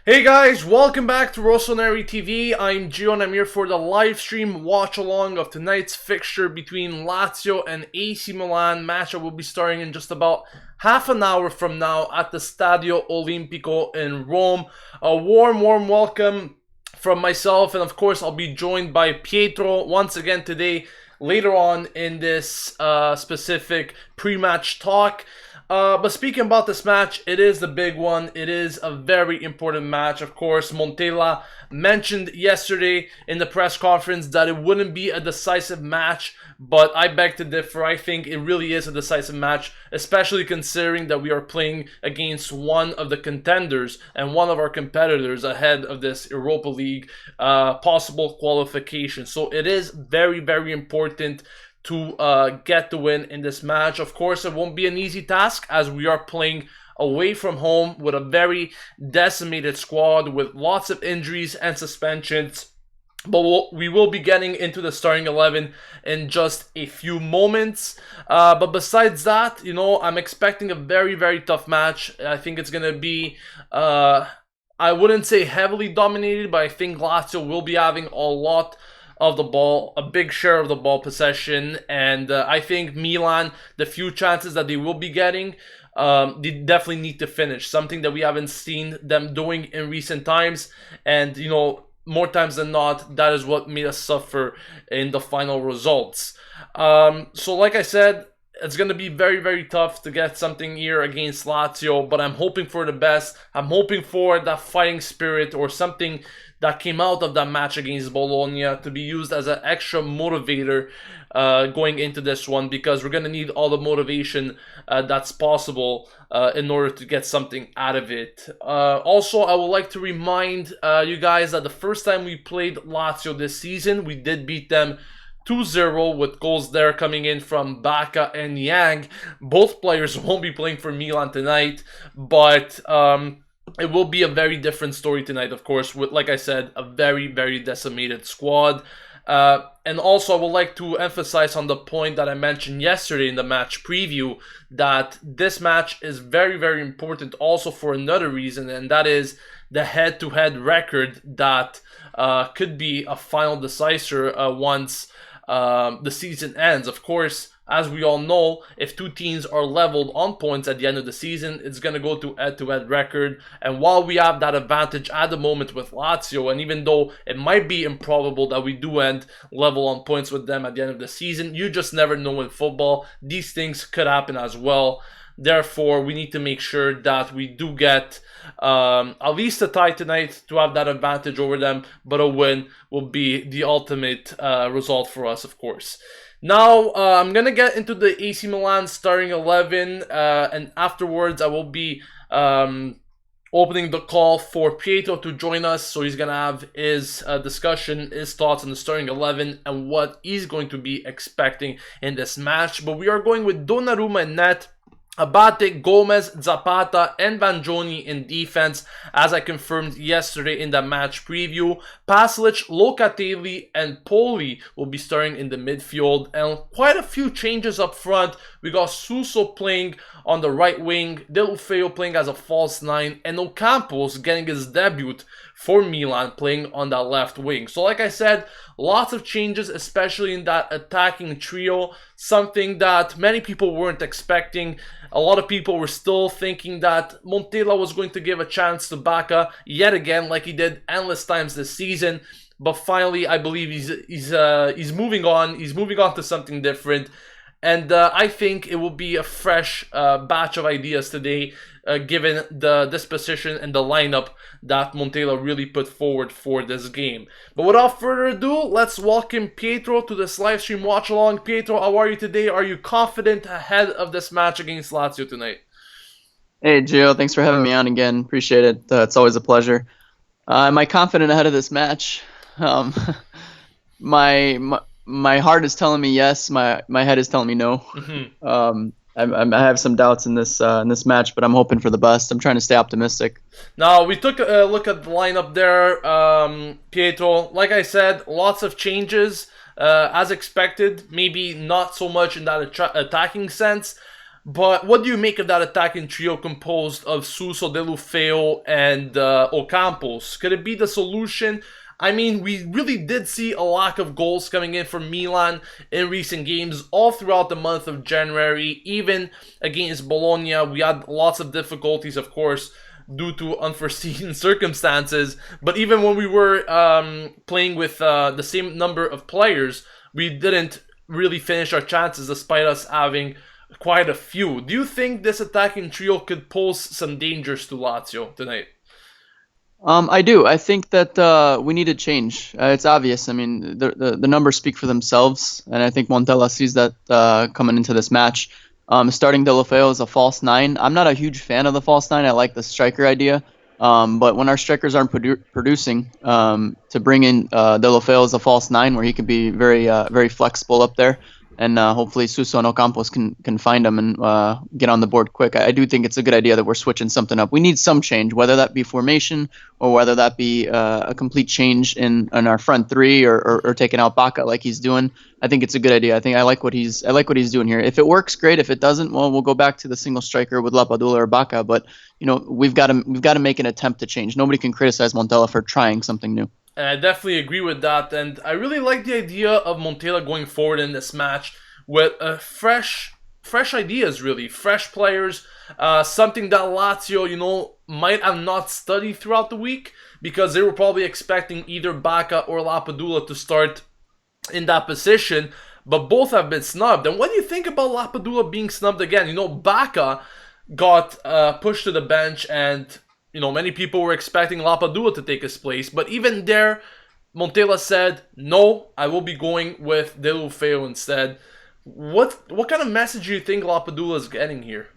Hey guys, welcome back to Rossoneri TV. I'm Gio and I'm here for the live stream watch along of tonight's fixture between Lazio and AC Milan. Matchup will be starting in just about half an hour from now at the Stadio Olimpico in Rome. A warm welcome from myself, and of course I'll be joined by Pietro once again today later on in this specific pre-match talk. But speaking about this match, it is the big one. It is a very important match. Of course, Montella mentioned yesterday in the press conference that it wouldn't be a decisive match, but I beg to differ. I think it really is a decisive match, especially considering that we are playing against one of the contenders and one of our competitors ahead of this Europa League possible qualification. So it is very important to get the win in this match. Of course, it won't be an easy task as we are playing away from home with a very decimated squad with lots of injuries and suspensions. But we will be getting into the starting 11 in just a few moments. But besides that, I'm expecting a very tough match. I think it's going to be, I wouldn't say heavily dominated, but I think Lazio will be having a lot of the ball, a big share of the ball possession, and I think Milan, the few chances that they will be getting, they definitely need to finish, something that we haven't seen them doing in recent times, and more times than not, that is what made us suffer in the final results. So like I said, it's going to be very tough to get something here against Lazio, but I'm hoping for the best. I'm hoping for that fighting spirit or something that came out of that match against Bologna to be used as an extra motivator going into this one, because we're going to need all the motivation that's possible in order to get something out of it. Also, I would like to remind you guys that the first time we played Lazio this season, we did beat them 2-0 with goals there coming in from Bacca and Yang. Both players won't be playing for Milan tonight, but it will be a very different story tonight, of course, with, like I said, a very decimated squad. And also, I would like to emphasize on the point that I mentioned yesterday in the match preview, that this match is very important also for another reason, and that is the head-to-head record that could be a final decisor once the season ends. Of course, as we all know, if two teams are leveled on points at the end of the season, it's going to go to head-to-head record. And while we have that advantage at the moment with Lazio, and even though it might be improbable that we do end level on points with them at the end of the season, you just never know in football. These things could happen as well. Therefore, we need to make sure that we do get at least a tie tonight to have that advantage over them, but a win will be the ultimate result for us, of course. Now, I'm going to get into the AC Milan starting 11, and afterwards I will be opening the call for Pietro to join us, so he's going to have his discussion, his thoughts on the starting 11, and what he's going to be expecting in this match. But we are going with Donnarumma in net, Abate, Gomez, Zapata, and Vangioni in defense, as I confirmed yesterday in the match preview. Paslic, Locatelli, and Poli will be starting in the midfield, and quite a few changes up front. We got Suso playing on the right wing, Deulofeu playing as a false 9, and Ocampos getting his debut for Milan playing on that left wing. So like I said, lots of changes, especially in that attacking trio, something that many people weren't expecting. A lot of people were still thinking that Montella was going to give a chance to Bacca yet again, like he did endless times this season. But finally, I believe he's moving on. He's moving on to something different. And I think it will be a fresh batch of ideas today, given the disposition and the lineup that Montella really put forward for this game. But without further ado, let's welcome Pietro to this live stream watch along. Pietro, how are you today? Are you confident ahead of this match against Lazio tonight? Hey, Gio, thanks for having me on again. Appreciate it. It's always a pleasure. Am I confident ahead of this match? My heart is telling me yes. My head is telling me no. I have some doubts in this match, but I'm hoping for the best. I'm trying to stay optimistic. Now, we took a look at the lineup there, Pietro. Like I said, lots of changes, as expected. Maybe not so much in that attacking sense, But what do you make of that attacking trio composed of Suso, Deulofeu, and Ocampos? Could it be the solution? I mean, we really did see a lack of goals coming in from Milan in recent games all throughout the month of January. Even against Bologna, we had lots of difficulties, of course, due to unforeseen circumstances. But even when we were playing with the same number of players, we didn't really finish our chances despite us having quite a few. Do you think this attacking trio could pose some dangers to Lazio tonight? I do. I think that we need a change. It's obvious. I mean, the numbers speak for themselves, and I think Montella sees that coming into this match. Starting Deulofeu as a false nine. I'm not a huge fan of the false nine. I like the striker idea. But when our strikers aren't producing, to bring in Deulofeu as a false nine, where he could be very flexible up there, and hopefully Suso and Ocampos can find him and get on the board quick. I do think it's a good idea that we're switching something up. We need some change, whether that be formation or whether that be a complete change in our front three or taking out Baca like he's doing. I think it's a good idea. I like what he's doing here. If it works, great. If it doesn't, well, we'll go back to the single striker with Lapadula or Baca. But we've got to make an attempt to change. Nobody can criticize Montella for trying something new. And I definitely agree with that. And I really like the idea of Montella going forward in this match with fresh ideas, really. Fresh players. Something that Lazio, might have not studied throughout the week because they were probably expecting either Baca or Lapadula to start in that position. But both have been snubbed. And what do you think about Lapadula being snubbed again? Baca got pushed to the bench and many people were expecting Lapadula to take his place, but even there, Montella said, "No, I will be going with Deulofeu instead." What kind of message do you think Lapadula is getting here?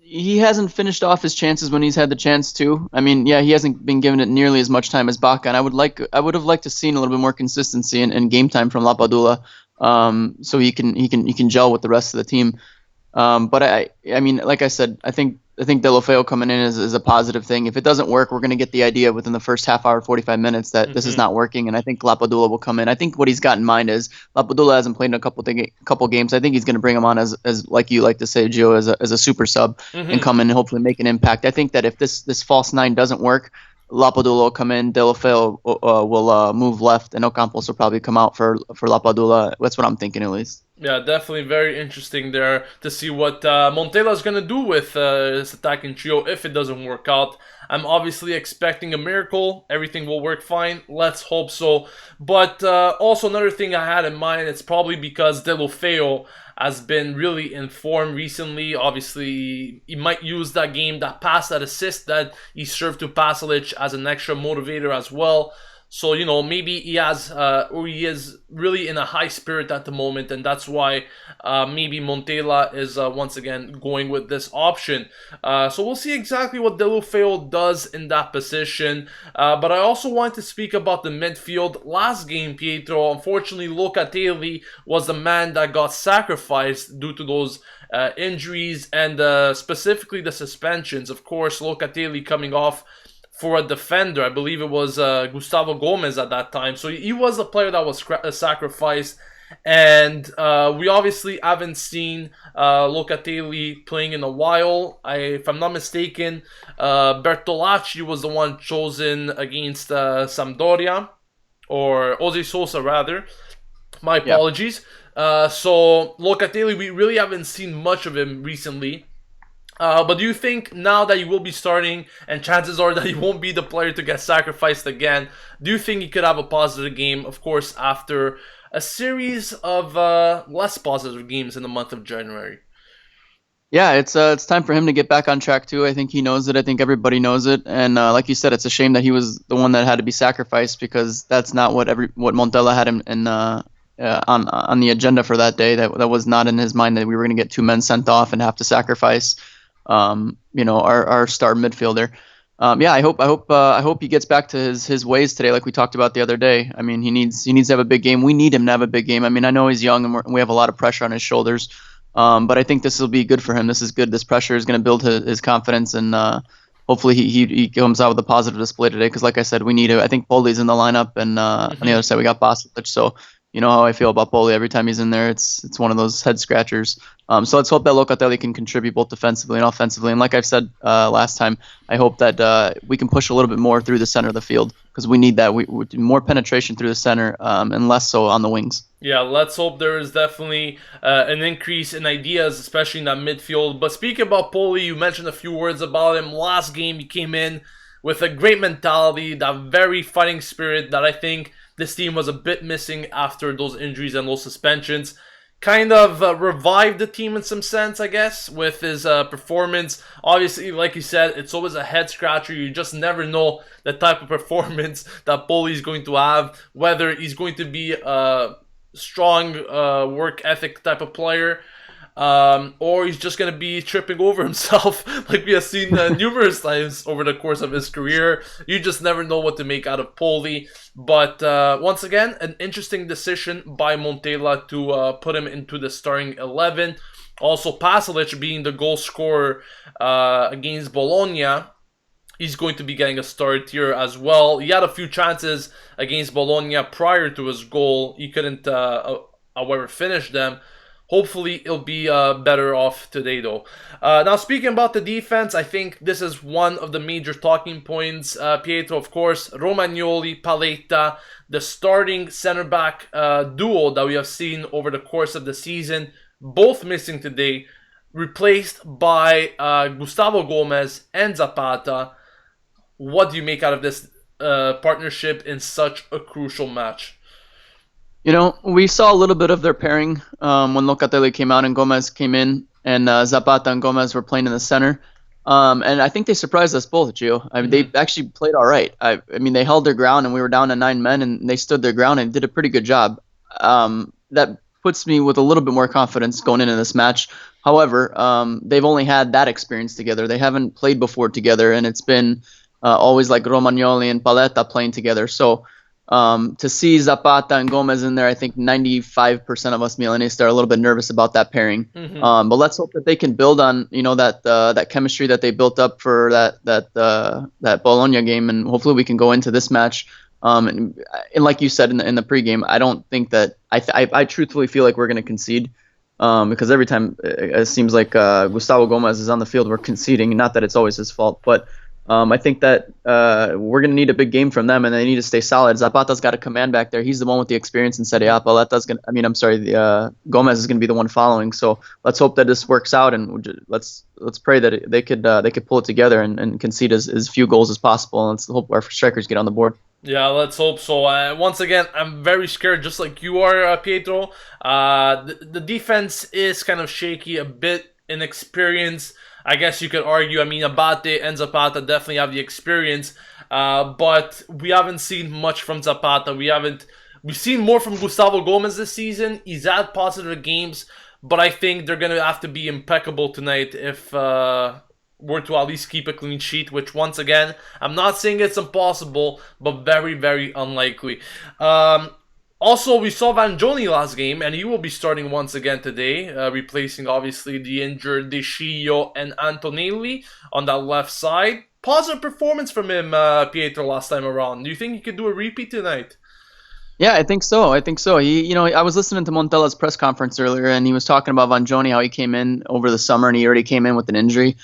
He hasn't finished off his chances when he's had the chance to. I mean, yeah, he hasn't been given it nearly as much time as Baca, and I would have liked to seen a little bit more consistency and game time from Lapadula, so he can gel with the rest of the team. But I mean, like I said, I think Deulofeu coming in is a positive thing. If it doesn't work, we're going to get the idea within the first half hour, 45 minutes that this is not working, and I think Lapadula will come in. I think what he's got in mind is Lapadula hasn't played in a couple games. I think he's going to bring him on as like you like to say, Gio, as a super sub and come in and hopefully make an impact. I think that if this false nine doesn't work, Lapadula will come in, Deulofeu will move left, and Ocampos will probably come out for Lapadula. That's what I'm thinking, at least. Yeah, definitely very interesting there to see what Montella is going to do with his attacking trio if it doesn't work out. I'm obviously expecting a miracle. Everything will work fine. Let's hope so. But also another thing I had in mind, it's probably because Deulofeu has been really in form recently. Obviously, he might use that game, that pass, that assist that he served to Pasalic as an extra motivator as well. So, maybe he is really in a high spirit at the moment, and that's why maybe Montella is once again going with this option. So we'll see exactly what Deulofeu does in that position. But I also want to speak about the midfield. Last game, Pietro, unfortunately, Locatelli was the man that got sacrificed due to those injuries and specifically the suspensions. Of course, Locatelli coming off for a defender. I believe it was Gustavo Gomez at that time. So he was a player that was sacrificed. And we obviously haven't seen Locatelli playing in a while. If I'm not mistaken, Bertolacci was the one chosen against Sampdoria. Or Jose Sosa, rather. My apologies. So Locatelli, we really haven't seen much of him recently. But do you think now that he will be starting, and chances are that he won't be the player to get sacrificed again, do you think he could have a positive game, of course, after a series of less positive games in the month of January? Yeah, it's time for him to get back on track too. I think he knows it. I think everybody knows it. And like you said, it's a shame that he was the one that had to be sacrificed because that's not what Montella had him on the agenda for that day. That was not in his mind that we were going to get two men sent off and have to sacrifice our star midfielder. I hope he gets back to his ways today, like we talked about the other day. I mean, he needs to have a big game. We need him to have a big game. I mean, I know he's young and we have a lot of pressure on his shoulders, but I think this will be good for him. This is good. This pressure is going to build his confidence, and hopefully he comes out with a positive display today. Because, like I said, we need to. I think Poli's in the lineup, and on the other side we got Bostic. So You know how I feel about Poli. Every time he's in there, it's one of those head scratchers. So let's hope that Locatelli can contribute both defensively and offensively. And like I've said last time, I hope that we can push a little bit more through the center of the field because we need that. We more penetration through the center and less so on the wings. Yeah, let's hope there is definitely an increase in ideas, especially in that midfield. But speaking about Poli, you mentioned a few words about him. Last game, he came in with a great mentality, that very fighting spirit that I think this team was a bit missing after those injuries and those suspensions. Kind of revived the team in some sense, I guess, with his performance. Obviously, like you said, it's always a head scratcher. You just never know the type of performance that Poli is going to have, whether he's going to be strong work ethic type of player, or he's just going to be tripping over himself like we have seen numerous times over the course of his career. You just never know what to make out of Poli. But once again, an interesting decision by Montella to put him into the starting 11. Also, Pasalic being the goal scorer against Bologna, he's going to be getting a start here as well. He had a few chances against Bologna prior to his goal. He couldn't, however, finish them. Hopefully, he'll be better off today, though. Now, speaking about the defense, I think this is one of the major talking points. Pietro, of course, Romagnoli, Paletta, the starting center-back duo that we have seen over the course of the season, both missing today, replaced by Gustavo Gomez and Zapata. What do you make out of this partnership in such a crucial match? You know, we saw a little bit of their pairing when Locatelli came out and Gomez came in, and Zapata and Gomez were playing in the center. And I think they surprised us both, Gio. I mean, they actually played all right. I mean, they held their ground, and we were down to 9 men, and they stood their ground and did a pretty good job. That puts me with a little bit more confidence going into this match. However, they've only had that experience together. They haven't played before together, and it's been always like Romagnoli and Paletta playing together. So to see Zapata and Gomez in there, I think 95% of us Milanists are a little bit nervous about that pairing. But let's hope that they can build on that chemistry that they built up for that Bologna game, and hopefully we can go into this match. And like you said in the pregame, I don't think that I truthfully feel like we're going to concede. Because every time it seems like Gustavo Gomez is on the field, we're conceding. Not that it's always his fault, but I think that we're going to need a big game from them, and they need to stay solid. Zapata's got a command back there. He's the one with the experience in Serie A. Gomez is going to be the one following. So let's hope that this works out, and let's pray that they could pull it together and concede as few goals as possible. And let's hope our strikers get on the board. Yeah, let's hope so. Once again, I'm very scared, just like you are, Pietro. The defense is kind of shaky, a bit inexperienced. I guess you could argue. I mean, Abate and Zapata definitely have the experience, but we haven't seen much from Zapata. We've seen more from Gustavo Gomez this season. He's had positive games, but I think they're gonna have to be impeccable tonight if we're to at least keep a clean sheet. Which, once again, I'm not saying it's impossible, but very, very unlikely. Also, we saw Vangioni last game, and he will be starting once again today, replacing, obviously, the injured De Sciglio and Antonelli on that left side. Positive performance from him, Pietro, last time around. Do you think he could do a repeat tonight? Yeah, I think so. I was listening to Montella's press conference earlier, and he was talking about Vangioni, how he came in over the summer, and he already came in with an injury.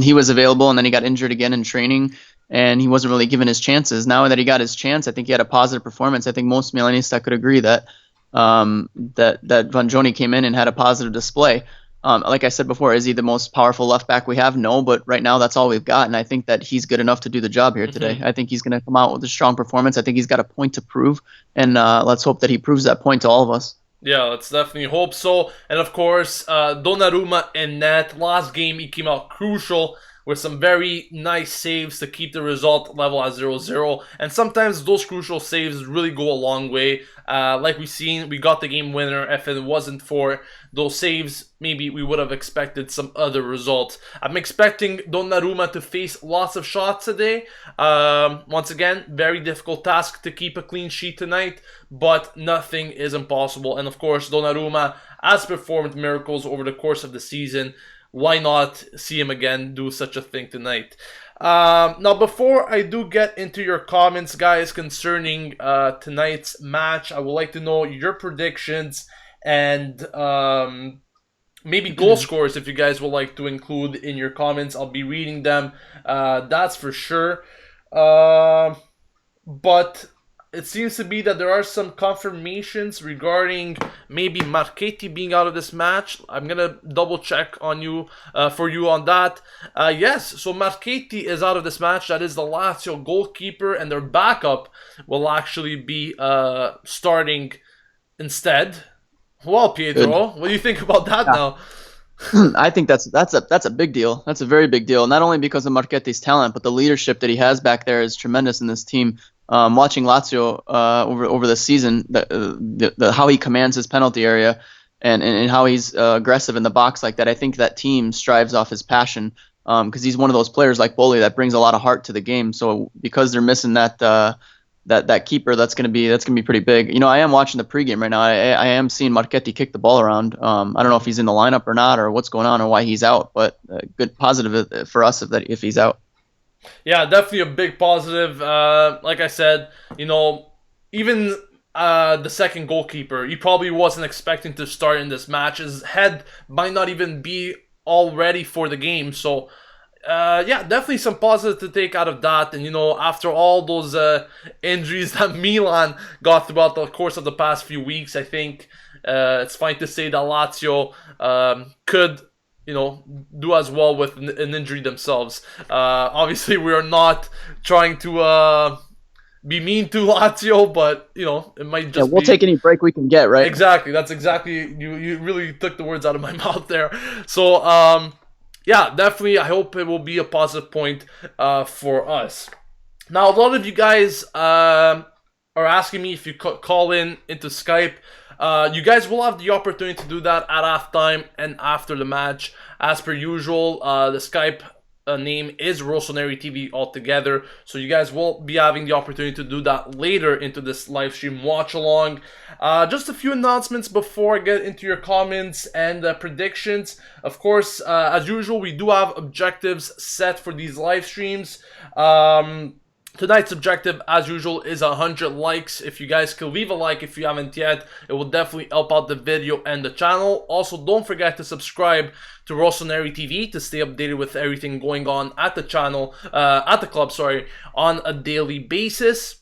He was available, and then he got injured again in training, and he wasn't really given his chances. Now that he got his chance, I think he had a positive performance. I think most Milanista could agree that Vangioni came in and had a positive display. Like I said before, is he the most powerful left back we have? No, but right now that's all we've got, and I think that he's good enough to do the job here today. I think he's going to come out with a strong performance. I think he's got a point to prove, and let's hope that he proves that point to all of us. Yeah, let's definitely hope so. And of course, Donnarumma in net. Last game, he came out crucial with some very nice saves to keep the result level at 0-0. And sometimes those crucial saves really go a long way. Like we've seen, we got the game winner. If it wasn't for those saves, maybe we would have expected some other result. I'm expecting Donnarumma to face lots of shots today. Once again, very difficult task to keep a clean sheet tonight, but nothing is impossible. And of course, Donnarumma has performed miracles over the course of the season. Why not see him again do such a thing tonight? Now, before I do get into your comments, guys, concerning tonight's match, I would like to know your predictions and maybe goal scores if you guys would like to include in your comments. I'll be reading them. That's for sure. But it seems to be that there are some confirmations regarding maybe Marchetti being out of this match. I'm gonna double check on you for you on that. Yes, so Marchetti is out of this match. That is the Lazio goalkeeper, and their backup will actually be starting instead. Well, Pietro, Good. what do you think about that Yeah. now? I think that's a big deal. That's a very big deal. Not only because of Marchetti's talent, but the leadership that he has back there is tremendous in this team. Watching Lazio over the season, the how he commands his penalty area, and how he's aggressive in the box like that. I think that team strives off his passion, because he's one of those players like Bolli that brings a lot of heart to the game. So because they're missing that keeper, that's gonna be pretty big. You know, I am watching the pregame right now. I am seeing Marchetti kick the ball around. I don't know if he's in the lineup or not, or what's going on, or why he's out. But good positive for us if he's out. Yeah, definitely a big positive. Like I said, even the second goalkeeper, he probably wasn't expecting to start in this match. His head might not even be all ready for the game. So, yeah, definitely some positive to take out of that. And, after all those injuries that Milan got throughout the course of the past few weeks, I think it's fine to say that Lazio could do as well with an injury themselves. Obviously, we are not trying to be mean to Lazio, but it might just We'll take any break we can get, right? Exactly. That's exactly you really took the words out of my mouth there. So yeah, definitely. I hope it will be a positive point for us. Now, a lot of you guys are asking me if you call into Skype. You guys will have the opportunity to do that at halftime and after the match. As per usual, the Skype name is Rossoneri TV altogether. So you guys will be having the opportunity to do that later into this live stream watch along. Just a few announcements before I get into your comments and predictions. Of course, as usual, we do have objectives set for these live streams. Tonight's objective, as usual, is 100 likes. If you guys could leave a like if you haven't yet, it will definitely help out the video and the channel. Also, don't forget to subscribe to Rossoneri TV to stay updated with everything going on at the channel, at the club, sorry, on a daily basis.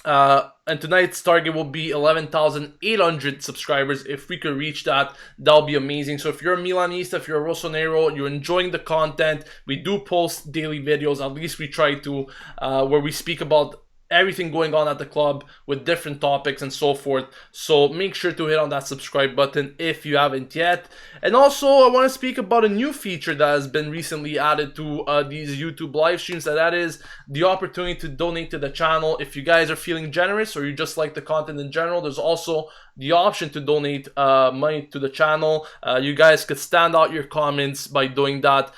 And tonight's target will be 11,800 subscribers. If we could reach that, that'll be amazing. So if you're a Milanista, if you're a Rossonero, you're enjoying the content, we do post daily videos. At least we try to, where we speak about everything going on at the club with different topics and so forth. So make sure to hit on that subscribe button if you haven't yet. And also, I want to speak about a new feature that has been recently added to these YouTube live streams, and that is the opportunity to donate to the channel. If you guys are feeling generous or you just like the content in general, there's also the option to donate money to the channel. You guys could stand out your comments by doing that.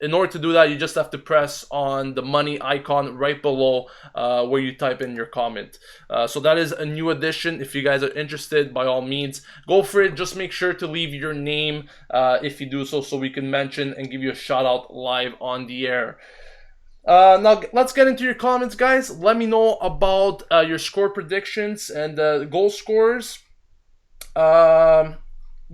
In order to do that, you just have to press on the money icon right below where you type in your comment. So that is a new addition. If you guys are interested, by all means, go for it. Just make sure to leave your name if you do so we can mention and give you a shout out live on the air. Now, let's get into your comments, guys. Let me know about your score predictions and goal scores.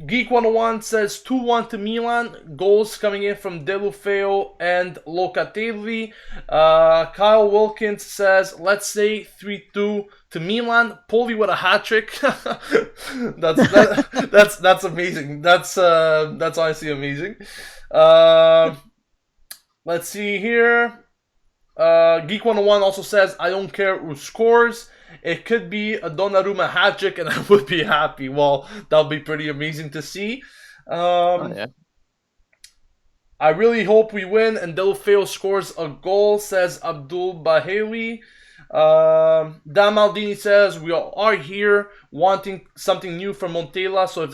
Geek 101 says 2-1 to Milan. Goals coming in from Deulofeu and Locatelli. Kyle Wilkins says, let's say 3-2 to Milan. Poli with a hat trick. That's amazing. That's honestly amazing. Let's see here. Geek 101 also says, I don't care who scores. It could be a Donnarumma hat trick and I would be happy. Well, that would be pretty amazing to see. Yeah. I really hope we win and Deulofeu scores a goal, says Abdul Baheli. Dan Maldini says, we are here wanting something new from Montella. So if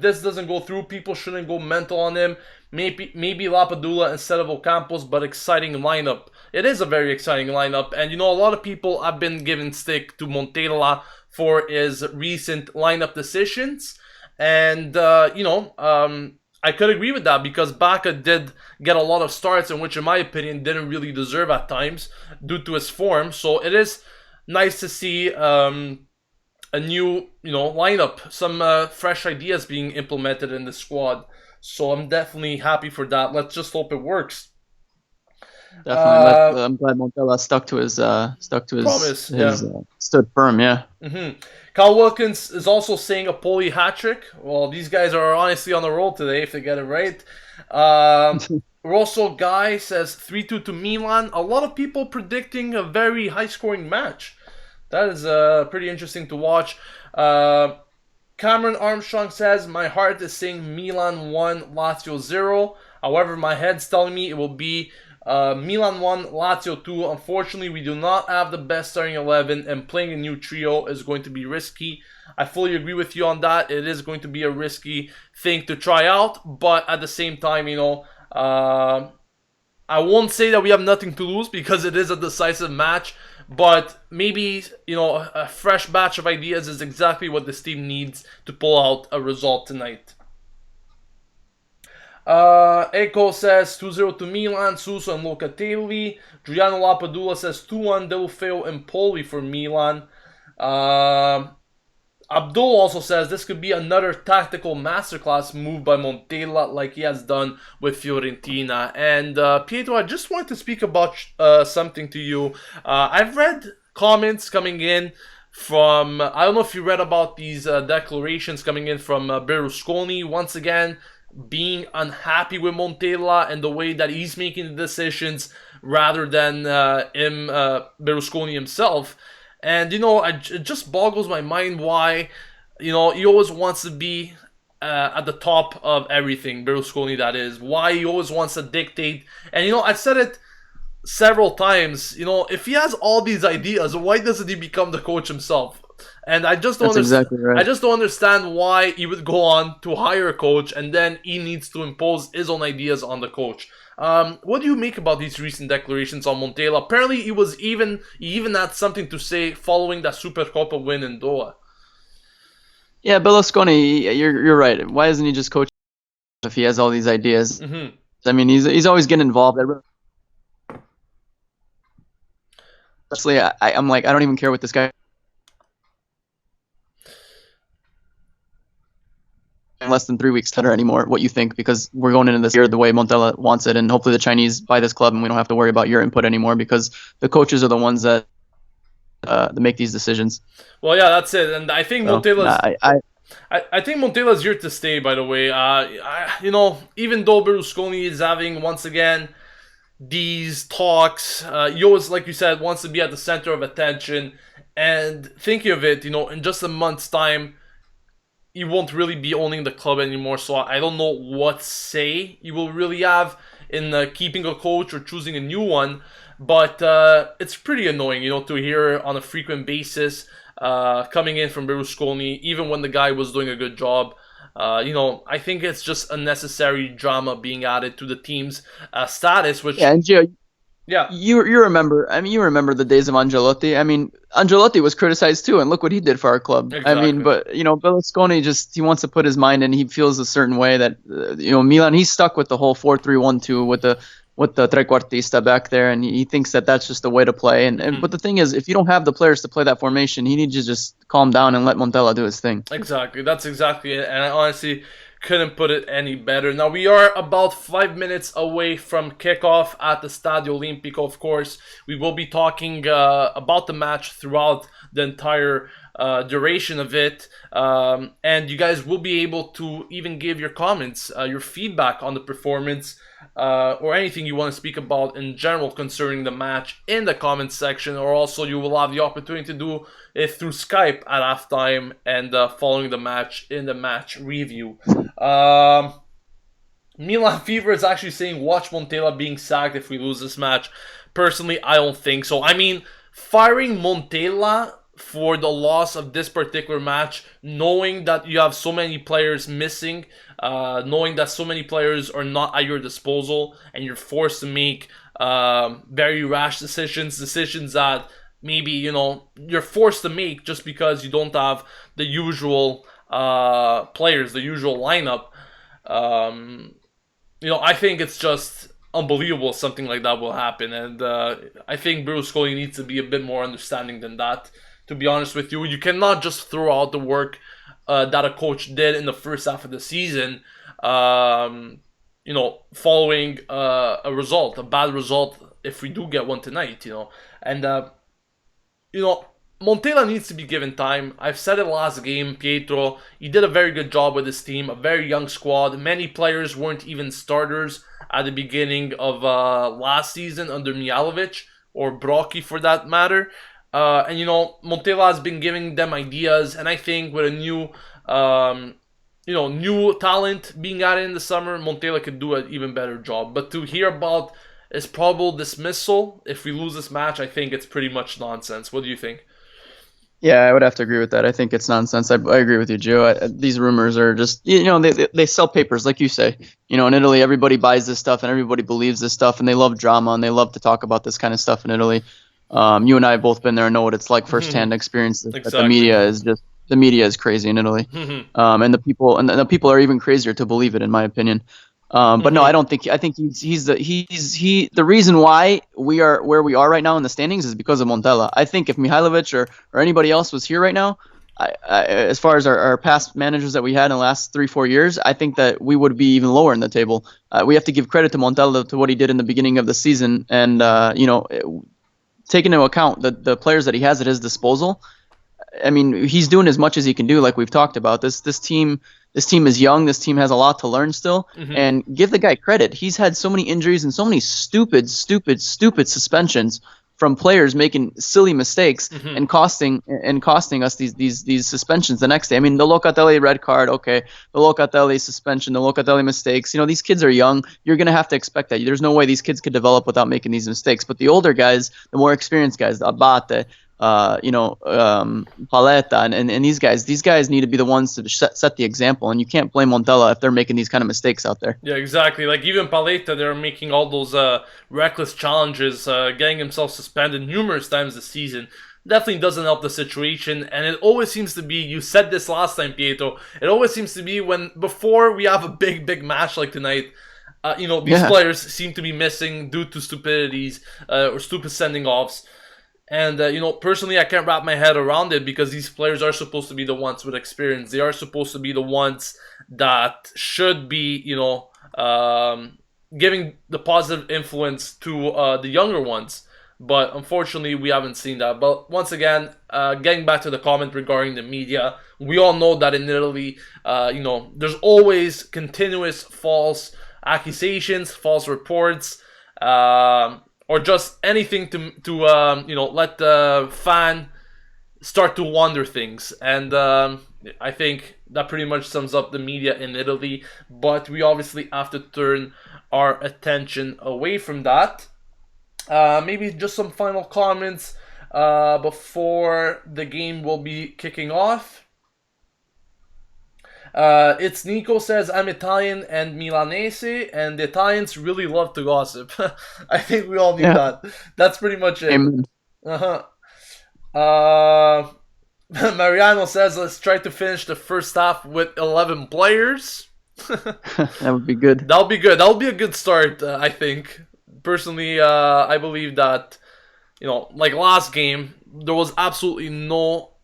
this doesn't go through, people shouldn't go mental on him. Maybe Lapadula instead of Ocampos, but exciting lineup. It is a very exciting lineup, and a lot of people have been giving stick to Montella for his recent lineup decisions, and I could agree with that because Baka did get a lot of starts in which, in my opinion, didn't really deserve at times due to his form. So it is nice to see a new, lineup, some fresh ideas being implemented in the squad. So I'm definitely happy for that. Let's just hope it works. Definitely. I'm glad Montella Promise, yeah. his stood firm. Yeah. Kyle Wilkins is also saying a Poli hat trick. Well, these guys are honestly on the roll today if they get it right. Rosso Guy says 3-2 to Milan. A lot of people predicting a very high-scoring match. That is pretty interesting to watch. Cameron Armstrong says, my heart is saying Milan 1, Lazio 0. However, my head's telling me it will be Milan 1, Lazio 2. Unfortunately, we do not have the best starting 11, and playing a new trio is going to be risky. I fully agree with you on that. It is going to be a risky thing to try out, but at the same time, I won't say that we have nothing to lose because it is a decisive match, but maybe, a fresh batch of ideas is exactly what this team needs to pull out a result tonight. Echo says 2-0 to Milan, Suso and Locatelli. Giuliano Lapadula says 2-1 Delufeo and Poli for Milan. Abdul also says this could be another tactical masterclass move by Montella like he has done with Fiorentina. And Pietro, I just wanted to speak about something to you. I've read comments coming in from, I don't know if you read about these declarations coming in from Berlusconi, once again being unhappy with Montella and the way that he's making the decisions rather than Berlusconi himself. And, it just boggles my mind why, he always wants to be at the top of everything, Berlusconi that is. Why he always wants to dictate. And, I've said it several times, if he has all these ideas, why doesn't he become the coach himself? And I just don't understand. Exactly right. I just don't understand why he would go on to hire a coach and then he needs to impose his own ideas on the coach. What do you make about these recent declarations on Montella? Apparently, he even had something to say following that Supercoppa win in Doha. Yeah, Berlusconi, you're right. Why isn't he just coaching if he has all these ideas? I mean, he's always getting involved. Honestly, I'm like, I don't even care what this guy. In less than 3 weeks later anymore, what you think, because we're going into this year the way Montella wants it, and hopefully the Chinese buy this club and we don't have to worry about your input anymore because the coaches are the ones that make these decisions. Well, yeah, that's it. And I think Montella's... I think Montella's here to stay, by the way. Even though Berlusconi is having, once again, these talks, he always, like you said, wants to be at the center of attention. And thinking of it, in just a month's time, he won't really be owning the club anymore. So I don't know what say he will really have in keeping a coach or choosing a new one. But it's pretty annoying, to hear on a frequent basis coming in from Berlusconi, even when the guy was doing a good job. I think it's just unnecessary drama being added to the team's status, which... Yeah, and Gio, yeah. You remember, you remember the days of Ancelotti. I mean, Ancelotti was criticized too, and look what he did for our club. Exactly. But, Berlusconi he wants to put his mind in. He feels a certain way that, Milan, he's stuck with the whole 4-3-1-2 with the trequartista back there, and he thinks that that's just the way to play. But the thing is, if you don't have the players to play that formation, he needs to just calm down and let Montella do his thing. Exactly. That's exactly it. And I honestly couldn't put it any better. Now, we are about 5 minutes away from kickoff at the Stadio Olimpico, of course. We will be talking about the match throughout the entire duration of it. And you guys will be able to even give your comments, your feedback on the performance, or anything you want to speak about in general concerning the match in the comments section, or also you will have the opportunity to do it through Skype at halftime and following the match in the match review. Milan Fever is actually saying watch Montella being sacked if we lose this match. Personally, I don't think so. I mean, firing Montella for the loss of this particular match, knowing that you have so many players missing, knowing that so many players are not at your disposal, and you're forced to make very rash decisions that maybe, you're forced to make just because you don't have the usual players, the usual lineup. I think it's just unbelievable something like that will happen, and I think Berlusconi needs to be a bit more understanding than that. To be honest with you, you cannot just throw out the work that a coach did in the first half of the season, following a bad result, if we do get one tonight, and Montella needs to be given time. I've said it last game, Pietro. He did a very good job with his team, a very young squad. Many players weren't even starters at the beginning of last season under Mihalovic, or Brocchi for that matter. And Montella has been giving them ideas, and I think with a new talent being added in the summer, Montella could do an even better job. But to hear about his probable dismissal if we lose this match, I think it's pretty much nonsense. What do you think? Yeah, I would have to agree with that. I think it's nonsense. I agree with you, Joe. These rumors are just, they sell papers, like you say. In Italy, everybody buys this stuff and everybody believes this stuff, and they love drama and they love to talk about this kind of stuff in Italy. You and I have both been there and know what it's like firsthand experience. Exactly. That the media is crazy in Italy, and the people are even crazier to believe it, in my opinion. But no, I don't think. I think the reason why we are where we are right now in the standings is because of Montella. I think if Mihailovic or anybody else was here right now, as far as our past managers that we had in the last 3-4 years, I think that we would be even lower in the table. We have to give credit to Montella to what he did in the beginning of the season, and taking into account the players that he has at his disposal. I mean, he's doing as much as he can do, like we've talked about. This team is young. This team has a lot to learn still. And give the guy credit. He's had so many injuries and so many stupid suspensions from players making silly mistakes and costing us these suspensions the next day. I mean, the Locatelli red card, okay, the Locatelli suspension, the Locatelli mistakes. These kids are young. You're gonna have to expect that. There's no way these kids could develop without making these mistakes. But the older guys, the more experienced guys, the Abate, Paletta, and these guys need to be the ones to set the example, and you can't blame Montella if they're making these kind of mistakes out there. Yeah, exactly. Like even Paletta, they're making all those reckless challenges, getting himself suspended numerous times this season. Definitely doesn't help the situation, and it always seems to be, you said this last time, Pietro, it always seems to be before we have a big match like tonight, these players seem to be missing due to stupidities or stupid sending offs. And, personally, I can't wrap my head around it, because these players are supposed to be the ones with experience. They are supposed to be the ones that should be, giving the positive influence to the younger ones. But unfortunately, we haven't seen that. But once again, getting back to the comment regarding the media, we all know that in Italy, there's always continuous false accusations, false reports, or just anything to let the fan start to wonder things. And I think that pretty much sums up the media in Italy. But we obviously have to turn our attention away from that. Maybe just some final comments before the game will be kicking off. It's Nico says, I'm Italian and Milanese, and the Italians really love to gossip. I think we all need that. That's pretty much it. Amen. Mariano says, let's try to finish the first half with 11 players. That would be good. That'll be good. That'll be a good start, I think. Personally, I believe that, like last game, there was absolutely no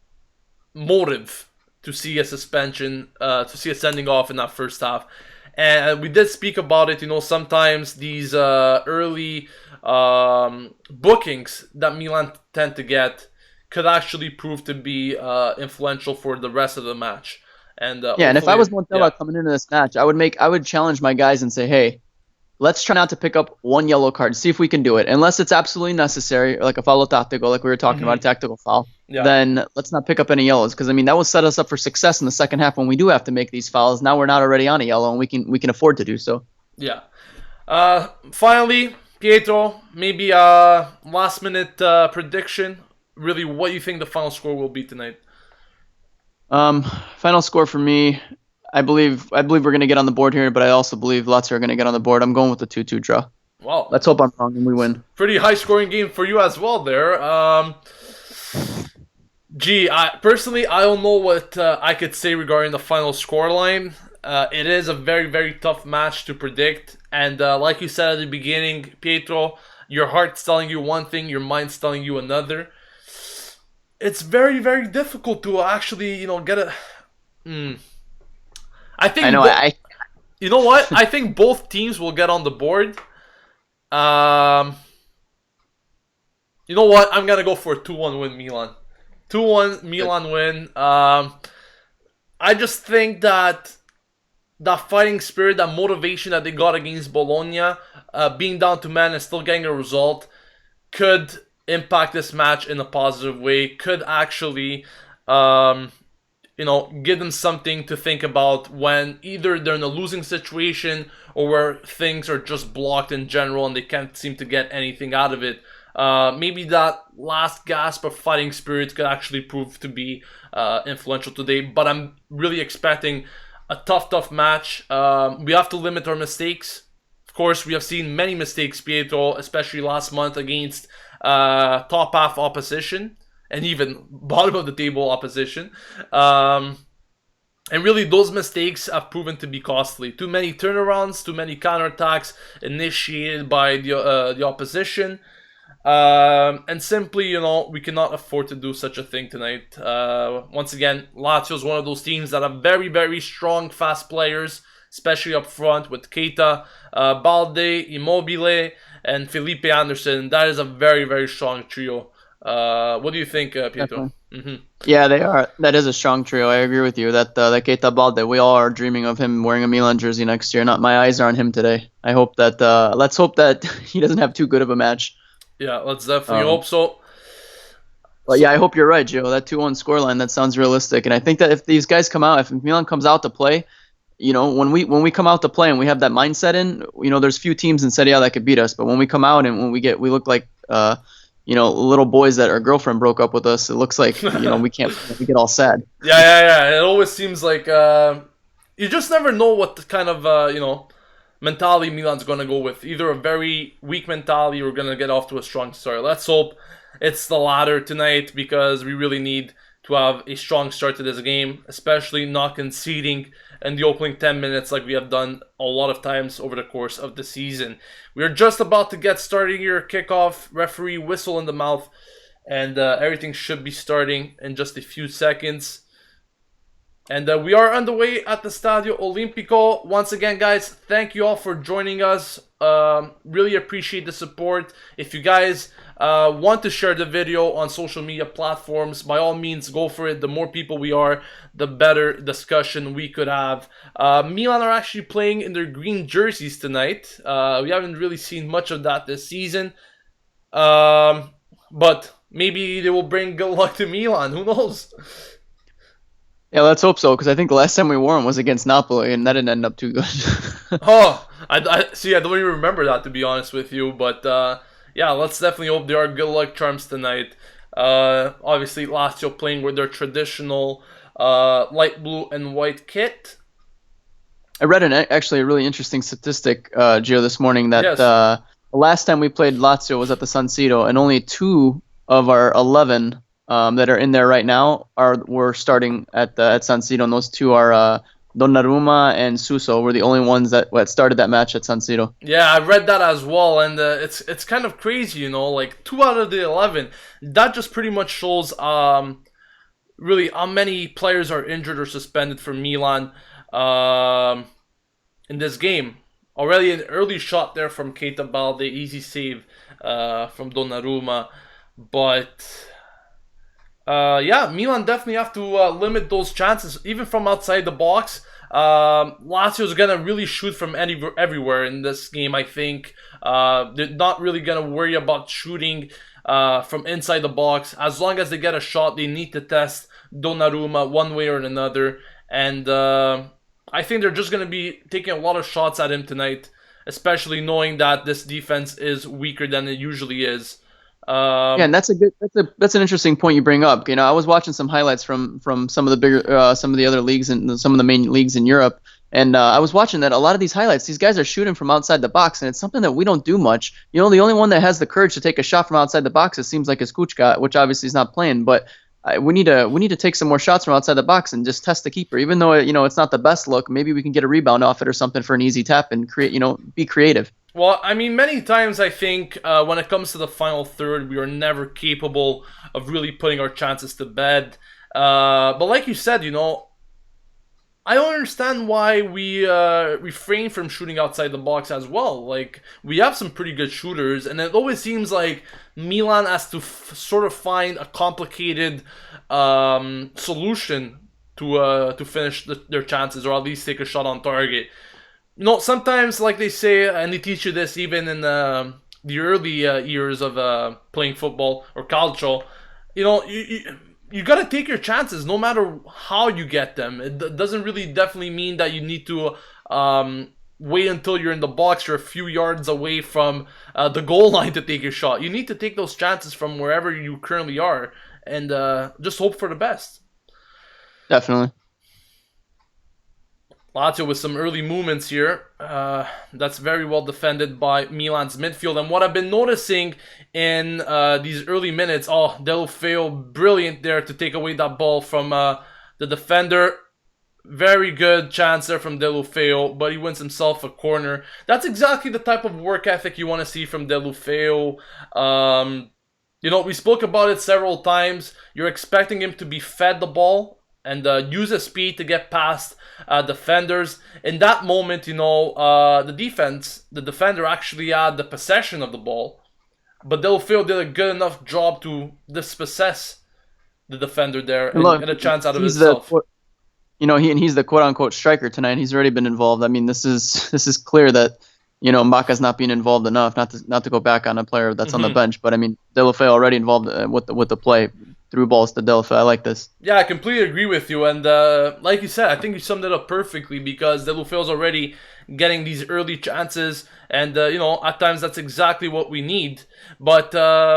motive to see a suspension, to see a sending off in that first half. And we did speak about it, sometimes these early bookings that Milan tend to get could actually prove to be influential for the rest of the match. And and if I was Montella coming into this match, I would challenge my guys and say, hey, let's try not to pick up one yellow card. See if we can do it. Unless it's absolutely necessary, like a foul tactical, like we were talking about, a tactical foul. Yeah. Then let's not pick up any yellows, because that will set us up for success in the second half when we do have to make these fouls. Now we're not already on a yellow, and we can afford to do so. Yeah. Finally, Pietro, maybe a last minute prediction. Really, what do you think the final score will be tonight? Final score for me, I believe we're going to get on the board here, but I also believe Lazio are going to get on the board. I'm going with the 2-2 draw. Wow. Let's hope I'm wrong and we win. Pretty high-scoring game for you as well there. I don't know what I could say regarding the final scoreline. It is a very, very tough match to predict. And like you said at the beginning, Pietro, your heart's telling you one thing, your mind's telling you another. It's very, very difficult to actually, get a. I think. I know. You know what? I think both teams will get on the board. You know what? I'm gonna go for a 2-1 win, Milan. 2-1 Milan win. I just think that fighting spirit, that motivation that they got against Bologna, being down to man and still getting a result, could impact this match in a positive way. Could actually, give them something to think about when either they're in a losing situation or where things are just blocked in general and they can't seem to get anything out of it. Maybe that last gasp of fighting spirit could actually prove to be influential today. But I'm really expecting a tough match. We have to limit our mistakes. Of course, we have seen many mistakes, Pietro, especially last month against top half opposition and even bottom of the table opposition. And really, those mistakes have proven to be costly. Too many turnarounds, too many counterattacks initiated by the opposition. And simply, we cannot afford to do such a thing tonight. Once again, Lazio is one of those teams that have very, very strong, fast players, especially up front with Keita, Balde, Immobile, and Felipe Anderson. That is a very, very strong trio. What do you think, Pietro? Mm-hmm. Yeah, they are. That is a strong trio. I agree with you. That Keita Balde, we all are dreaming of him wearing a Milan jersey next year. Not my eyes are on him today. I hope that. Let's hope that he doesn't have too good of a match. Yeah, let's definitely hope so. But yeah, I hope you're right, Gio. That 2-1 scoreline, that sounds realistic. And I think that if these guys come out, if Milan comes out to play, when we come out to play and we have that mindset in, there's few teams in Serie A that could beat us. But when we come out and when we look like little boys that our girlfriend broke up with us. It looks like we get all sad. Yeah. It always seems like you just never know what kind of mentality Milan's going to go with. Either a very weak mentality or going to get off to a strong start. Let's hope it's the latter tonight, because we really need to have a strong start to this game, especially not conceding in the opening 10 minutes like we have done a lot of times over the course of the season. We are just about to get started here. Kickoff, referee whistle in the mouth, and everything should be starting in just a few seconds. And we are underway at the Stadio Olimpico. Once again, guys, thank you all for joining us. Really appreciate the support. If you guys want to share the video on social media platforms, by all means, go for it. The more people we are, the better discussion we could have. Milan are actually playing in their green jerseys tonight. We haven't really seen much of that this season. But maybe they will bring good luck to Milan. Who knows? Yeah, let's hope so, because I think the last time we wore them was against Napoli, and that didn't end up too good. I see. I don't even remember that, to be honest with you. But yeah, let's definitely hope there are good luck charms tonight. Obviously, Lazio playing with their traditional light blue and white kit. I read actually a really interesting statistic, Gio, this morning, that Yes. The last time we played Lazio was at the San Siro, and only 2 of our 11 that are in there right now were starting at San Siro, and those 2 are Donnarumma and Suso were the only ones that started that match at San Siro. Yeah, I read that as well, and it's kind of crazy, like 2 out of the 11. That just pretty much shows really how many players are injured or suspended for Milan in this game. Already an early shot there from Keita Balde, easy save from Donnarumma, but yeah, Milan definitely have to limit those chances, even from outside the box. Lazio is gonna really shoot from everywhere in this game. I think they're not really gonna worry about shooting from inside the box. As long as they get a shot, they need to test Donnarumma one way or another. And I think they're just gonna be taking a lot of shots at him tonight, especially knowing that this defense is weaker than it usually is. Yeah, and that's an interesting point you bring up. I was watching some highlights from some of the bigger some of the other leagues and some of the main leagues in Europe, and I was watching that a lot of these highlights, these guys are shooting from outside the box, and it's something that we don't do much. The only one that has the courage to take a shot from outside the box, it seems like, is Kuchka, which obviously is not playing. But we need to take some more shots from outside the box and just test the keeper. Even though it's not the best look, maybe we can get a rebound off it or something for an easy tap and be creative. Well, I mean, many times I think when it comes to the final third, we are never capable of really putting our chances to bed. But like you said, I don't understand why we refrain from shooting outside the box as well. Like, we have some pretty good shooters, and it always seems like Milan has to sort of find a complicated solution to finish their chances, or at least take a shot on target. Sometimes, like they say, and they teach you this even in the early years of playing football or calcio, you gotta take your chances no matter how you get them. It doesn't really definitely mean that you need to wait until you're in the box, you're a few yards away from the goal line to take your shot. You need to take those chances from wherever you currently are and just hope for the best. Definitely. Lazio with some early movements here. That's very well defended by Milan's midfield. And what I've been noticing in these early minutes, Deulofeu, brilliant there to take away that ball from the defender. Very good chance there from Deulofeu, but he wins himself a corner. That's exactly the type of work ethic you want to see from Deulofeu. We spoke about it several times. You're expecting him to be fed the ball and use his speed to get past defenders. In that moment, the defender actually had the possession of the ball, but Deulofeu did a good enough job to dispossess the defender there and get a chance out of himself. He's the quote-unquote striker tonight. He's already been involved. I mean, this is clear that Mbaka's not being involved enough. Not to go back on a player that's on the bench, but I mean, Deulofeu already involved with the play. Through balls to Deulofeu. I like this. Yeah, I completely agree with you. And like you said, I think you summed it up perfectly because Deulofeu's already getting these early chances. And, at times that's exactly what we need. But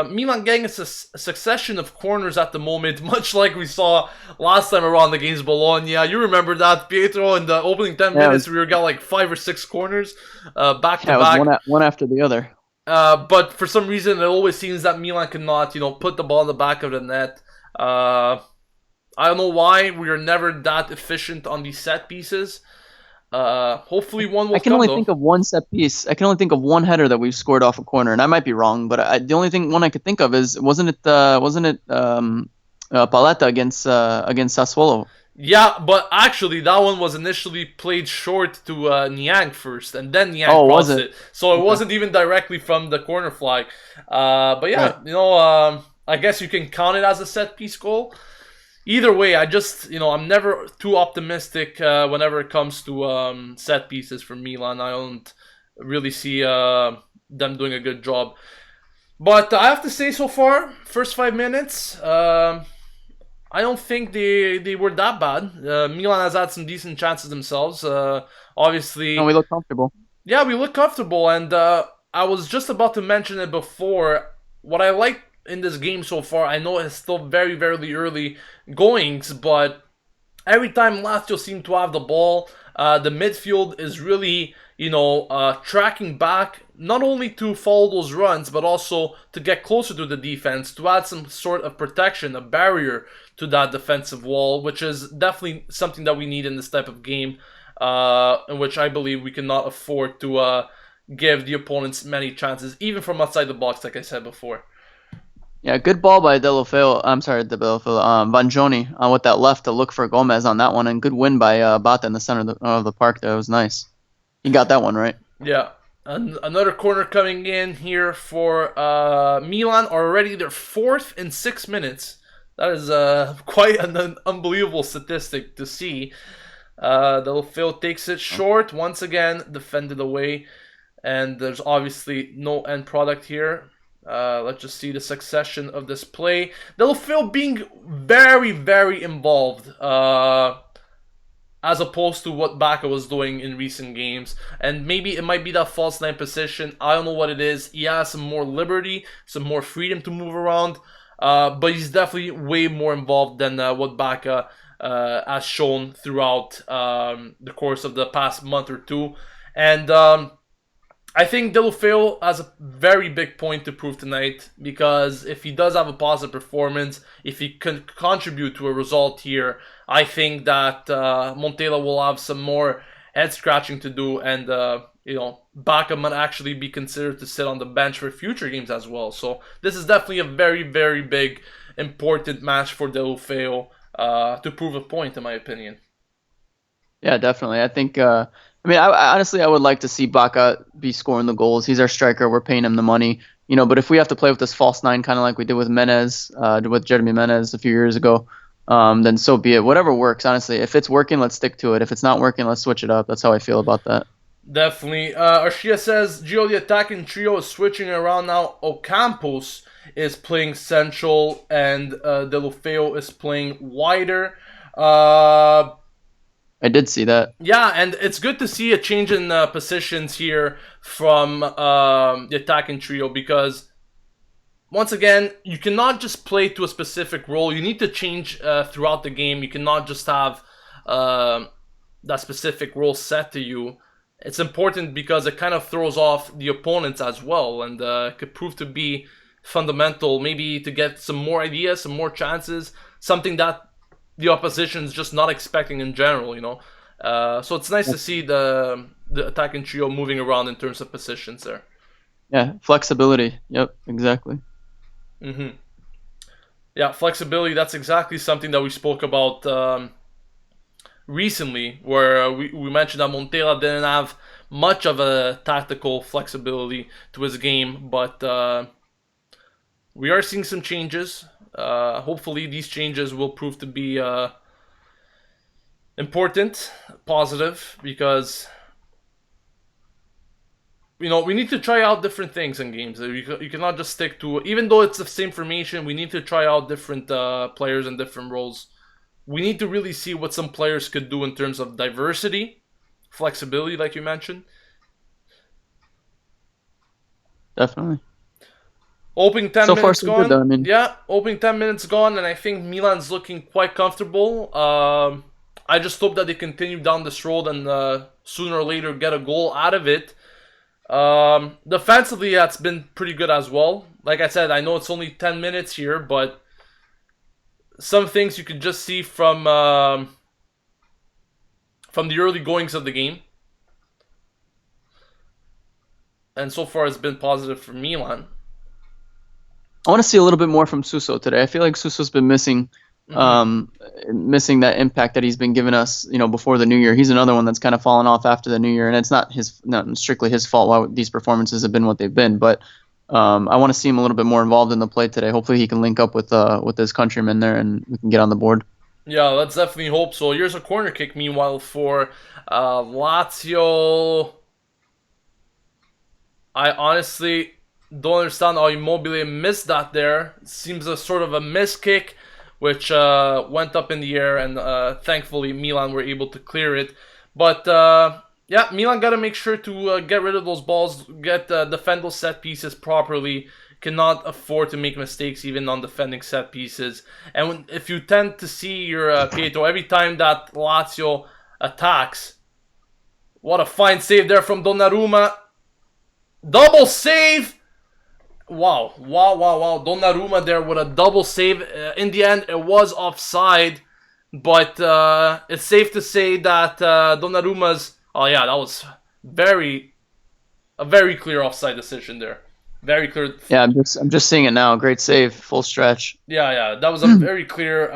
Milan getting a succession of corners at the moment, much like we saw last time around against Bologna. You remember that, Pietro, in the opening 10 minutes, we got like 5 or 6 corners back to back. It was one after the other. But for some reason, it always seems that Milan cannot, put the ball in the back of the net. I don't know why we are never that efficient on these set pieces. Hopefully, one will. I can only think of one set piece. I can only think of one header that we've scored off a corner, and I might be wrong, but the only one I could think of is wasn't it Paletta against Sassuolo? Yeah, but actually, that one was initially played short to Niang first, and then Niang crossed it. So it wasn't even directly from the corner flag. But yeah, right. I guess you can count it as a set-piece goal. Either way, I'm never too optimistic whenever it comes to set pieces for Milan. I don't really see them doing a good job. But I have to say so far, first 5 minutes... I don't think they were that bad. Milan has had some decent chances themselves. Obviously... No, we look comfortable. Yeah, we look comfortable. And I was just about to mention it before. What I like in this game so far, I know it's still very, very early goings, but every time Lazio seem to have the ball, the midfield is really, tracking back, not only to follow those runs, but also to get closer to the defense, to add some sort of protection, a barrier to that defensive wall, which is definitely something that we need in this type of game, in which I believe we cannot afford to give the opponents many chances, even from outside the box, like I said before. Yeah, good ball by Deulofeu. Vangioni with that left to look for Gomez on that one, and good win by Bata in the center of the park. That was nice. He got that one right. Yeah. And another corner coming in here for Milan. Already their 4th in 6 minutes. That is quite an unbelievable statistic to see. Deulofeu takes it short. Once again, defended away. And there's obviously no end product here. Let's just see the succession of this play. Deulofeu being very, very involved. As opposed to what Bacca was doing in recent games. And maybe it might be that false 9 position. I don't know what it is. He has some more liberty, some more freedom to move around. But he's definitely way more involved than what Bacca has shown throughout the course of the past month or two. And I think Deulofeu has a very big point to prove tonight, because if he does have a positive performance, if he can contribute to a result here, I think that Montella will have some more head scratching to do, and Baca might actually be considered to sit on the bench for future games as well. So this is definitely a very, very big, important match for Deulofeu to prove a point, in my opinion. Yeah, definitely. I think. I mean, I honestly, I would like to see Baca be scoring the goals. He's our striker. We're paying him the money, But if we have to play with this false nine, kind of like we did with Menez, with Jeremy Menez a few years ago, then so be it. Whatever works, honestly. If it's working, let's stick to it. If it's not working, let's switch it up. That's how I feel about that. Definitely. Arshia says Gio, the attacking trio is switching around now. Ocampos is playing central, and Deulofeu is playing wider. I did see that. Yeah, and it's good to see a change in positions here from the attacking trio, because once again, you cannot just play to a specific role. You need to change throughout the game. You cannot just have that specific role set to you. It's important because it kind of throws off the opponents as well, and could prove to be fundamental, maybe to get some more ideas, some more chances, something that the opposition is just not expecting in general. So it's nice to see the attacking trio moving around in terms of positions there. Yeah, flexibility. Yep, exactly. Yeah, flexibility. That's exactly something that we spoke about recently, where we mentioned that Montella didn't have much of a tactical flexibility to his game, but we are seeing some changes. Hopefully, these changes will prove to be important, positive, because we need to try out different things in games. You cannot just stick to, even though it's the same formation, we need to try out different players and different roles. We need to really see what some players could do in terms of diversity, flexibility, like you mentioned. Definitely. Opening 10 So far, minutes so good, gone. though. I mean, Yeah, opening 10 minutes gone, and I think Milan's looking quite comfortable. I just hope that they continue down this road and sooner or later get a goal out of it. Defensively, that's been pretty good as well. Like I said, I know it's only 10 minutes here, but some things you can just see from the early goings of the game. And so far, it's been positive for Milan. I want to see a little bit more from Suso today. I feel like Suso's been missing that impact that he's been giving us, before the new year. He's another one that's kind of fallen off after the new year, and it's not strictly his fault why these performances have been what they've been. But I want to see him a little bit more involved in the play today. Hopefully, he can link up with his countrymen there, and we can get on the board. Yeah, let's definitely hope so. Here's a corner kick, meanwhile, for Lazio. I honestly don't understand how Immobile missed that there. It seems a sort of a miss kick, which went up in the air, and thankfully Milan were able to clear it. But yeah, Milan got to make sure to get rid of those balls, defend those set pieces properly. Cannot afford to make mistakes even on defending set pieces. And if you tend to see your Pietro every time that Lazio attacks, what a fine save there from Donnarumma. Double save! Wow. Donnarumma there with a double save. In the end, it was offside. But it's safe to say that Donnarumma's... Oh yeah, that was a very clear offside decision there. Very clear. Yeah, I'm just seeing it now. Great save, full stretch. Yeah, that was a very clear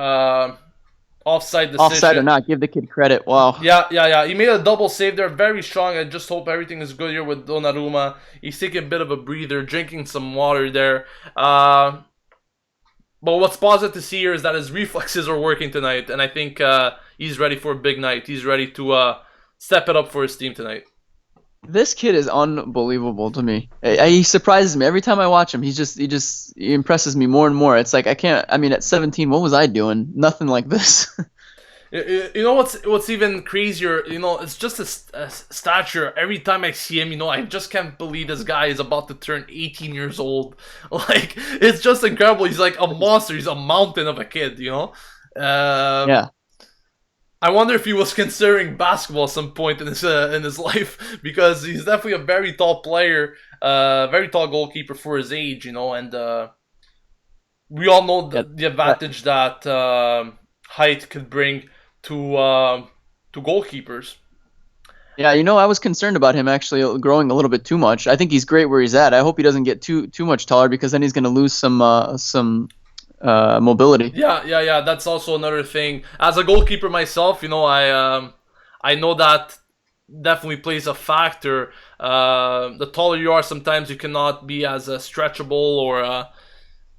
offside decision. Offside or not, give the kid credit. Wow. Yeah. He made a double save there, very strong. I just hope everything is good here with Donnarumma. He's taking a bit of a breather, drinking some water there. But what's positive to see here is that his reflexes are working tonight, and I think he's ready for a big night. He's ready to step it up for his team tonight. This kid is unbelievable to me. He surprises me every time I watch him. He impresses me more and more. It's like at 17, what was I doing? Nothing like this. You know what's even crazier? It's just a stature. Every time I see him, I just can't believe this guy is about to turn 18 years old. Like, it's just incredible. He's like a monster. He's a mountain of a kid. Yeah. I wonder if he was considering basketball at some point in his life, because he's definitely a very tall player, very tall goalkeeper for his age, and we all know Yeah, the advantage that height could bring to goalkeepers. yeah. I was concerned about him actually growing a little bit too much. I think he's great where he's at. I hope he doesn't get too much taller because then he's going to lose some mobility. Yeah. That's also another thing. As a goalkeeper myself, I know that definitely plays a factor. The taller you are, sometimes you cannot be as stretchable or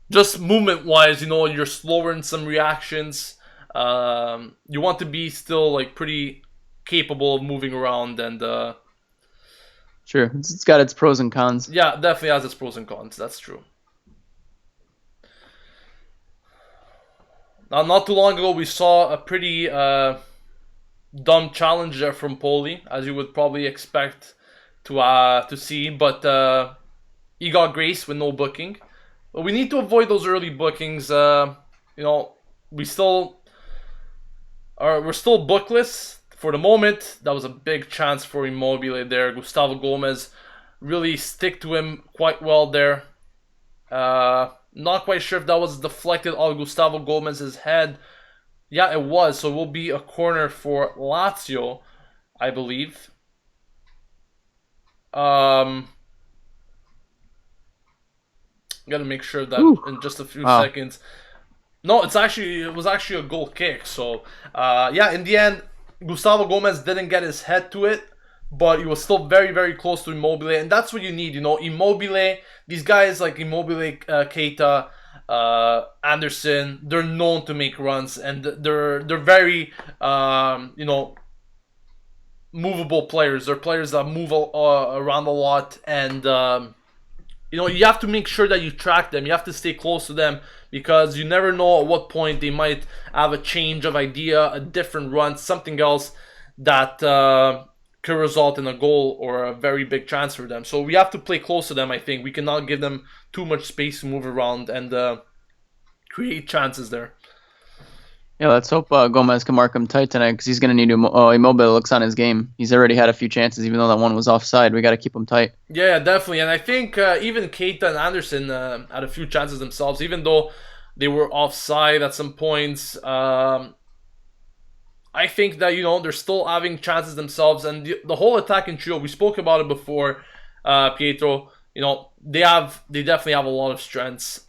just movement wise. You're slower in some reactions. You want to be still like pretty capable of moving around, and Sure, it's got its pros and cons. yeah, definitely has its pros and cons. That's true. Now, not too long ago, we saw a pretty dumb challenge there from Poli, as you would probably expect to see, but he got grace with no booking. But we need to avoid those early bookings. We still we're still bookless for the moment. That was a big chance for Immobile there. Gustavo Gomez really stick to him quite well there. Not quite sure if that was deflected on Gustavo Gomez's head. Yeah, it was. So it will be a corner for Lazio, I believe. Gotta make sure that in just a few seconds. No, it was actually a goal kick. So yeah, in the end, Gustavo Gomez didn't get his head to it, but he was still very, very close to Immobile, and that's what you need. Immobile. These guys like Immobile, Keita, Anderson, they're known to make runs, and they're very movable players. They're players that move around a lot, and you have to make sure that you track them. You have to stay close to them, because you never know at what point they might have a change of idea, a different run, something else that could result in a goal or a very big chance for them. So we have to play close to them, I think. We cannot give them too much space to move around and create chances there. Yeah, let's hope Gomez can mark him tight tonight, because he's going to need to. Immobile looks on his game. He's already had a few chances, even though that one was offside. We got to keep him tight. Yeah, definitely. And I think even Keita and Anderson had a few chances themselves, even though they were offside at some points. I think that they're still having chances themselves, and the whole attacking trio, we spoke about it before, Pietro. They definitely have a lot of strengths.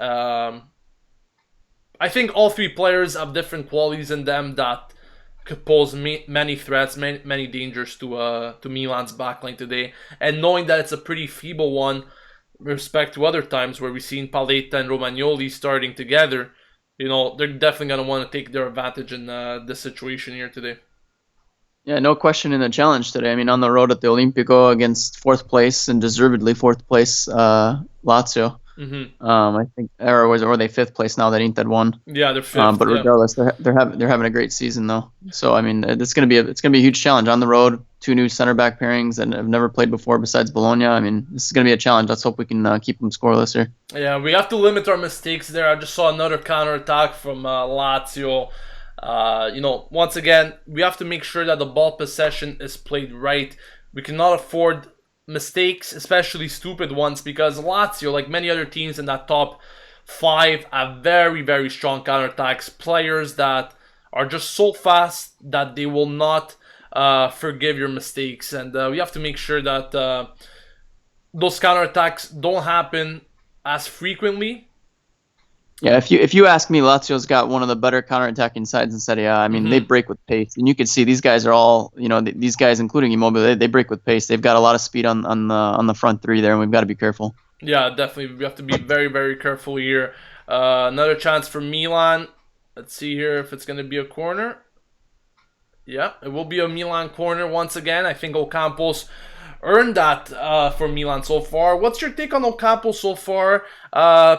I think all three players have different qualities in them that could pose many threats, many dangers to Milan's backline today. And knowing that it's a pretty feeble one, with respect to other times where we've seen Paletta and Romagnoli starting together, they're definitely going to want to take their advantage in this situation here today. Yeah, no question in the challenge today. I mean, on the road at the Olimpico against fourth place, and deservedly fourth place, Lazio. Mm-hmm. I think, or they fifth place now that Inter won. Yeah, they're fifth. But regardless, they're having a great season though. So I mean, it's gonna be a huge challenge on the road. Two new center back pairings and have never played before besides Bologna. I mean, this is gonna be a challenge. Let's hope we can keep them scoreless here. Yeah, we have to limit our mistakes there. I just saw another counterattack from Lazio. Once again, we have to make sure that the ball possession is played right. We cannot afford mistakes, especially stupid ones, because Lazio, like many other teams in that top 5, have very, very strong counterattacks. Players that are just so fast that they will not forgive your mistakes, and we have to make sure that those counterattacks don't happen as frequently. Yeah, if you ask me, Lazio's got one of the better counterattacking sides in Serie A. I mean, they break with pace, and you can see these guys are all, these guys, including Immobile, they break with pace. They've got a lot of speed on the front three there, and we've got to be careful. Yeah, definitely, we have to be very, very careful here. Another chance for Milan. Let's see here if it's going to be a corner. Yeah, it will be a Milan corner once again. I think Ocampos earned that for Milan so far. What's your take on Ocampo so far,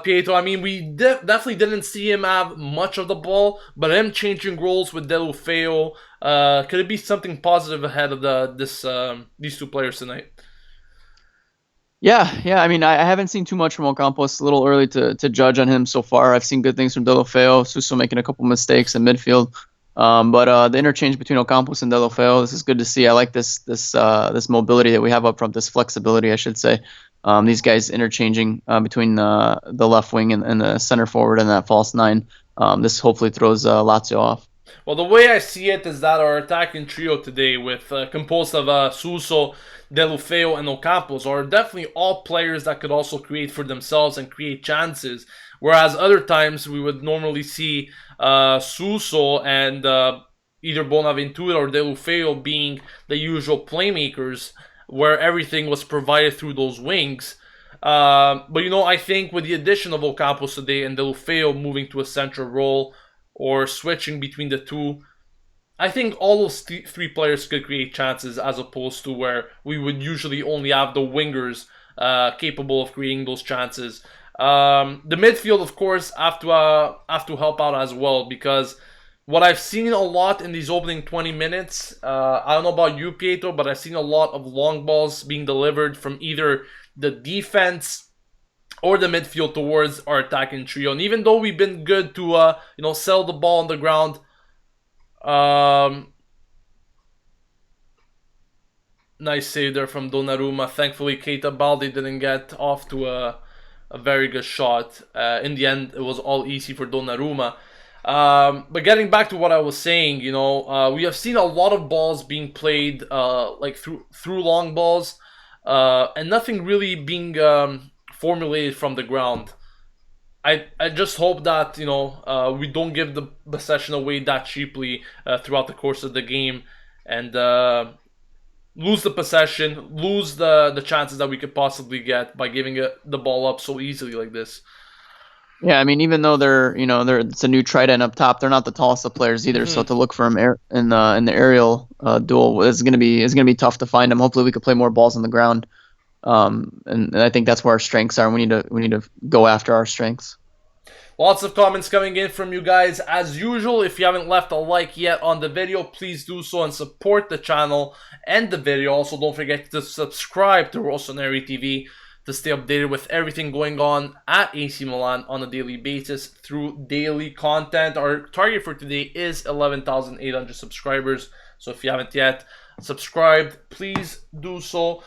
Pietro? I mean, we definitely didn't see him have much of the ball, but him changing roles with Deulofeu, could it be something positive ahead of these two players tonight? Yeah. I mean, I haven't seen too much from Ocampos. A little early to judge on him so far. I've seen good things from Deulofeu. Suso making a couple mistakes in midfield. But the interchange between Ocampos and Delofeo, this is good to see. I like this mobility that we have up front, this flexibility, I should say. These guys interchanging between the left wing and the center forward and that false nine. This hopefully throws Lazio off. Well, the way I see it is that our attacking trio today, with composed of Suso, Delufeo, and Ocampos, are definitely all players that could also create for themselves and create chances. Whereas other times we would normally see Suso and either Bonaventura or Delufeo being the usual playmakers, where everything was provided through those wings. But I think with the addition of Ocampos today and Delufeo moving to a central role or switching between the two, I think all those three players could create chances, as opposed to where we would usually only have the wingers capable of creating those chances. The midfield, of course, have to help out as well, because what I've seen a lot in these opening 20 minutes, I don't know about you, Pietro, but I've seen a lot of long balls being delivered from either the defense or the midfield towards our attacking trio. And even though we've been good to sell the ball on the ground, nice save there from Donnarumma. Thankfully, Keita Balde didn't get off to a very good shot. In the end, it was all easy for Donnarumma. But getting back to what I was saying, we have seen a lot of balls being played through long balls, and nothing really being formulated from the ground. I just hope that we don't give the possession away that cheaply throughout the course of the game, and lose the possession, lose the chances that we could possibly get by giving the ball up so easily like this. Yeah, I mean, even though it's a new trident up top, they're not the tallest of players either. Mm-hmm. So to look for him in the aerial duel is gonna be tough to find him. Hopefully, we could play more balls on the ground. And I think that's where our strengths are. We need to go after our strengths. Lots of comments coming in from you guys. As usual, if you haven't left a like yet on the video, please do so and support the channel and the video. Also, don't forget to subscribe to Rossoneri TV to stay updated with everything going on at AC Milan on a daily basis through daily content. Our target for today is 11,800 subscribers. So if you haven't yet subscribed, please do so.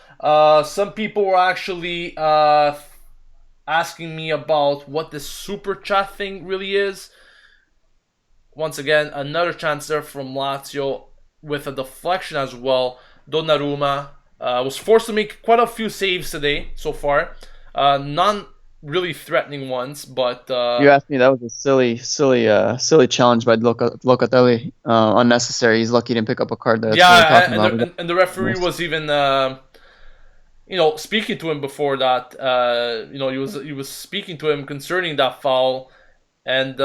Some people were actually asking me about what this super chat thing really is. Once again, another chance there from Lazio with a deflection as well. Donnarumma was forced to make quite a few saves today so far. None really threatening ones, but you asked me, that was a silly challenge by Locatelli. Unnecessary. He's lucky he didn't pick up a card. And the referee was even speaking to him before that. He was speaking to him concerning that foul, and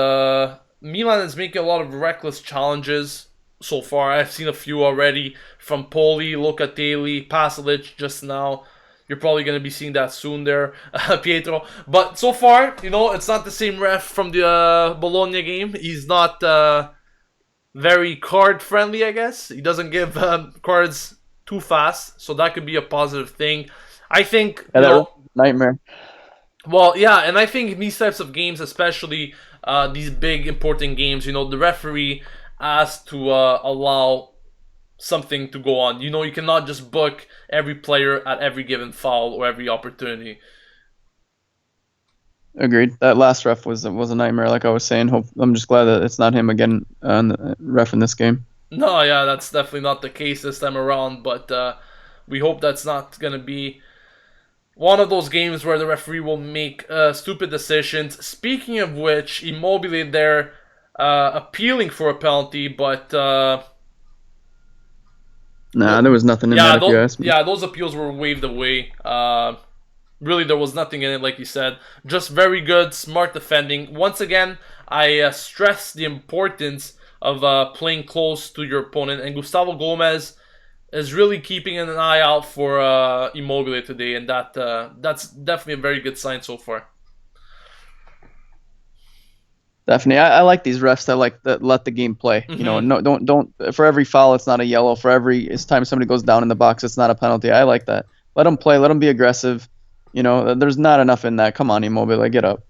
Milan is making a lot of reckless challenges so far. I've seen a few already from Poli, Locatelli, Pasalic just now. You're probably going to be seeing that soon there, Pietro. But so far, it's not the same ref from the Bologna game. He's not very card-friendly, I guess. He doesn't give cards too fast, so that could be a positive thing. I think... nightmare. Well, yeah, and I think in these types of games, especially these big, important games, the referee has to allow something to go on. You cannot just book every player at every given foul or every opportunity. Agreed. That last ref was a nightmare, like I was saying. I'm just glad that it's not him again, the ref in this game. No, yeah, that's definitely not the case this time around, but we hope that's not going to be one of those games where the referee will make stupid decisions. Speaking of which, Immobile there appealing for a penalty, but... there was nothing in that, if you ask me. Yeah, those appeals were waved away. Really, there was nothing in it, like you said. Just very good, smart defending. Once again, I stress the importance of playing close to your opponent. And Gustavo Gomez is really keeping an eye out for Immobile today. And that's definitely a very good sign so far. Definitely, I like these refs that let the game play. Mm-hmm. No, don't. For every foul, it's not a yellow. For every time somebody goes down in the box, it's not a penalty. I like that. Let them play. Let them be aggressive. There's not enough in that. Come on, Immobile, get up.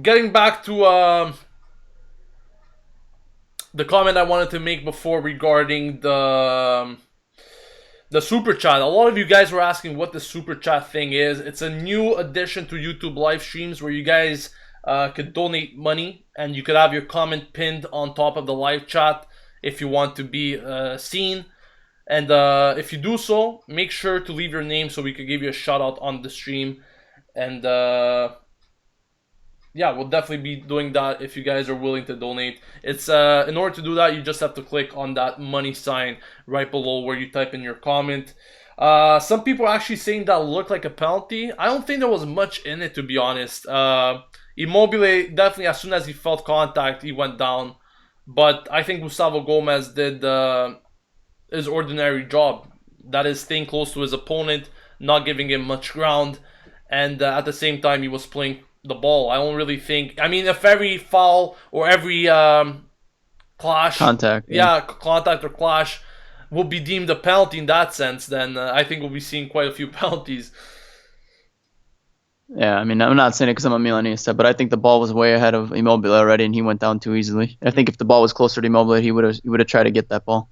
getting back to the comment I wanted to make before regarding the super chat. A lot of you guys were asking what the super chat thing is. It's a new addition to YouTube live streams where you guys could donate money and you could have your comment pinned on top of the live chat if you want to be seen. And if you do so, make sure to leave your name so we could give you a shout out on the stream. And yeah, we'll definitely be doing that if you guys are willing to donate. It's in order to do that, you just have to click on that money sign right below where you type in your comment. Some people are actually saying that looked like a penalty. I don't think there was much in it, to be honest. Immobile, definitely as soon as he felt contact, he went down. But I think Gustavo Gomez did his ordinary job. That is staying close to his opponent, not giving him much ground. And at the same time, he was playing the ball. I don't really think... I mean, if every foul or every clash... Contact. Contact or clash will be deemed a penalty in that sense, then I think we'll be seeing quite a few penalties. Yeah, I mean, I'm not saying it because I'm a Milanista, but I think the ball was way ahead of Immobile already, and he went down too easily. I think if the ball was closer to Immobile, he would have tried to get that ball.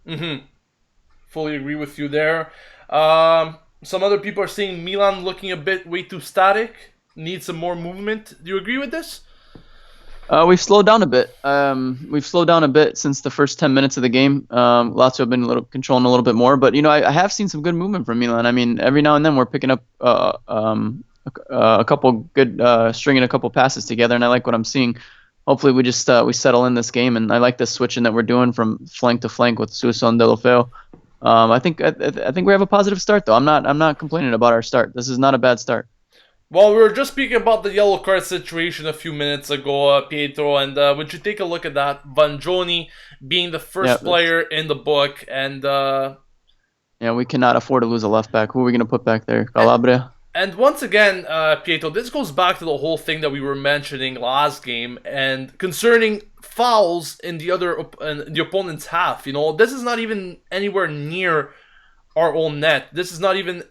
Fully agree with you there. Some other people are saying Milan looking a bit way too static, needs some more movement. Do you agree with this? We've slowed down a bit. We've slowed down a bit since the first 10 minutes of the game. Lazio have been controlling a little bit more, but I have seen some good movement from Milan. I mean, every now and then we're picking up a couple good stringing a couple passes together, and I like what I'm seeing. Hopefully, we just we settle in this game, and I like the switching that we're doing from flank to flank with Suso and Deulofeu. I think we have a positive start though. I'm not complaining about our start. This is not a bad start. Well, we were just speaking about the yellow card situation a few minutes ago, Pietro, and would you take a look at that? Vangioni being the first player in the book, and we cannot afford to lose a left back. Who are we going to put back there? Calabria? And once again, Pietro, this goes back to the whole thing that we were mentioning last game, and concerning fouls in the opponent's half. This is not even anywhere near our own net. This is not even...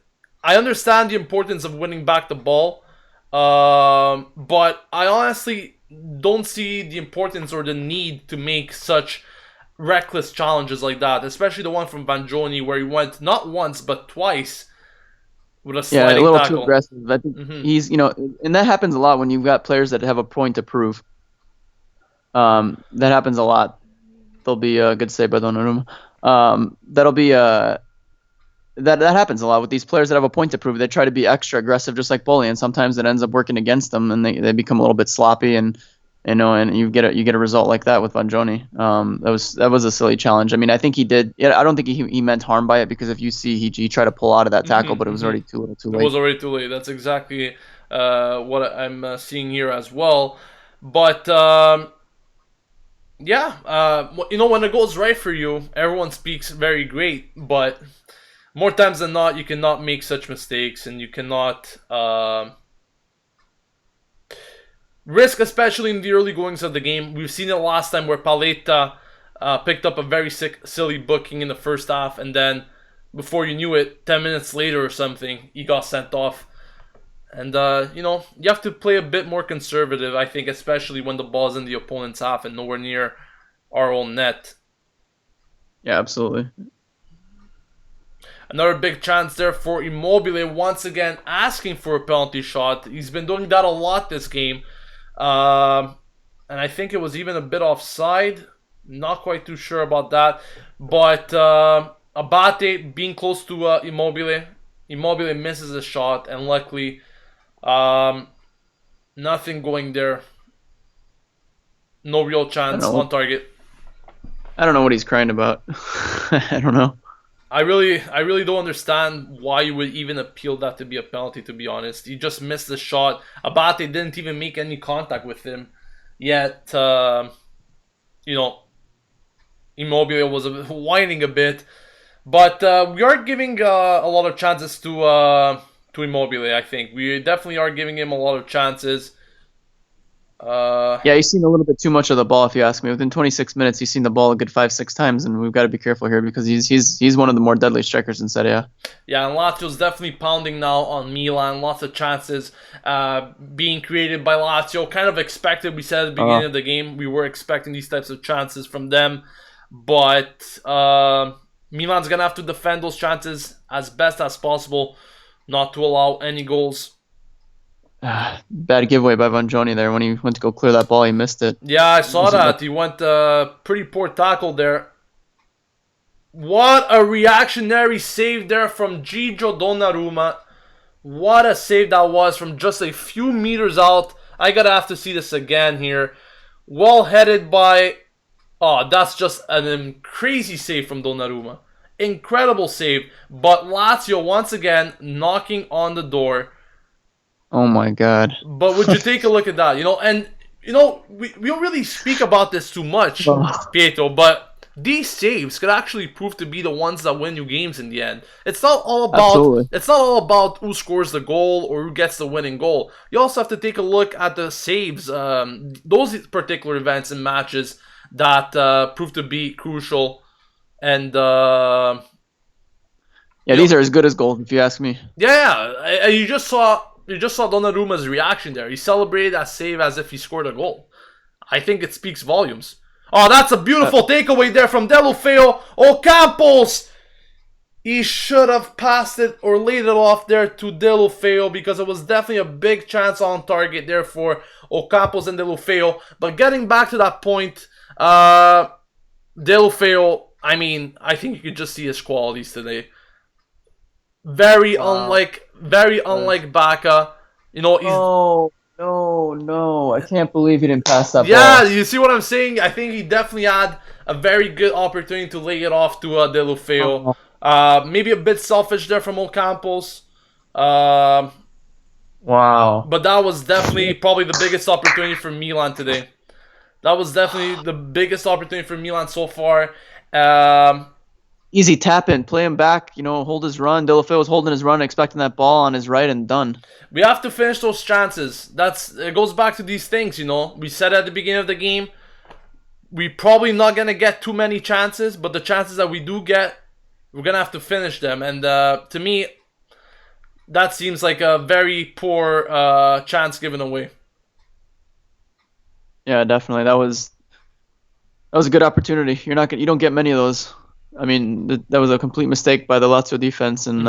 I understand the importance of winning back the ball, but I honestly don't see the importance or the need to make such reckless challenges like that, especially the one from Vangioni where he went not once but twice with a sliding a little tackle. Too aggressive. I think he's, and that happens a lot when you've got players that have a point to prove. That happens a lot. There'll be a good save by Donnarumma. That'll be That happens a lot with these players that have a point to prove. They try to be extra aggressive, just like Bully, and sometimes it ends up working against them, and they become a little bit sloppy, and you get a result like that with Vangioni. That was a silly challenge. I mean, I think he did. I don't think he meant harm by it, because if you see, he tried to pull out of that tackle, but it was already too late. It was already too late. That's exactly what I'm seeing here as well. But when it goes right for you, everyone speaks very great, but more times than not, you cannot make such mistakes, and you cannot risk, especially in the early goings of the game. We've seen it last time where Paletta picked up a very silly booking in the first half, and then before you knew it, 10 minutes later or something, he got sent off. And, you have to play a bit more conservative, I think, especially when the ball's in the opponent's half and nowhere near our own net. Yeah, absolutely. Another big chance there for Immobile, once again asking for a penalty shot. He's been doing that a lot this game. And I think it was even a bit offside. Not quite too sure about that. But Abate being close to Immobile. Immobile misses a shot, and luckily nothing going there. No real chance on target. I don't know what he's crying about. I don't know. I really don't understand why you would even appeal that to be a penalty, to be honest. He just missed the shot. Abate didn't even make any contact with him. Yet, Immobile was whining a bit. But we are giving a lot of chances to Immobile, I think. We definitely are giving him a lot of chances. Yeah, he's seen a little bit too much of the ball, if you ask me. Within 26 minutes, he's seen the ball a good 5, 6 times, and we've got to be careful here because he's one of the more deadly strikers in Serie A. Yeah, and Lazio's definitely pounding now on Milan. Lots of chances being created by Lazio. Kind of expected. We said at the beginning of the game we were expecting these types of chances from them, but Milan's gonna have to defend those chances as best as possible, not to allow any goals. Bad giveaway by Vanjoni there. When he went to go clear that ball, he missed it. Yeah, I saw that. He went pretty poor tackle there. What a reactionary save there from Gigio Donnarumma. What a save that was from just a few meters out. I gotta have to see this again here. Well headed by... Oh, that's just a crazy save from Donnarumma. Incredible save. But Lazio, once again, knocking on the door. Oh my god. But would you take a look at that? We don't really speak about this too much, Pietro, but these saves could actually prove to be the ones that win you games in the end. It's not all about who scores the goal or who gets the winning goal. You also have to take a look at the saves, those particular events and matches that prove to be crucial. And these are as good as goals, if you ask me. Yeah. You just saw Donnarumma's reaction there. He celebrated that save as if he scored a goal. I think it speaks volumes. Oh, that's a beautiful takeaway there from Deulofeu. Ocampos! He should have passed it or laid it off there to Deulofeu because it was definitely a big chance on target there for Ocampos and Deulofeu. But getting back to that point, Deulofeu, I think you could just see his qualities today. Very unlike Bacca. He's... No. I can't believe he didn't pass that ball. Yeah, you see what I'm saying? I think he definitely had a very good opportunity to lay it off to Deulofeu. Maybe a bit selfish there from Ocampos. Wow. But that was definitely probably the biggest opportunity for Milan today. That was definitely the biggest opportunity for Milan so far. Easy tap in, play him back, hold his run. Deulofeu was holding his run, expecting that ball on his right, and done. We have to finish those chances. It goes back to these things, We said at the beginning of the game, we're probably not going to get too many chances, but the chances that we do get, we're going to have to finish them. And to me, that seems like a very poor chance given away. Yeah, definitely. That was a good opportunity. You don't get many of those. That was a complete mistake by the Lazio defense, and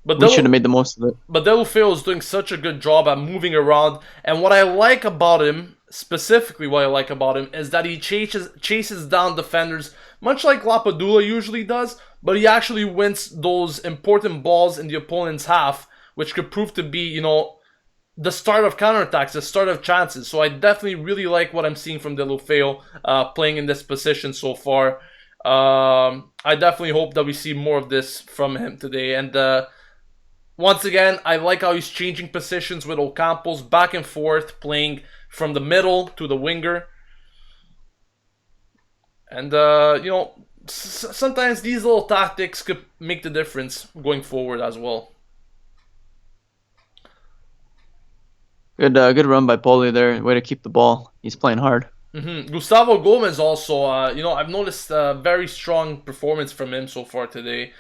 we should have made the most of it. But Deulofeu is doing such a good job at moving around, and what I like about him, specifically what I like about him, is that he chases down defenders, much like Lapadula usually does, but he actually wins those important balls in the opponent's half, which could prove to be, the start of counterattacks, the start of chances. So I definitely really like what I'm seeing from Deulofeu playing in this position so far. I definitely hope that we see more of this from him today. And once again, I like how he's changing positions with Ocampos back and forth, playing from the middle to the winger. And, sometimes these little tactics could make the difference going forward as well. Good run by Poli there. Way to keep the ball. He's playing hard. Gustavo Gomez also, I've noticed a very strong performance from him so far today.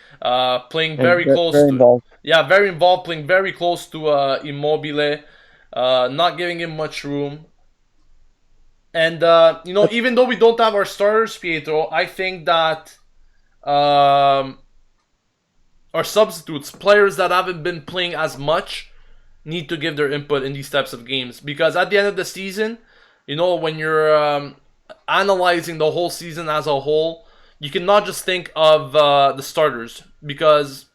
Playing very close to... Yeah, very involved, playing very close to Immobile. Not giving him much room. And, even though we don't have our starters, Pietro, I think that our substitutes, players that haven't been playing as much, need to give their input in these types of games. Because at the end of the season... when you're analyzing the whole season as a whole, you cannot just think of the starters, because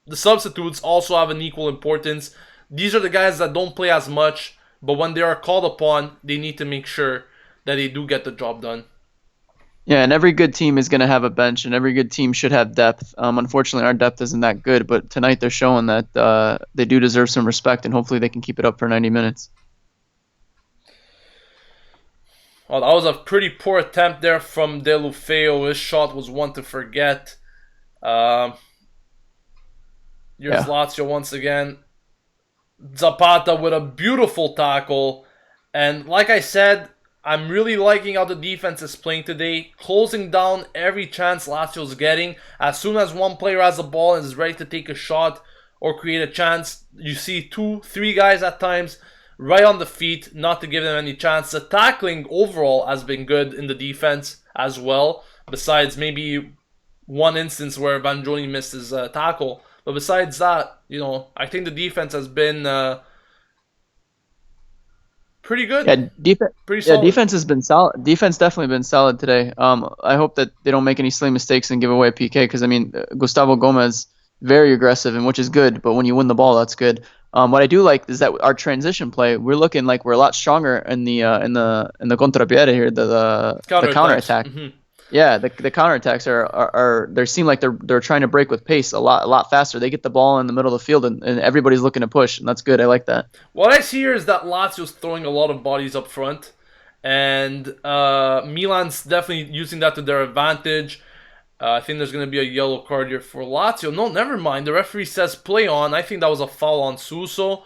the substitutes also have an equal importance. These are the guys that don't play as much, but when they are called upon, they need to make sure that they do get the job done. Yeah, and every good team is going to have a bench, and every good team should have depth. Unfortunately, our depth isn't that good, but tonight they're showing that they do deserve some respect, and hopefully they can keep it up for 90 minutes. Well, that was a pretty poor attempt there from Deulofeu. His shot was one to forget. Here's Lazio once again. Zapata with a beautiful tackle. And like I said, I'm really liking how the defense is playing today, closing down every chance Lazio's getting. As soon as one player has the ball and is ready to take a shot or create a chance, you see 2, 3 guys at times right on the feet, not to give them any chance. The tackling overall has been good in the defense as well, besides maybe one instance where Vanjoni missed his tackle. But besides that, I think the defense has been pretty good. Pretty solid. Defense has been solid. Defense definitely been solid today. I hope that they don't make any silly mistakes and give away a PK, because I mean, Gustavo Gomez very aggressive, and which is good. But when you win the ball, that's good. What I do like is that our transition play, we're looking like we're a lot stronger in the contrapiede here, the counterattack. Mm-hmm. Yeah, the counterattacks are they seem like they're trying to break with pace a lot faster. They get the ball in the middle of the field, and everybody's looking to push, and that's good. I like that. What I see here is that Lazio's throwing a lot of bodies up front, and Milan's definitely using that to their advantage. I think there's going to be a yellow card here for Lazio. No, never mind. The referee says play on. I think that was a foul on Suso.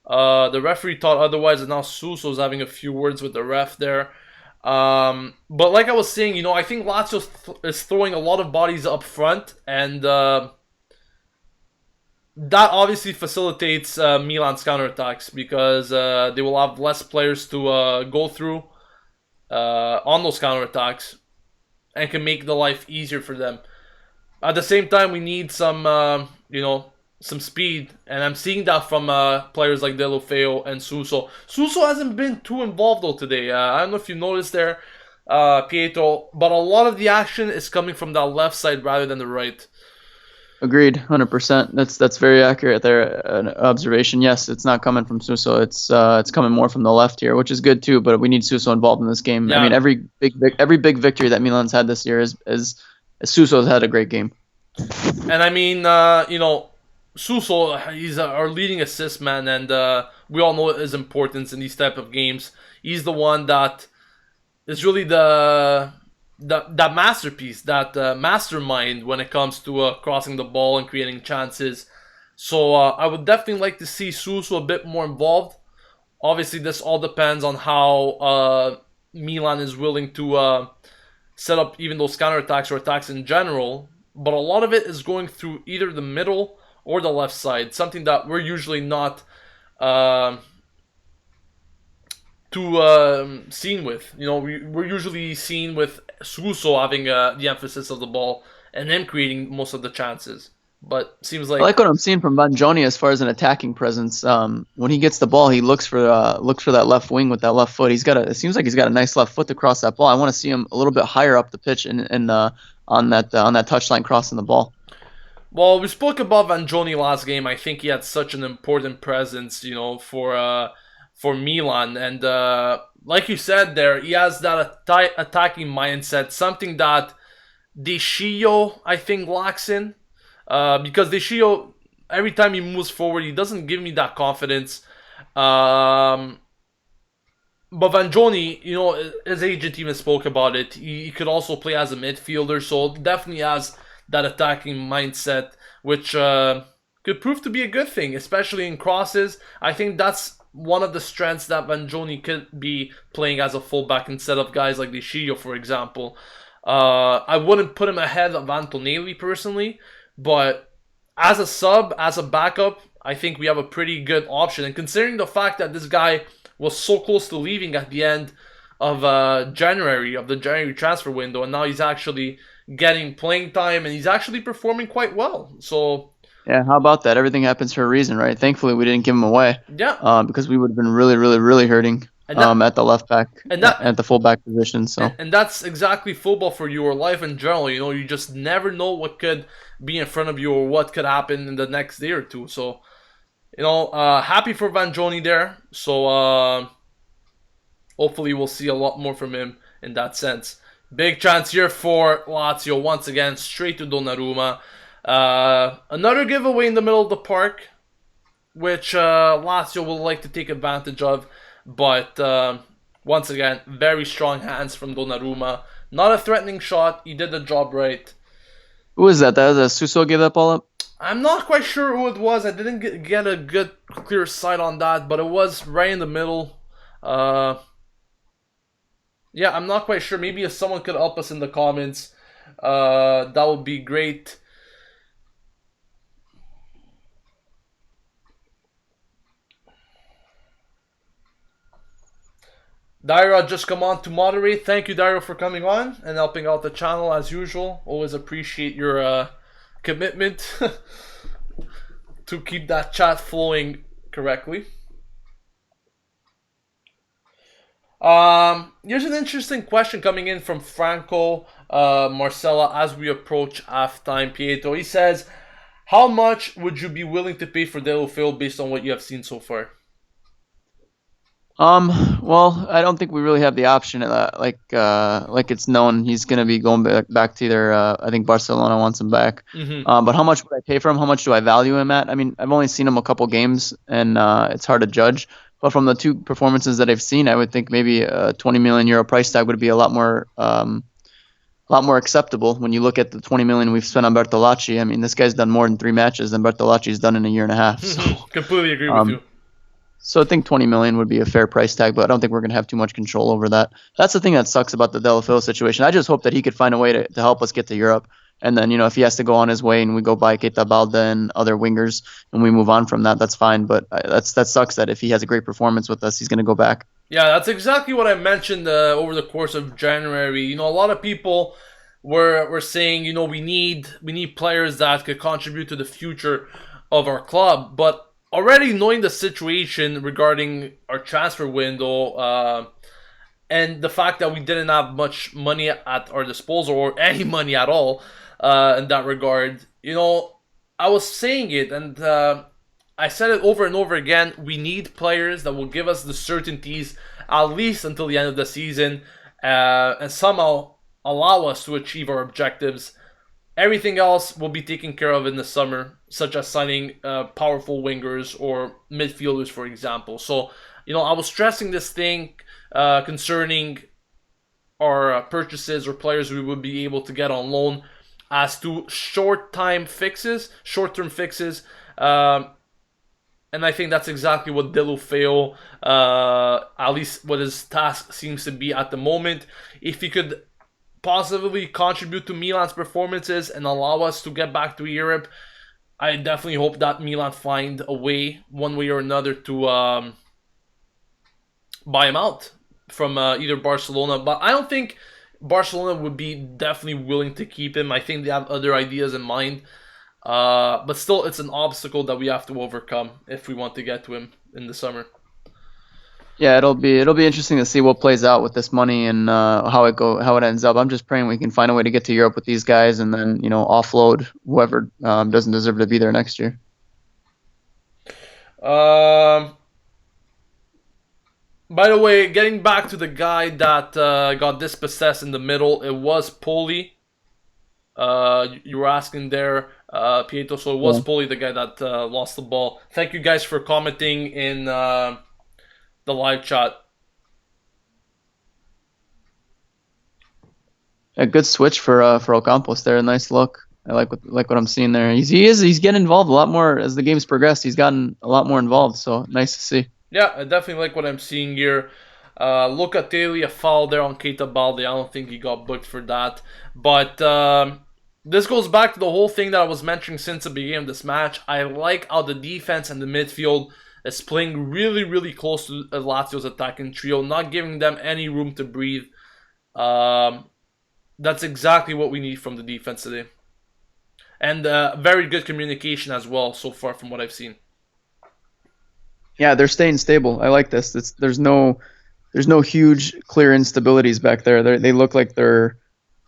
The referee thought otherwise, and now Suso's having a few words with the ref there. But like I was saying, I think Lazio is throwing a lot of bodies up front, and that obviously facilitates Milan's counterattacks, because they will have less players to go through on those counterattacks, and can make the life easier for them. At the same time, we need some, some speed, and I'm seeing that from players like Deulofeu and Suso. Suso hasn't been too involved though today. I don't know if you noticed there, Pietro, but a lot of the action is coming from that left side rather than the right. Agreed, 100%. That's very accurate there. An observation. Yes, it's not coming from Suso. It's coming more from the left here, which is good too. But we need Suso involved in this game. Yeah. I mean, every big victory that Milan's had this year is Suso's had a great game. And I mean, Suso, he's our leading assist man, and we all know his importance in these type of games. He's the one that is really that masterpiece, that mastermind when it comes to crossing the ball and creating chances. So I would definitely like to see Suso a bit more involved. Obviously, this all depends on how Milan is willing to set up even those counterattacks or attacks in general. But a lot of it is going through either the middle or the left side, something that we're usually not too seen with. We're usually seen with Suso having the emphasis of the ball and him creating most of the chances. But seems like I like what I'm seeing from Vanjoni as far as an attacking presence. When he gets the ball, he looks for that left wing with that left foot. It seems like he's got a nice left foot to cross that ball. I want to see him a little bit higher up the pitch and on that touchline crossing the ball. Well, we spoke about Vanjoni last game. I think he had such an important presence, for Milan, and like you said there, he has that attacking mindset, something that De Scio, I think, lacks in, because De Scio, every time he moves forward, he doesn't give me that confidence. But Vanjoni, his agent even spoke about it. He could also play as a midfielder, so definitely has that attacking mindset, which could prove to be a good thing, especially in crosses. I think that's one of the strengths that Vanjoni could be playing as a fullback instead of guys like De Scio, for example. I wouldn't put him ahead of Antonelli personally, but as a sub, as a backup, I think we have a pretty good option. And considering the fact that this guy was so close to leaving at the end of January, of the January transfer window, and now he's actually getting playing time, and he's actually performing quite well. So yeah, how about that? Everything happens for a reason, right? Thankfully, we didn't give him away. Yeah. Because we would have been really, really, really hurting at the left back and at the fullback position. So and that's exactly football for you, or life in general. You just never know what could be in front of you or what could happen in the next day or two. So, happy for Vanjoni there. So hopefully we'll see a lot more from him in that sense. Big chance here for Lazio once again, straight to Donnarumma. Another giveaway in the middle of the park, which Lazio will like to take advantage of, but once again, very strong hands from Donnarumma. Not a threatening shot, he did the job right. Who was that? That was Suso gave that ball up? I'm not quite sure who it was. I didn't get a good clear sight on that, but it was right in the middle. Uh, yeah, I'm not quite sure. Maybe if someone could help us in the comments, that would be great. Dairo just come on to moderate. Thank you, Dairo, for coming on and helping out the channel as usual. Always appreciate your commitment to keep that chat flowing correctly. Here's an interesting question coming in from Franco Marcella as we approach halftime. Pietro, he says, "How much would you be willing to pay for Deulofeu based on what you have seen so far?" Well, I don't think we really have the option. Like it's known he's gonna be going back to either. I think Barcelona wants him back. But how much would I pay for him? How much do I value him at? I mean, I've only seen him a couple games, and it's hard to judge. But from the two performances that I've seen, I would think maybe a 20 million euro price tag would be a lot more acceptable when you look at the 20 million we've spent on Bertolacci. I mean, this guy's done more in 3 matches than Bertolacci's done in a year and a half. So, completely agree with you. So I think 20 million would be a fair price tag, but I don't think we're going to have too much control over that. That's the thing that sucks about the Deulofeu situation. I just hope that he could find a way to help us get to Europe. And then, if he has to go on his way and we go buy Keita Balde and other wingers and we move on from that, that's fine. But that sucks that if he has a great performance with us, he's going to go back. Yeah, that's exactly what I mentioned over the course of January. A lot of people were saying, we need players that could contribute to the future of our club. But already knowing the situation regarding our transfer window and the fact that we didn't have much money at our disposal or any money at all in that regard, I was saying it and I said it over and over again. We need players that will give us the certainties at least until the end of the season and somehow allow us to achieve our objectives. Everything else will be taken care of in the summer, such as signing powerful wingers or midfielders, for example. So, I was stressing this thing concerning our purchases or players we would be able to get on loan as to short-term fixes. And I think that's exactly what Deulofeu, at least what his task seems to be at the moment. If he could positively contribute to Milan's performances and allow us to get back to Europe, I definitely hope that Milan find a way, one way or another, to buy him out from either Barcelona. But I don't think Barcelona would be definitely willing to keep him. I think they have other ideas in mind. But still, it's an obstacle that we have to overcome if we want to get to him in the summer. Yeah, it'll be interesting to see what plays out with this money and how it ends up. I'm just praying we can find a way to get to Europe with these guys and then offload whoever doesn't deserve to be there next year. By the way, getting back to the guy that got dispossessed in the middle, it was Poli. You were asking there, Pietro. So it was Poli, the guy that lost the ball. Thank you guys for commenting in the live chat. A good switch for Ocampos there. A nice look. I like what I'm seeing there. He's getting involved a lot more as the game's progressed. He's gotten a lot more involved. So nice to see. Yeah, I definitely like what I'm seeing here. Locatelli, a foul there on Keita Balde. I don't think he got booked for that. But this goes back to the whole thing that I was mentioning since the beginning of this match. I like how the defense and the midfield is playing really, really close to Lazio's attacking trio, not giving them any room to breathe. That's exactly what we need from the defense today. And very good communication as well so far from what I've seen. Yeah, they're staying stable. I like this. There's no huge clear instabilities back there. They look like they're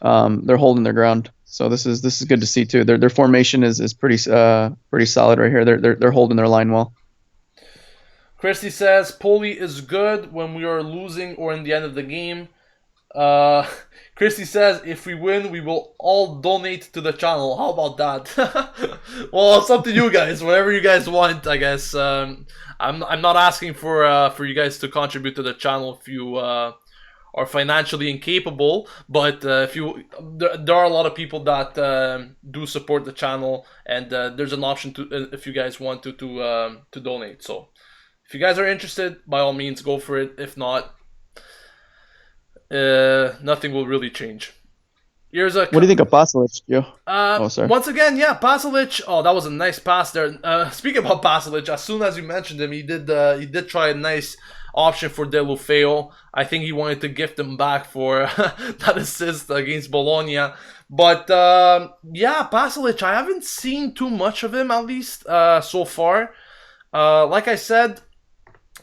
holding their ground. So this is good to see too. Their formation is pretty solid right here. They're holding their line well. Christy says Poli is good when we are losing or in the end of the game. Christy says if we win, we will all donate to the channel. How about that? Well, it's up to you guys. Whatever you guys want, I guess. I'm not asking for you guys to contribute to the channel if you are financially incapable. But if there are a lot of people that do support the channel, and there's an option to if you guys want to donate. So If you guys are interested, by all means, go for it. If not, nothing will really change. Here's a. What do you think of Pasalic, Joe? Oh, sorry. Once again, yeah, Pasalic. Oh, that was a nice pass there. Speaking about Pasalic, as soon as you mentioned him, he did try a nice option for Deulofeu. I think he wanted to gift him back for that assist against Bologna. But yeah, Pasalic, I haven't seen too much of him, at least so far. Like I said,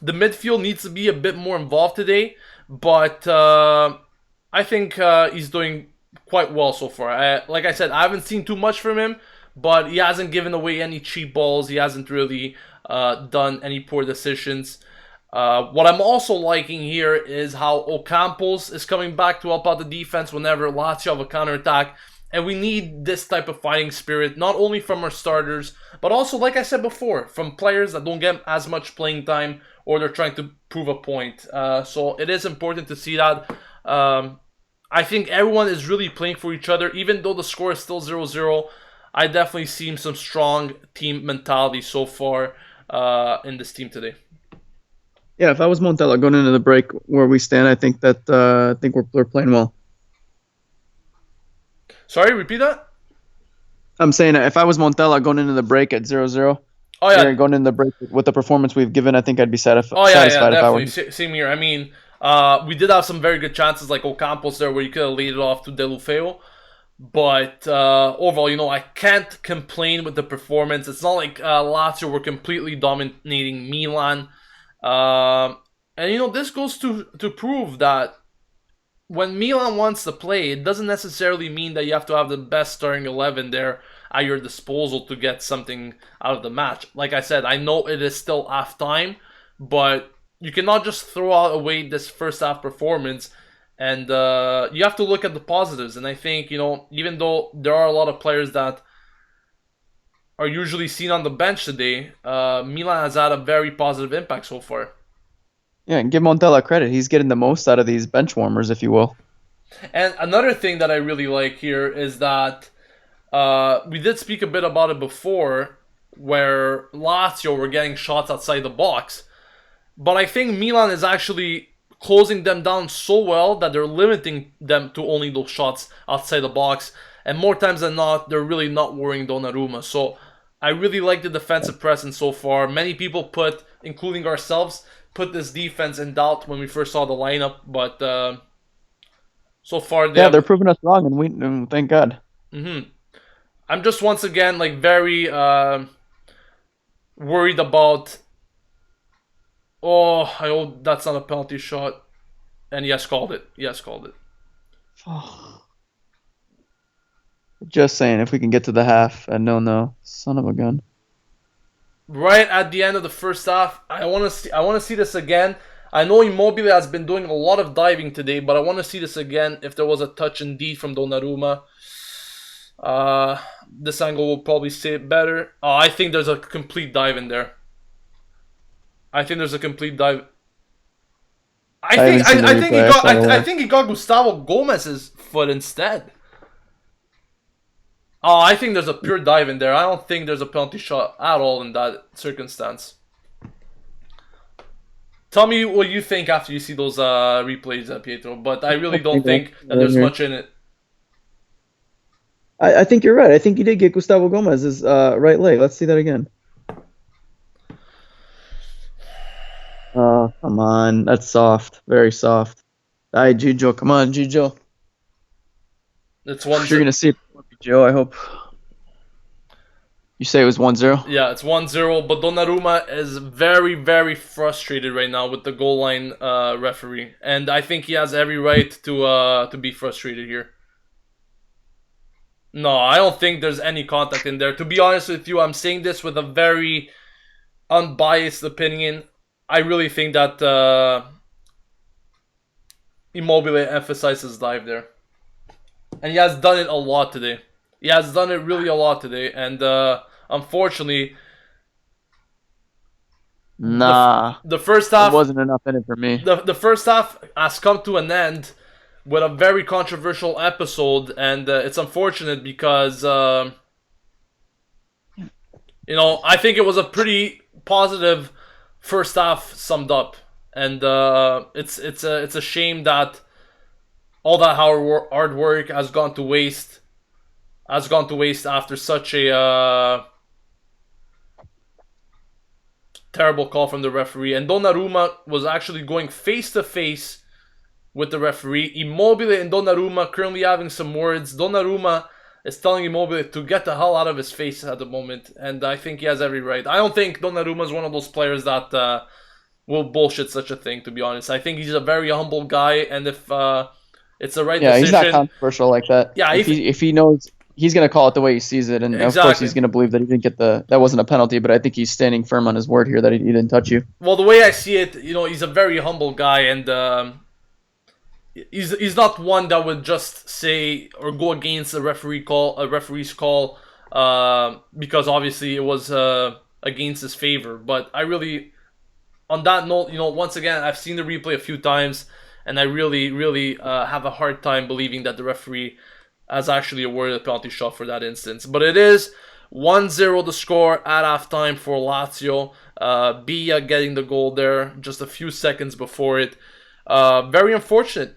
the midfield needs to be a bit more involved today, but I think he's doing quite well so far. Like I said, I haven't seen too much from him, but he hasn't given away any cheap balls. He hasn't really done any poor decisions. What I'm also liking here is how Ocampos is coming back to help out the defense whenever Lazio have a counterattack. And we need this type of fighting spirit, not only from our starters, but also, like I said before, from players that don't get as much playing time or they're trying to prove a point. So it is important to see that. I think everyone is really playing for each other, even though the score is still 0-0. I definitely see some strong team mentality so far in this team today. Yeah, if I was Montella going into the break where we stand, I think we're playing well. Sorry, repeat that? I'm saying if I was Montella going into the break at 0-0, going into the break with the performance we've given, I think I'd be satisfied. Yeah, if definitely. I were. Same here. I mean, we did have some very good chances like Ocampos there where you could have laid it off to Deulofeu. But overall, I can't complain with the performance. It's not like Lazio were completely dominating Milan. And this goes to prove that when Milan wants to play, it doesn't necessarily mean that you have to have the best starting 11 there at your disposal to get something out of the match. Like I said, I know it is still half time, but you cannot just throw away this first half performance, and you have to look at the positives. And I think, even though there are a lot of players that are usually seen on the bench today, Milan has had a very positive impact so far. Yeah, and give Montella credit. He's getting the most out of these bench warmers, if you will. And another thing that I really like here is that we did speak a bit about it before, where Lazio were getting shots outside the box. But I think Milan is actually closing them down so well that they're limiting them to only those shots outside the box. And more times than not, they're really not worrying Donnarumma. So I really like the defensive presence so far. Many people including ourselves, put this defense in doubt when we first saw the lineup, but so far they're proving us wrong, and thank God. I'm just once again very worried about. Oh, I hope that's not a penalty shot, and yes, called it. Just saying, if we can get to the half, and no, son of a gun. Right at the end of the first half, I want to see this again. I know Immobile has been doing a lot of diving today, but I want to see this again if there was a touch indeed from Donnarumma. This angle will probably say it better. Oh, I think there's a complete dive in there. I think there's a complete dive. I think he got Gustavo Gomez's foot instead. Oh, I think there's a pure dive in there. I don't think there's a penalty shot at all in that circumstance. Tell me what you think after you see those replays, Pietro. But I really don't think that there's much in it. I think you're right. I think he did get Gustavo Gomez's right leg. Let's see that again. Oh, come on. That's soft. Very soft. All right, Gigio. Come on, Gigio. It's 1-0. You're going to see it, Joe, I hope. You say it was 1-0? Yeah, it's 1-0, but Donnarumma is very, very frustrated right now with the goal line referee. And I think he has every right to be frustrated here. No, I don't think there's any contact in there. To be honest with you, I'm saying this with a very unbiased opinion. I really think that Immobile emphasizes dive there. And he has done it a lot today. He has done it really a lot today. And unfortunately, the first half... There wasn't enough in it for me. The first half has come to an end with a very controversial episode. And it's unfortunate because, I think it was a pretty positive first half summed up, and it's a shame that all that hard work has gone to waste. Has gone to waste after such a terrible call from the referee. And Donnarumma was actually going face to face with the referee. Immobile and Donnarumma currently having some words. Donnarumma is telling Immobile to get the hell out of his face at the moment, and I think he has every right. I don't think Donnarumma is one of those players that will bullshit such a thing, to be honest. I think he's a very humble guy, and if it's the right decision... he's not controversial like that. Yeah, if he knows, he's going to call it the way he sees it, and of course he's going to believe that he didn't get that wasn't a penalty, but I think he's standing firm on his word here that he didn't touch you. Well, the way I see it, he's a very humble guy, and he's not one that would just say or go against a referee's call, because obviously it was against his favor. But I really, on that note, once again, I've seen the replay a few times, and I really have a hard time believing that the referee has actually awarded a penalty shot for that instance. But it is 1-0 the score at halftime for Lazio. Bia getting the goal there just a few seconds before it. Very unfortunate,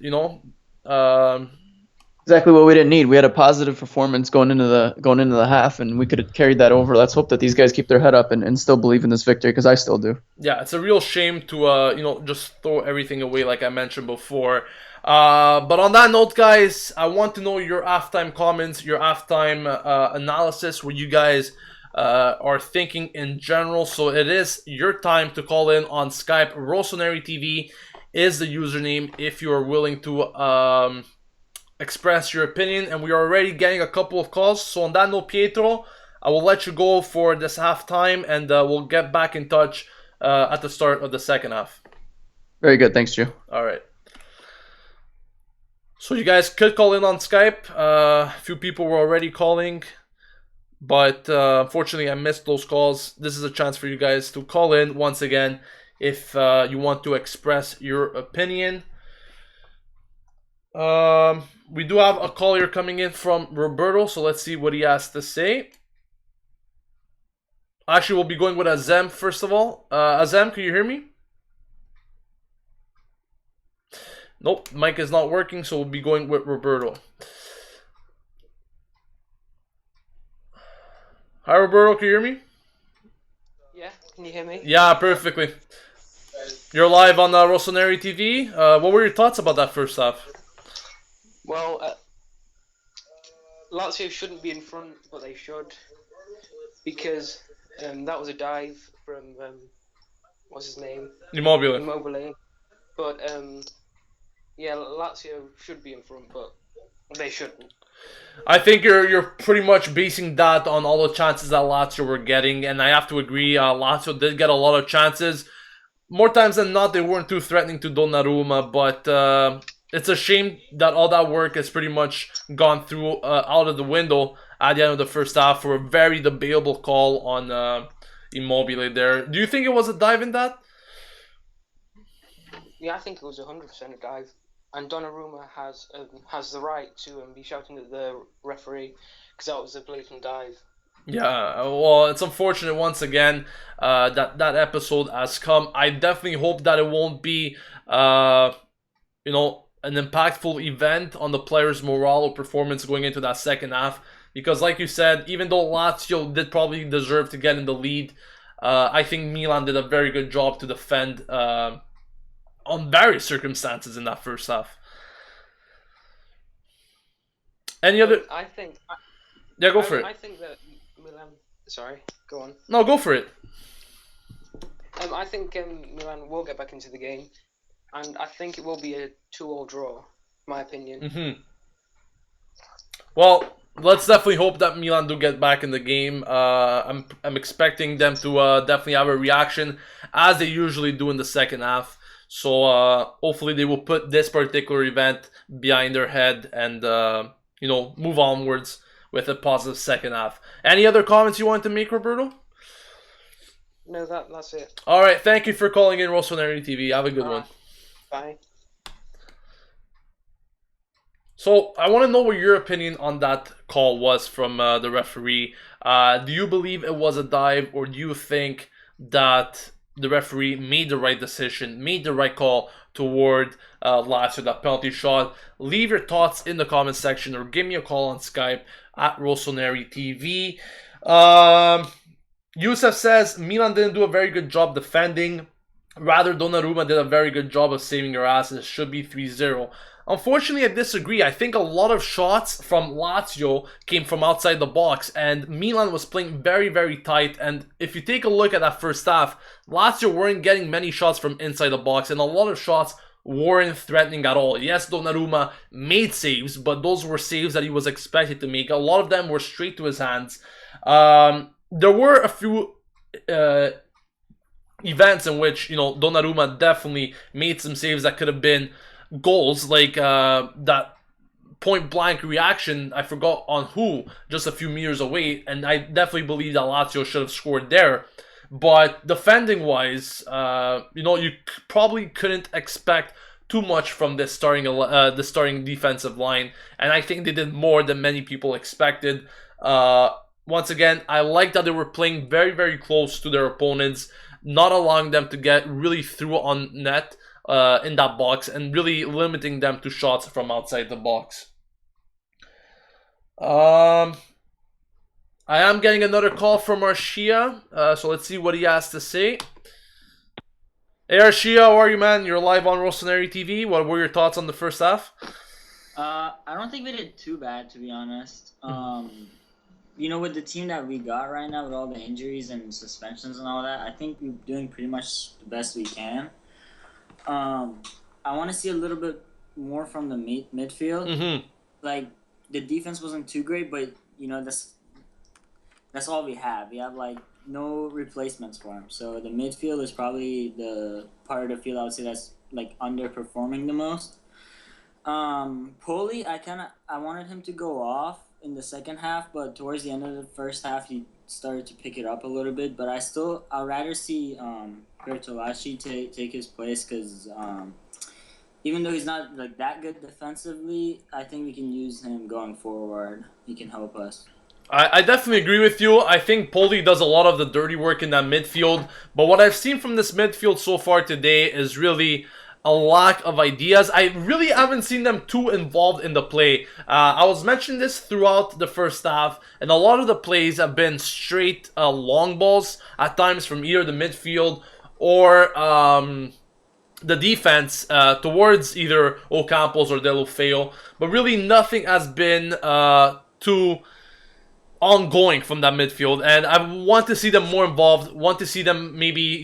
Exactly what we didn't need. We had a positive performance going into the half, and we could have carried that over. Let's hope that these guys keep their head up and still believe in this victory, because I still do. Yeah, it's a real shame to just throw everything away, like I mentioned before. But on that note, guys, I want to know your halftime comments, your halftime analysis, what you guys are thinking in general. So it is your time to call in on Skype. Rossoneri TV is the username if you are willing to express your opinion, and we are already getting a couple of calls. So on that note, Pietro, I will let you go for this halftime, and we'll get back in touch at the start of the second half. Very good, thanks, Joe. All right. So you guys could call in on Skype. A few people were already calling, but unfortunately I missed those calls. This is a chance for you guys to call in once again if you want to express your opinion. We do have a call here coming in from Roberto, so let's see what he has to say. Actually, we'll be going with Azem first of all. Azem, can you hear me? Nope, mic is not working, so we'll be going with Roberto. Hi, Roberto, can you hear me? Yeah, can you hear me? Yeah, perfectly. You're live on Rossoneri TV. What were your thoughts about that first half? Well, Lazio shouldn't be in front, but they should, because that was a dive from what's his name? Immobile. But yeah, Lazio should be in front, but they shouldn't. I think you're pretty much basing that on all the chances that Lazio were getting, and I have to agree. Lazio did get a lot of chances. More times than not, they weren't too threatening to Donnarumma, but it's a shame that all that work has pretty much gone through out of the window at the end of the first half for a very debatable call on Immobile there. Do you think it was a dive in that? Yeah, I think it was 100% a dive, and Donnarumma has the right to be shouting at the referee because that was a blatant dive. Yeah, well, it's unfortunate once again that episode has come. I definitely hope that it won't be, an impactful event on the players' morale or performance going into that second half. Because like you said, even though Lazio did probably deserve to get in the lead, I think Milan did a very good job to defend on various circumstances in that first half. Any other... Yeah, go for it. I think that Milan... Sorry, go on. No, go for it. I think Milan will get back into the game. And I think it will be a 2-2 draw, my opinion. Mm-hmm. Well, let's definitely hope that Milan do get back in the game. I'm expecting them to definitely have a reaction, as they usually do in the second half. So hopefully they will put this particular event behind their head and move onwards with a positive second half. Any other comments you want to make, Roberto? No, that's it. All right, thank you for calling in Rossoneri TV. Have a good one. Bye. So I want to know what your opinion on that call was from the referee. Do you believe it was a dive, or do you think that the referee made the right decision, made the right call toward Lazio, that penalty shot. Leave your thoughts in the comment section or give me a call on Skype at Rossoneri TV. Yusuf says Milan didn't do a very good job defending. Rather, Donnarumma did a very good job of saving your ass. It should be 3-0. Unfortunately, I disagree. I think a lot of shots from Lazio came from outside the box, and Milan was playing very, very tight. And if you take a look at that first half, Lazio weren't getting many shots from inside the box, and a lot of shots weren't threatening at all. Yes, Donnarumma made saves, but those were saves that he was expected to make. A lot of them were straight to his hands. There were a few events in which, Donnarumma definitely made some saves that could have been goals, like that point blank reaction, I forgot on who, just a few meters away, and I definitely believe that Lazio should have scored there. But defending wise, you probably couldn't expect too much from this the starting defensive line, and I think they did more than many people expected. Once again, I like that they were playing very, very close to their opponents, not allowing them to get really through on net in that box, and really limiting them to shots from outside the box. I am getting another call from Arshia, so let's see what he has to say. Hey Arshia, how are you, man? You're live on Rossoneri TV. What were your thoughts on the first half? I don't think we did too bad, to be honest. With the team that we got right now, with all the injuries and suspensions and all that, I think we're doing pretty much the best we can. I want to see a little bit more from the midfield. Like, the defense wasn't too great, but that's all we have. We have no replacements for him. So the midfield is probably the part of the field I would say that's underperforming the most. Poli, I wanted him to go off in the second half, but towards the end of the first half he started to pick it up a little bit. But I'd rather see Bertolacci take his place, because even though he's not that good defensively, I think we can use him going forward. He can help us. I definitely agree with you. I think Poli does a lot of the dirty work in that midfield, but what I've seen from this midfield so far today is really a lack of ideas. I really haven't seen them too involved in the play. I was mentioning this throughout the first half, and a lot of the plays have been straight long balls at times from either the midfield or the defense towards either Ocampos or Deulofeu, but really nothing has been too ongoing from that midfield, and I want to see them more involved, want to see them maybe,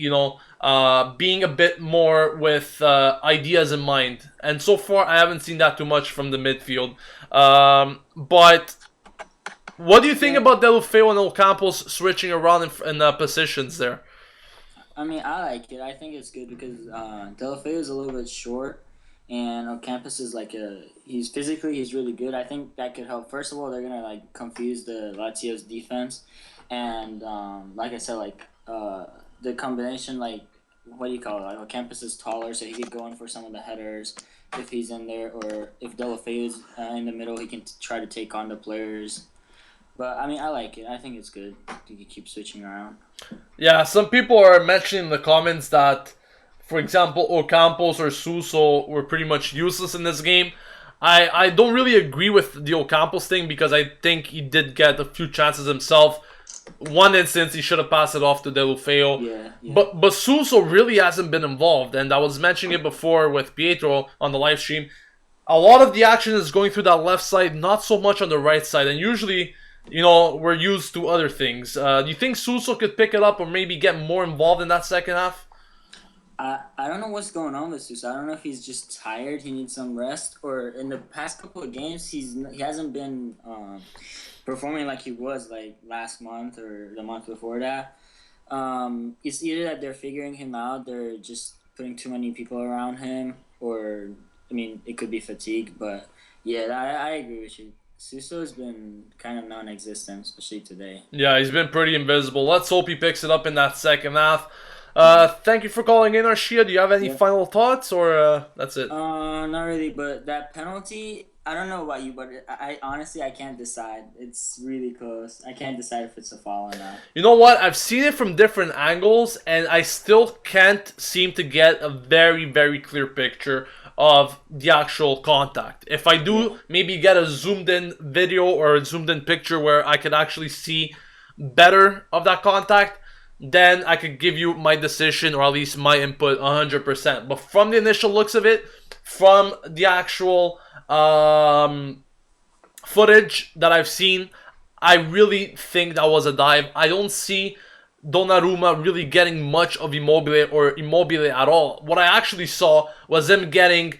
being a bit more with ideas in mind. And so far, I haven't seen that too much from the midfield. But what do you think about Deulofeu and Ocampos switching around in positions there? I mean, I like it. I think it's good because Deulofeu is a little bit short, and Ocampos is he's really good. I think that could help. First of all, they're gonna confuse the Lazio's defense, and like I said, the combination, what do you call it? Ocampos is taller, so he could go in for some of the headers if he's in there, or if Deulofeu is in the middle, he can try to take on the players. But I mean, I like it. I think it's good to keep switching around. Yeah, some people are mentioning in the comments that, for example, Ocampos or Suso were pretty much useless in this game. I don't really agree with the Ocampos thing, because I think he did get a few chances himself. One instance, he should have passed it off to Deulofeu. Yeah. But Suso really hasn't been involved, and I was mentioning it before with Pietro on the live stream. A lot of the action is going through that left side, not so much on the right side, and usually, we're used to other things. Do you think Suso could pick it up or maybe get more involved in that second half? I don't know what's going on with Suso. I don't know if he's just tired, he needs some rest, or in the past couple of games he hasn't been performing like he was last month or the month before that. It's either that they're figuring him out, they're just putting too many people around him, or it could be fatigue. But yeah, I agree with you. Suso has been kind of non-existent, especially today. Yeah, he's been pretty invisible. Let's hope he picks it up in that second half. Thank you for calling in, Arshia. Do you have any Yeah. final thoughts, or that's it? Not really, but that penalty, I don't know about you, but I honestly I can't decide. It's really close. I can't decide if it's a foul or not. You know what? I've seen it from different angles, and I still can't seem to get a very, very clear picture of the actual contact. If I do maybe get a zoomed in video or a zoomed in picture where I could actually see better of that contact, then I could give you my decision or at least my input 100%. But from the initial looks of it, from the actual footage that I've seen, I really think that was a dive. I don't see Donnarumma really getting much of Immobile or Immobile at all. What I actually saw was him getting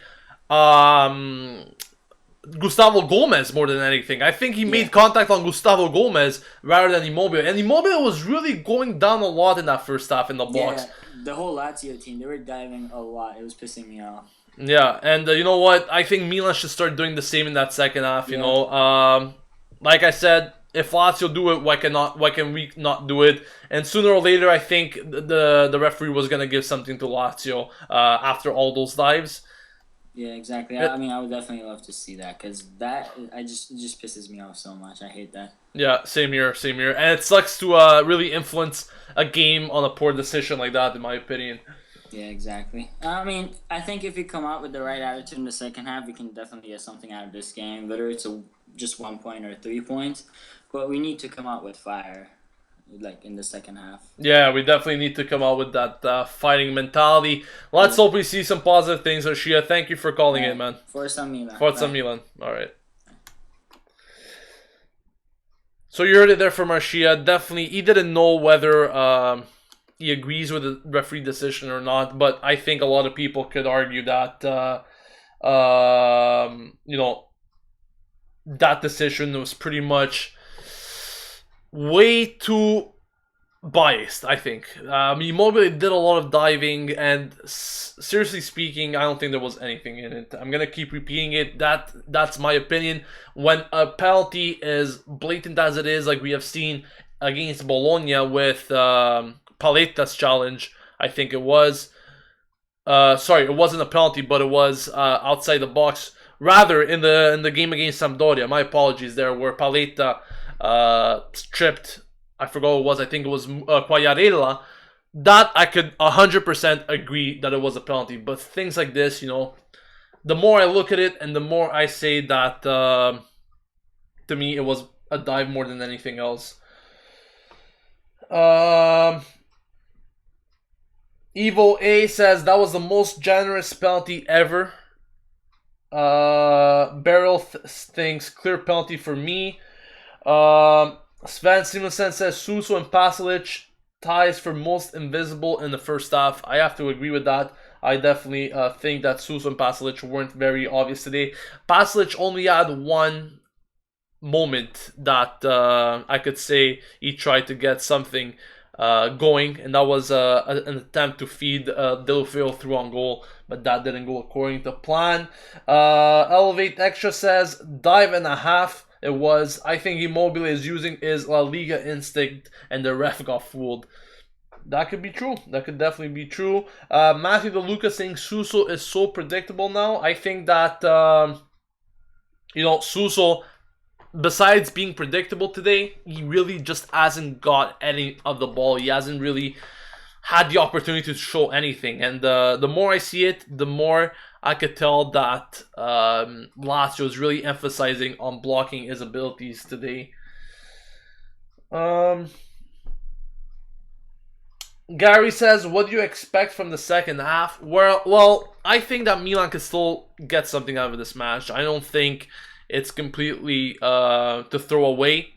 Gustavo Gomez more than anything. I think he made contact on Gustavo Gomez rather than Immobile. And Immobile was really going down a lot in that first half in the box. Yeah, the whole Lazio team, they were diving a lot. It was pissing me off. Yeah, and you know what? I think Milan should start doing the same in that second half, you know. Like I said, if Lazio do it, why can we not do it? And sooner or later, I think the referee was going to give something to Lazio after all those dives. Yeah, exactly. I mean, I would definitely love to see that because it just pisses me off so much. I hate that. Yeah, same here. And it sucks to really influence a game on a poor decision like that, in my opinion. Yeah, exactly. I mean, I think if we come out with the right attitude in the second half, we can definitely get something out of this game, whether it's just 1 point or 3 points. But we need to come out with fire, like in the second half. Yeah, we definitely need to come out with that fighting mentality. Let's hope we see some positive things, Arshia. Thank you for calling in, man. Forza Milan. Forza Milan. All right. So you heard it there from Arshia. Definitely, he didn't know whether he agrees with the referee decision or not, but I think a lot of people could argue that you know, that decision was pretty much way too biased, I think. Immobile did a lot of diving, and seriously speaking, I don't think there was anything in it. I'm gonna keep repeating it. That's my opinion. When a penalty is blatant as it is, like we have seen against Bologna with Paletta's challenge, I think it was. Sorry, it wasn't a penalty, but it was outside the box. Rather, in the game against Sampdoria, my apologies there, where Paletta stripped, I forgot what it was, I think it was Quagliarella. That I could 100% agree that it was a penalty. But things like this, you know, the more I look at it and the more I say that, to me, it was a dive more than anything else. Evo A says that was the most generous penalty ever. Beryl thinks clear penalty for me. Sven Simonsen says Suso and Pasalic ties for most invisible in the first half. I have to agree with that. I definitely think that Suso and Pasalic weren't very obvious today. Pasalic only had one moment that I could say he tried to get something going, and that was an attempt to feed Delofeo through on goal, but that didn't go according to plan. Elevate Extra says dive and a half. It was. I think Immobile is using his La Liga instinct, and the ref got fooled. That could be true. That could definitely be true. Matthew DeLuca saying Suso is so predictable now. I think that you know, Suso, besides being predictable today, he really just hasn't got any of the ball. He hasn't really had the opportunity to show anything. And the more I see it, the more I could tell that Lazio is really emphasizing on blocking his abilities today. Gary says, what do you expect from the second half? Well, I think that Milan could still get something out of this match. I don't think it's completely to throw away.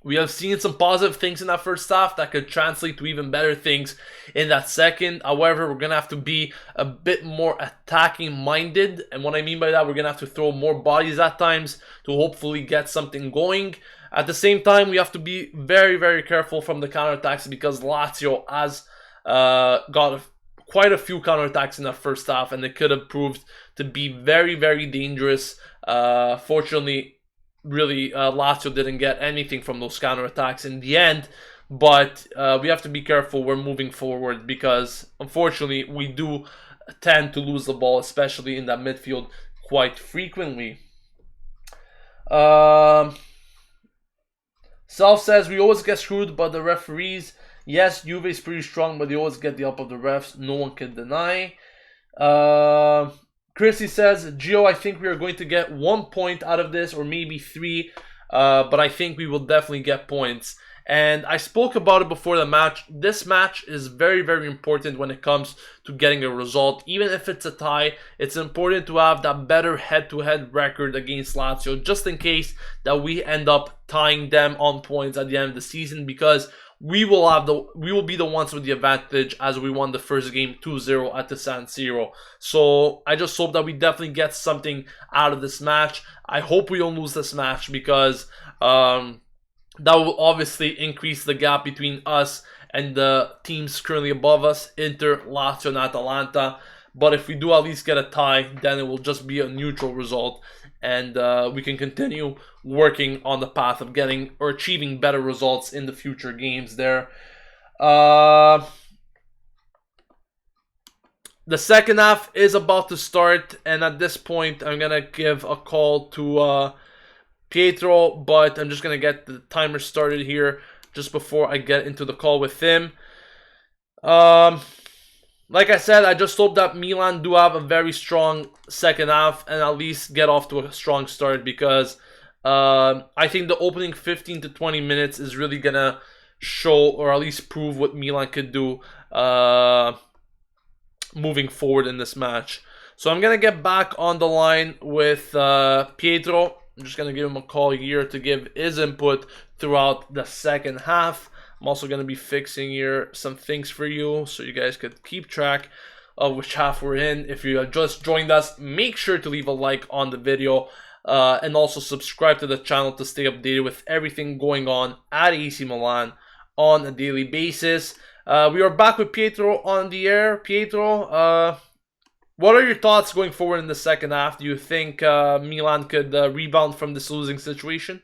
We have seen some positive things in that first half that could translate to even better things in that second. However, we're going to have to be a bit more attacking minded. And what I mean by that, we're going to have to throw more bodies at times to hopefully get something going. At the same time, we have to be very, very careful from the counterattacks because Lazio has got quite a few counterattacks in that first half, and it could have proved to be very, very dangerous. Fortunately, really, Lazio didn't get anything from those counterattacks. In the end, but we have to be careful. We're moving forward because unfortunately we do tend to lose the ball, especially in that midfield, quite frequently. Self says we always get screwed by the referees. Yes, Juve is pretty strong, but they always get the help of the refs. No one can deny. Chrissy says, Gio, I think we are going to get 1 point out of this, or maybe 3. But I think we will definitely get points. And I spoke about it before the match. This match is very, very important when it comes to getting a result. Even if it's a tie, it's important to have that better head-to-head record against Lazio, just in case that we end up tying them on points at the end of the season, because we will be the ones with the advantage, as we won the first game 2-0 at the San Siro. So I just hope that we definitely get something out of this match. I hope we don't lose this match, because that will obviously increase the gap between us and the teams currently above us, Inter, Lazio, and Atalanta. But if we do at least get a tie, then it will just be a neutral result, and we can continue working on the path of getting or achieving better results in the future games there. The second half is about to start, and at this point, I'm going to give a call to Pietro, but I'm just going to get the timer started here just before I get into the call with him. Like I said, I just hope that Milan do have a very strong second half and at least get off to a strong start, because I think the opening 15 to 20 minutes is really going to show, or at least prove, what Milan could do moving forward in this match. So I'm going to get back on the line with Pietro. I'm just going to give him a call here to give his input throughout the second half. I'm also going to be fixing here some things for you so you guys could keep track of which half we're in. If you have just joined us, make sure to leave a like on the video and also subscribe to the channel to stay updated with everything going on at AC Milan on a daily basis. We are back with Pietro on the air. Pietro, what are your thoughts going forward in the second half? Do you think Milan could rebound from this losing situation?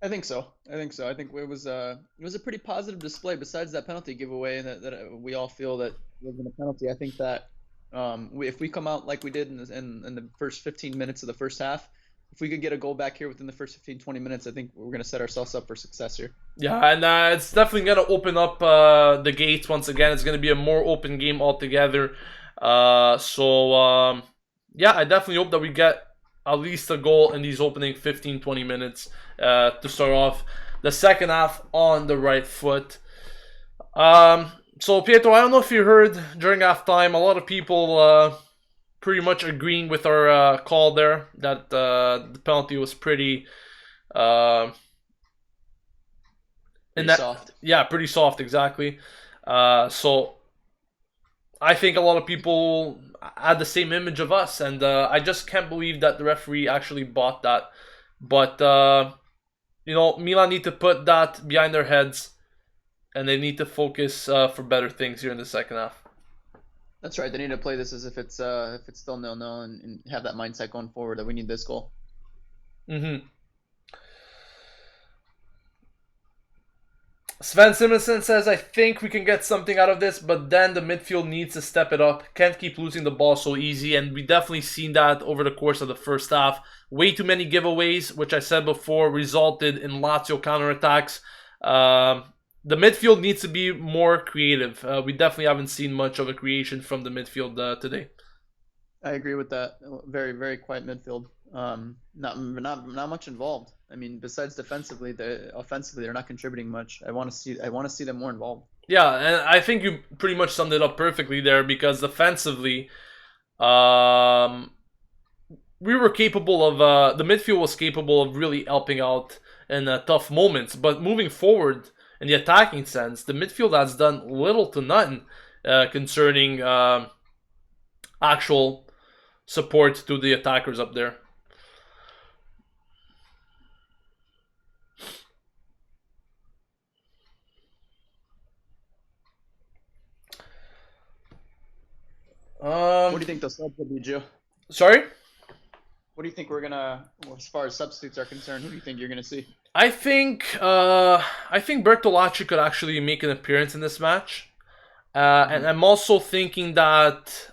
I think so. I think it was a pretty positive display. Besides that penalty giveaway, and that we all feel that wasn't a penalty. I think that if we come out like we did in the first 15 minutes of the first half, if we could get a goal back here within the first 15-20 minutes, I think we're going to set ourselves up for success here. Yeah, and it's definitely going to open up the gates once again. It's going to be a more open game altogether. Yeah, I definitely hope that we get at least a goal in these opening 15-20 minutes to start off the second half on the right foot. So Pietro, I don't know if you heard during halftime, a lot of people pretty much agreeing with our call there that the penalty was pretty soft. Yeah, pretty soft, exactly. So I think a lot of people had the same image of us, and I just can't believe that the referee actually bought that. But Milan need to put that behind their heads, and they need to focus for better things here in the second half. That's right. They need to play this as if it's still 0-0 and have that mindset going forward that we need this goal. Sven Simonson says, I think we can get something out of this, but then the midfield needs to step it up. Can't keep losing the ball so easy, and we definitely seen that over the course of the first half. Way too many giveaways, which I said before, resulted in Lazio counterattacks. The midfield needs to be more creative. We definitely haven't seen much of a creation from the midfield today. I agree with that. Very, very quiet midfield. Not much involved. I mean, besides offensively, they're not contributing much. I want to see them more involved. Yeah, and I think you pretty much summed it up perfectly there, because defensively, we were capable of the midfield was capable of really helping out in tough moments. But moving forward in the attacking sense, the midfield has done little to none concerning actual support to the attackers up there. What do you think the subs will be, Joe? Sorry? What do you think we're gonna, as far as substitutes are concerned, who do you think you're gonna see? I think Bertolacci could actually make an appearance in this match. And I'm also thinking that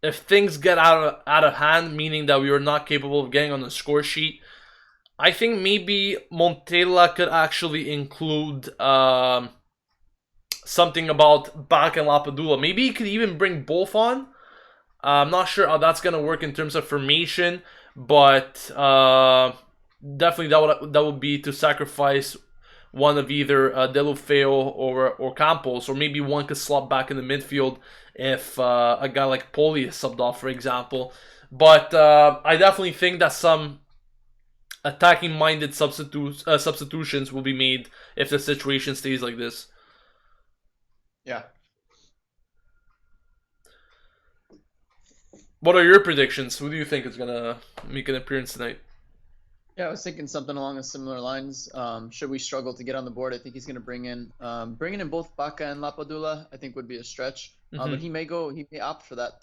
if things get out of hand, meaning that we are not capable of getting on the score sheet, I think maybe Montella could actually include something about Bak and Lapadula. Maybe he could even bring both on. I'm not sure how that's gonna work in terms of formation, but definitely that would be to sacrifice one of either Delofeo or Campos, or maybe one could slot back in the midfield if a guy like Poli is subbed off, for example. But I definitely think that some attacking-minded substitutions will be made if the situation stays like this. Yeah. What are your predictions? Who do you think is gonna make an appearance tonight? Yeah, I was thinking something along the similar lines. Should we struggle to get on the board, I think he's going to bringing in both Baca and Lapadula, I think would be a stretch. But he may opt for that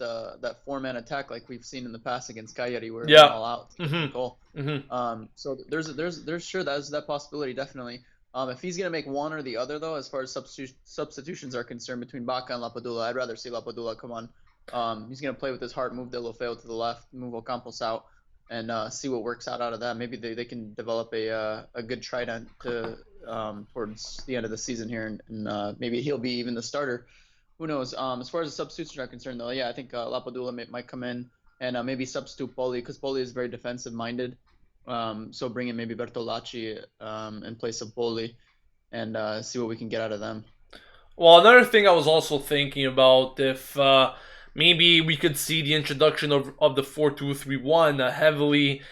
4-man attack like we've seen in the past against Cagliari, where it's all out to get the goal. So there's sure that's that possibility, definitely. If he's going to make one or the other, though, as far as substitutions are concerned between Baca and Lapadula, I'd rather see Lapadula come on. He's going to play with his heart, move Delofeo to the left, move Ocampos out, and see what works out of that. Maybe they can develop a good trident to towards the end of the season here, and maybe he'll be even the starter. Who knows? As far as the substitutes are concerned, though, yeah, I think Lapadula might come in and maybe substitute Poli, because Poli is very defensive-minded. So bring in maybe Bertolacci in place of Poli, and see what we can get out of them. Well, another thing I was also thinking about, if maybe we could see the introduction of the 4-2-3-1, a heavily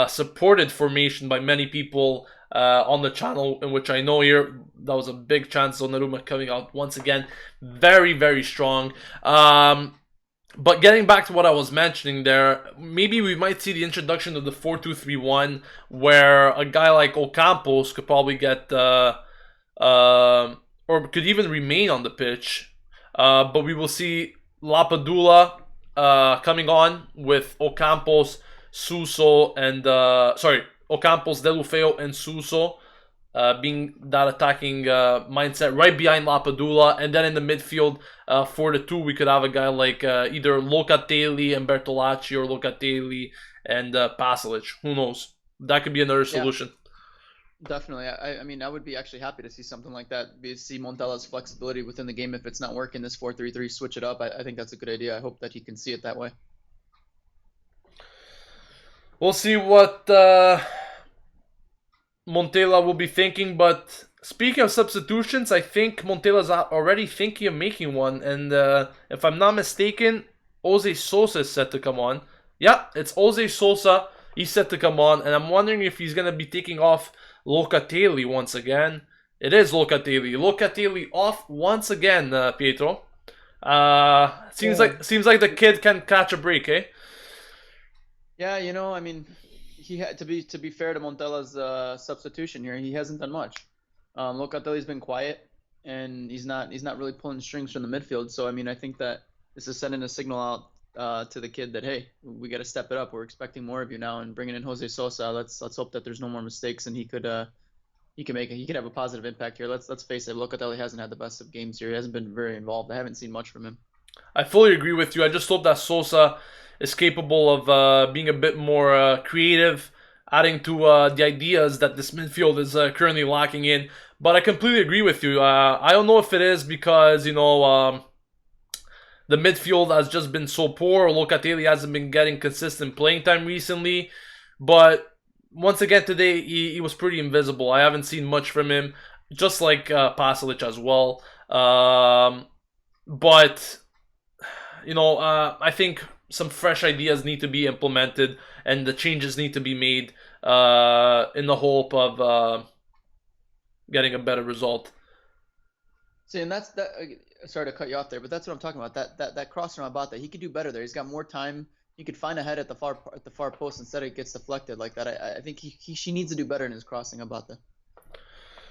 supported formation by many people on the channel, in which I know here that was a big chance. Donnarumma coming out once again, very, very strong. But getting back to what I was mentioning there, maybe we might see the introduction of the 4-2-3-1, where a guy like Ocampos could probably get, or could even remain on the pitch. But we will see Lapadula coming on with Ocampos, Suso, and Ocampos, Delofeo, and Suso being that attacking mindset right behind Lapadula, and then in the midfield for the two, we could have a guy like either Locatelli and Bertolacci, or Locatelli and Pasalic. Who knows? That could be another solution. Yeah. Definitely. I mean, I would be actually happy to see something like that. See Montella's flexibility within the game. If it's not working, this 4-3-3, switch it up. I think that's a good idea. I hope that he can see it that way. We'll see what Montella will be thinking. But speaking of substitutions, I think Montella's already thinking of making one. And if I'm not mistaken, Jose Sosa is set to come on. Yeah, it's Jose Sosa. He's set to come on. And I'm wondering if he's going to be taking off Locatelli once again. It is Locatelli. Locatelli off once again, Pietro. Seems like the kid can catch a break, eh? Yeah, you know, I mean, he had to be fair to Montella's substitution here. He hasn't done much. Locatelli's been quiet, and he's not really pulling strings from the midfield. So I mean, I think that this is sending a signal out to the kid that, hey, we got to step it up. We're expecting more of you now, and bringing in Jose Sosa. Let's hope that there's no more mistakes, and he could have a positive impact here. Let's face it, Locatelli hasn't had the best of games here. He hasn't been very involved. I haven't seen much from him. I fully agree with you. I just hope that Sosa is capable of being a bit more creative, adding to the ideas that this midfield is currently lacking in. But I completely agree with you. I don't know if it is because, you know, the midfield has just been so poor. Locatelli hasn't been getting consistent playing time recently. But once again today, he was pretty invisible. I haven't seen much from him, just like Pasalic as well. But, you know, I think some fresh ideas need to be implemented, and the changes need to be made in the hope of getting a better result. See, and that's that. Sorry to cut you off there, but that's what I'm talking about. That cross from Abate, he could do better there. He's got more time. He could find a head at the far post instead it gets deflected like that. I think she needs to do better in his crossing, Abate.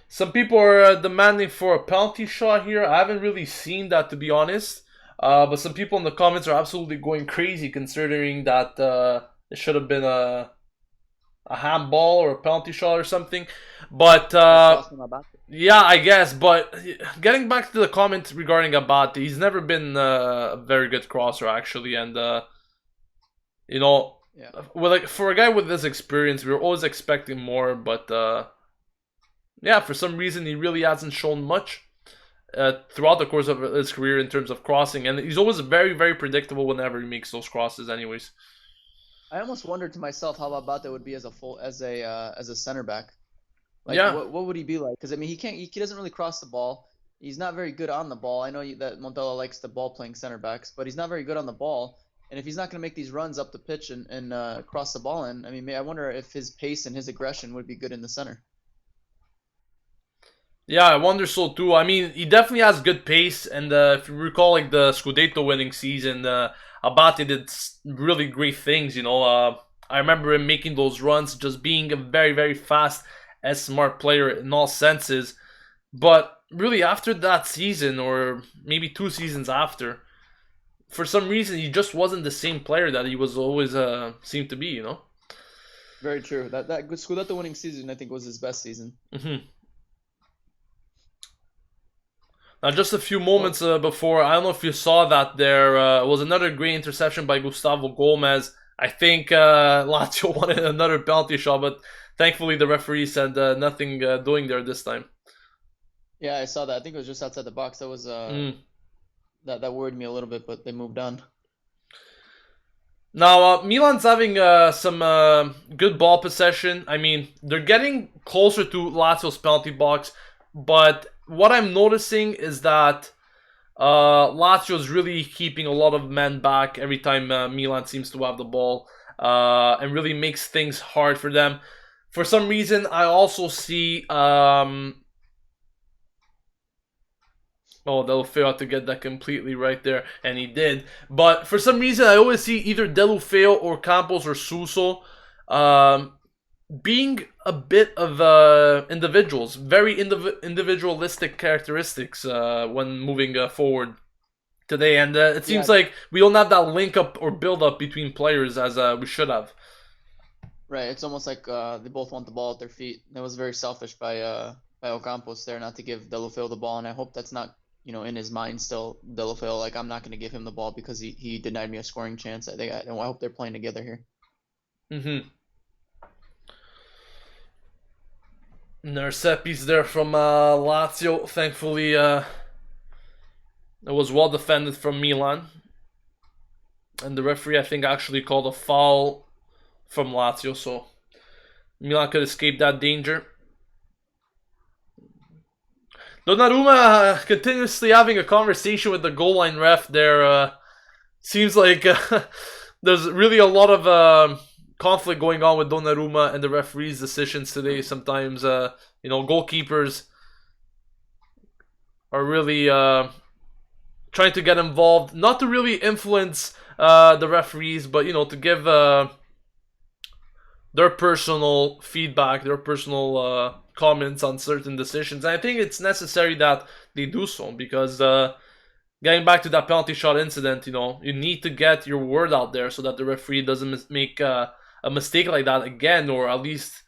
Some people are demanding for a penalty shot here. I haven't really seen that, to be honest. But some people in the comments are absolutely going crazy considering that it should have been a handball or a penalty shot or something. But yeah, I guess. But getting back to the comment regarding Abate, he's never been a very good crosser actually, and you know, well, for a guy with this experience, we were always expecting more. But yeah, for some reason, he really hasn't shown much throughout the course of his career in terms of crossing, and he's always very, very predictable whenever he makes those crosses. Anyways, I almost wondered to myself how Abate would be as a center back. Like, yeah, what would he be like? Because I mean, he doesn't really cross the ball. He's not very good on the ball. I know that Montella likes the ball playing center backs, but he's not very good on the ball. And if he's not going to make these runs up the pitch and cross the ball in, I mean, I wonder if his pace and his aggression would be good in the center. yeah, I wonder so too. I mean, he definitely has good pace, and if you recall, like the Scudetto winning season, Abate did really great things. You know, I remember him making those runs, just being a very, very fast and smart player in all senses. But really, after that season, or maybe 2 seasons after, for some reason, he just wasn't the same player that he was always seemed to be. You know. Very true. That Scudetto winning season, I think, was his best season. Mm-hmm. Now, just a few moments before, I don't know if you saw that there was another great interception by Gustavo Gomez. I think Lazio wanted another penalty shot, but thankfully the referee said nothing doing there this time. Yeah, I saw that. I think it was just outside the box. That was that worried me a little bit, but they moved on. Now, Milan's having some good ball possession. I mean, they're getting closer to Lazio's penalty box, but what I'm noticing is that Lazio's really keeping a lot of men back every time Milan seems to have the ball, and really makes things hard for them. For some reason, I also see Delufeu had to get that completely right there, and he did. But for some reason, I always see either Delufeu or Campos or Suso being a bit of individuals, very individualistic characteristics when moving forward today. And it seems like we don't have that link up or build up between players as we should have. Right, it's almost like they both want the ball at their feet. It was very selfish by Ocampos there not to give Delufeu the ball, and I hope that's not in his mind still. Delufeu, like, I'm not going to give him the ball because he denied me a scoring chance. I hope they're playing together here. Mm-hmm. Another set piece there from Lazio. Thankfully, it was well defended from Milan. And the referee, I think, actually called a foul from Lazio, so Milan could escape that danger. Donnarumma continuously having a conversation with the goal line ref there. Seems like there's really a lot of conflict going on with Donnarumma and the referee's decisions today. Sometimes, goalkeepers are really trying to get involved, not to really influence the referees, but to give their personal feedback, their personal comments on certain decisions. And I think it's necessary that they do so, because getting back to that penalty shot incident, you need to get your word out there so that the referee doesn't make a mistake like that again, or at least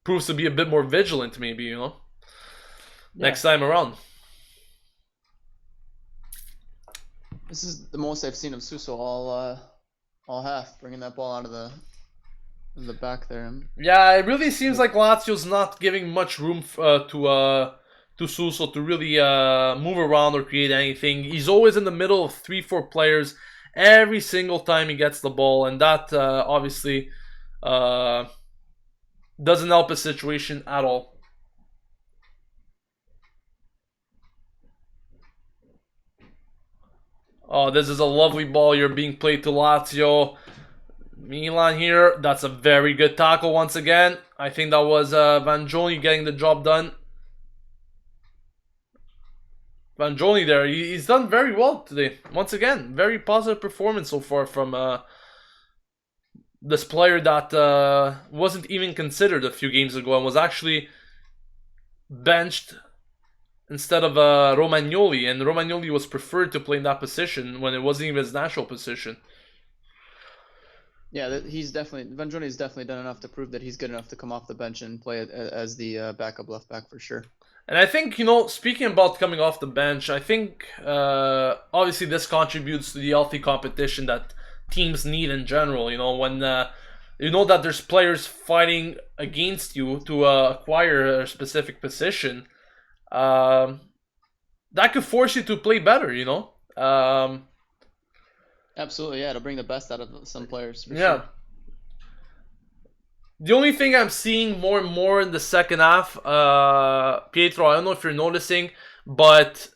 proves to be a bit more vigilant, maybe, next time around. This is the most I've seen of Suso all half, bringing that ball out of the back there. Yeah, it really seems like Lazio's not giving much room to Suso to really move around or create anything. He's always in the middle of 3-4 players every single time he gets the ball, and that obviously doesn't help his situation at all. Oh, this is a lovely ball. You're being played to Lazio. Milan here. That's a very good tackle once again. I think that was Vangioni getting the job done. Vangioni there. He's done very well today. Once again, very positive performance so far from this player that wasn't even considered a few games ago and was actually benched instead of Romagnoli, and Romagnoli was preferred to play in that position when it wasn't even his natural position. Yeah, Vanjoni has definitely done enough to prove that he's good enough to come off the bench and play as the backup left back for sure. And I think, speaking about coming off the bench, I think obviously this contributes to the healthy competition that teams need in general. When you know that there's players fighting against you to acquire a specific position, that could force you to play better, Absolutely, yeah, it'll bring the best out of some players. For Yeah. sure. The only thing I'm seeing more and more in the second half, Pietro, I don't know if you're noticing, but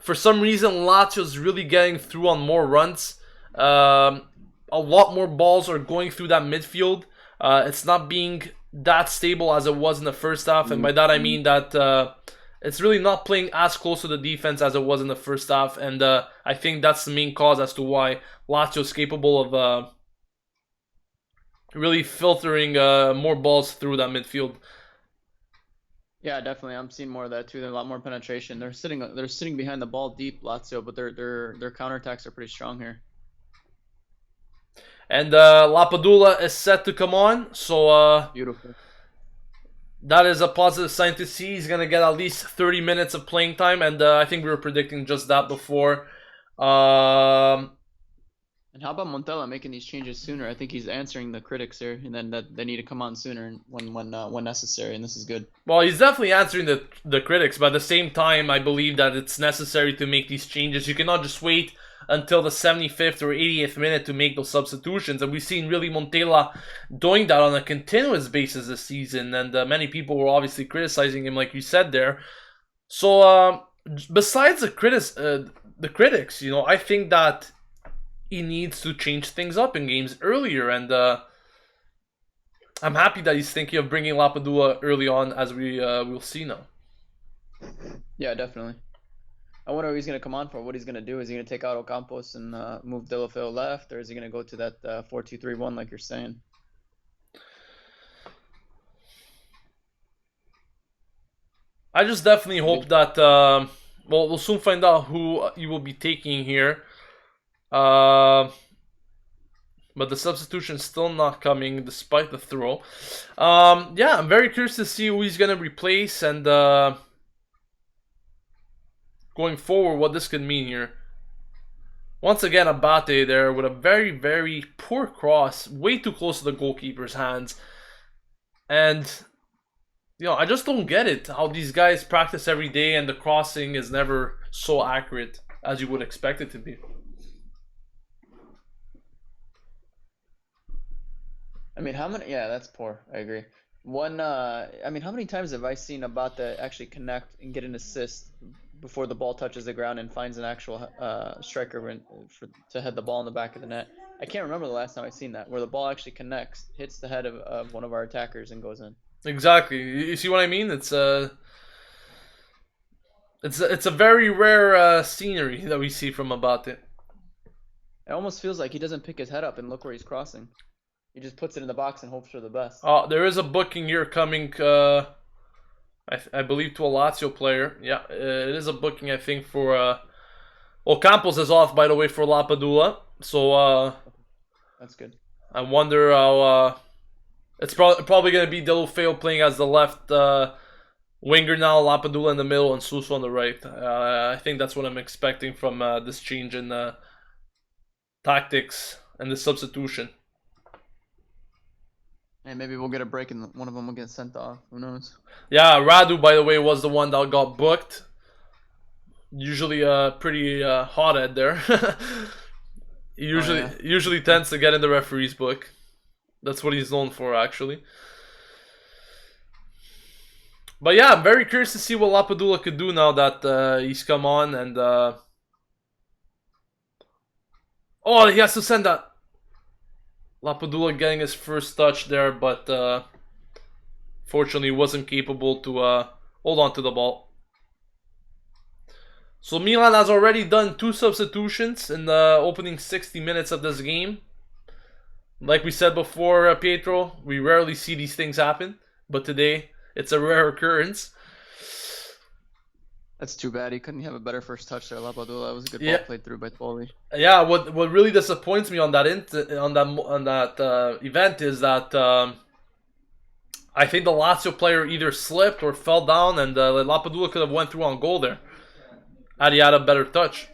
for some reason Lazio's really getting through on more runs. A lot more balls are going through that midfield. It's not being that stable as it was in the first half, and by that I mean that it's really not playing as close to the defense as it was in the first half, and I think that's the main cause as to why Lazio is capable of really filtering more balls through that midfield. Yeah, definitely. I'm seeing more of that too. There's a lot more penetration. They're sitting behind the ball deep, Lazio, but their counterattacks are pretty strong here. And Lapadula is set to come on, so Beautiful. that is a positive sign to see. He's gonna get at least 30 minutes of playing time, and I think we were predicting just that before. And how about Montella making these changes sooner? I think he's answering the critics here, and then that they need to come on sooner when necessary, and this is good. Well, he's definitely answering the critics, but at the same time, I believe that it's necessary to make these changes. You cannot just wait until the 75th or 80th minute to make those substitutions, and we've seen really Montella doing that on a continuous basis this season, and many people were obviously criticizing him, like you said there. So, besides the critics, I think that he needs to change things up in games earlier, and I'm happy that he's thinking of bringing Lapadula early on, as we'll see now. Yeah, definitely. I wonder what he's going to come on for. What he's going to do. Is he going to take out Ocampos and move Delafeo left, or is he going to go to that 4-2-3-1 like you're saying? I just definitely hope that we'll soon find out who he will be taking here. But the substitution's still not coming despite the throw. Yeah, I'm very curious to see who he's gonna replace, and going forward what this could mean here. Once again, Abate there with a very, very poor cross, way too close to the goalkeeper's hands. And I just don't get it, how these guys practice every day and the crossing is never so accurate as you would expect it to be. I mean, yeah, that's poor. I agree. I mean, how many times have I seen Abate actually connect and get an assist before the ball touches the ground and finds an actual striker to head the ball in the back of the net? I can't remember the last time I've seen that, where the ball actually connects, hits the head of one of our attackers and goes in. Exactly. You see what I mean? It's a very rare scenery that we see from Abate. It almost feels like he doesn't pick his head up and look where he's crossing. He just puts it in the box and hopes for the best. There is a booking here coming, I believe, to a Lazio player. Yeah, it is a booking, I think, for... Campos is off, by the way, for Lapadula. So, that's good. I wonder how... it's probably going to be Delufeo playing as the left winger now, Lapadula in the middle, and Suso on the right. I think that's what I'm expecting from this change in tactics and the substitution. And maybe we'll get a break and one of them will get sent off. Who knows? Yeah, Radu, by the way, was the one that got booked. Usually pretty hothead there. He usually tends to get in the referee's book. That's what he's known for, actually. But yeah, I'm very curious to see what Lapadula could do now that he's come on, and oh, he has to send that. Lapadula getting his first touch there, but fortunately wasn't capable to hold on to the ball. So Milan has already done 2 substitutions in the opening 60 minutes of this game. Like we said before, Pietro, we rarely see these things happen, but today it's a rare occurrence. That's too bad. He couldn't have a better first touch there, Lapadula. That was a good Yeah. ball played through by Poli. Yeah, what really disappoints me on that event is that I think the Lazio player either slipped or fell down, and Lapadula could have went through on goal there had he had a better touch.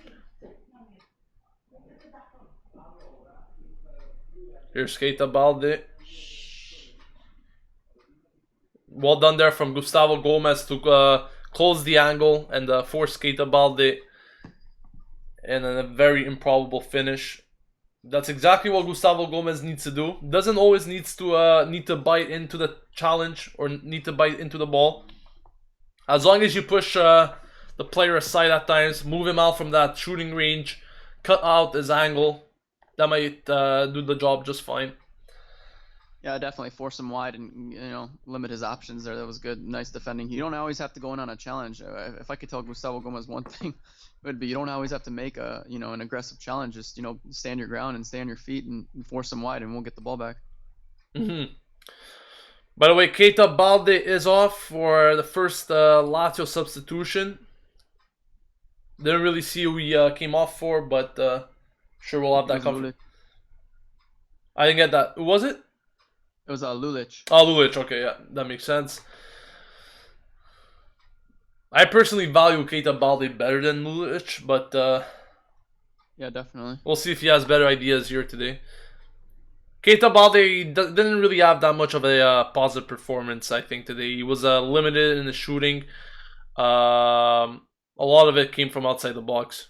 Here's Keita Balde. Well done there from Gustavo Gomez to close the angle and force Keita Balde in a very improbable finish. That's exactly what Gustavo Gomez needs to do. Doesn't always need to bite into the challenge or need to bite into the ball. As long as you push the player aside at times, move him out from that shooting range, cut out his angle, that might do the job just fine. Yeah, definitely force him wide and limit his options there. That was good. Nice defending. You don't always have to go in on a challenge. If I could tell Gustavo Gomez one thing, it would be you don't always have to make an aggressive challenge. Just stand your ground and stay on your feet and force him wide, and we'll get the ball back. Mm-hmm. By the way, Keita Balde is off for the first Lazio substitution. Didn't really see who he came off for, but sure we'll have that covered. I didn't get that. Who was it? It was Lulic. Oh, Lulic. Okay, yeah, that makes sense. I personally value Keita Balde better than Lulic, but yeah, definitely. We'll see if he has better ideas here today. Keita Balde didn't really have that much of a positive performance, I think, today. He was limited in the shooting. A lot of it came from outside the box.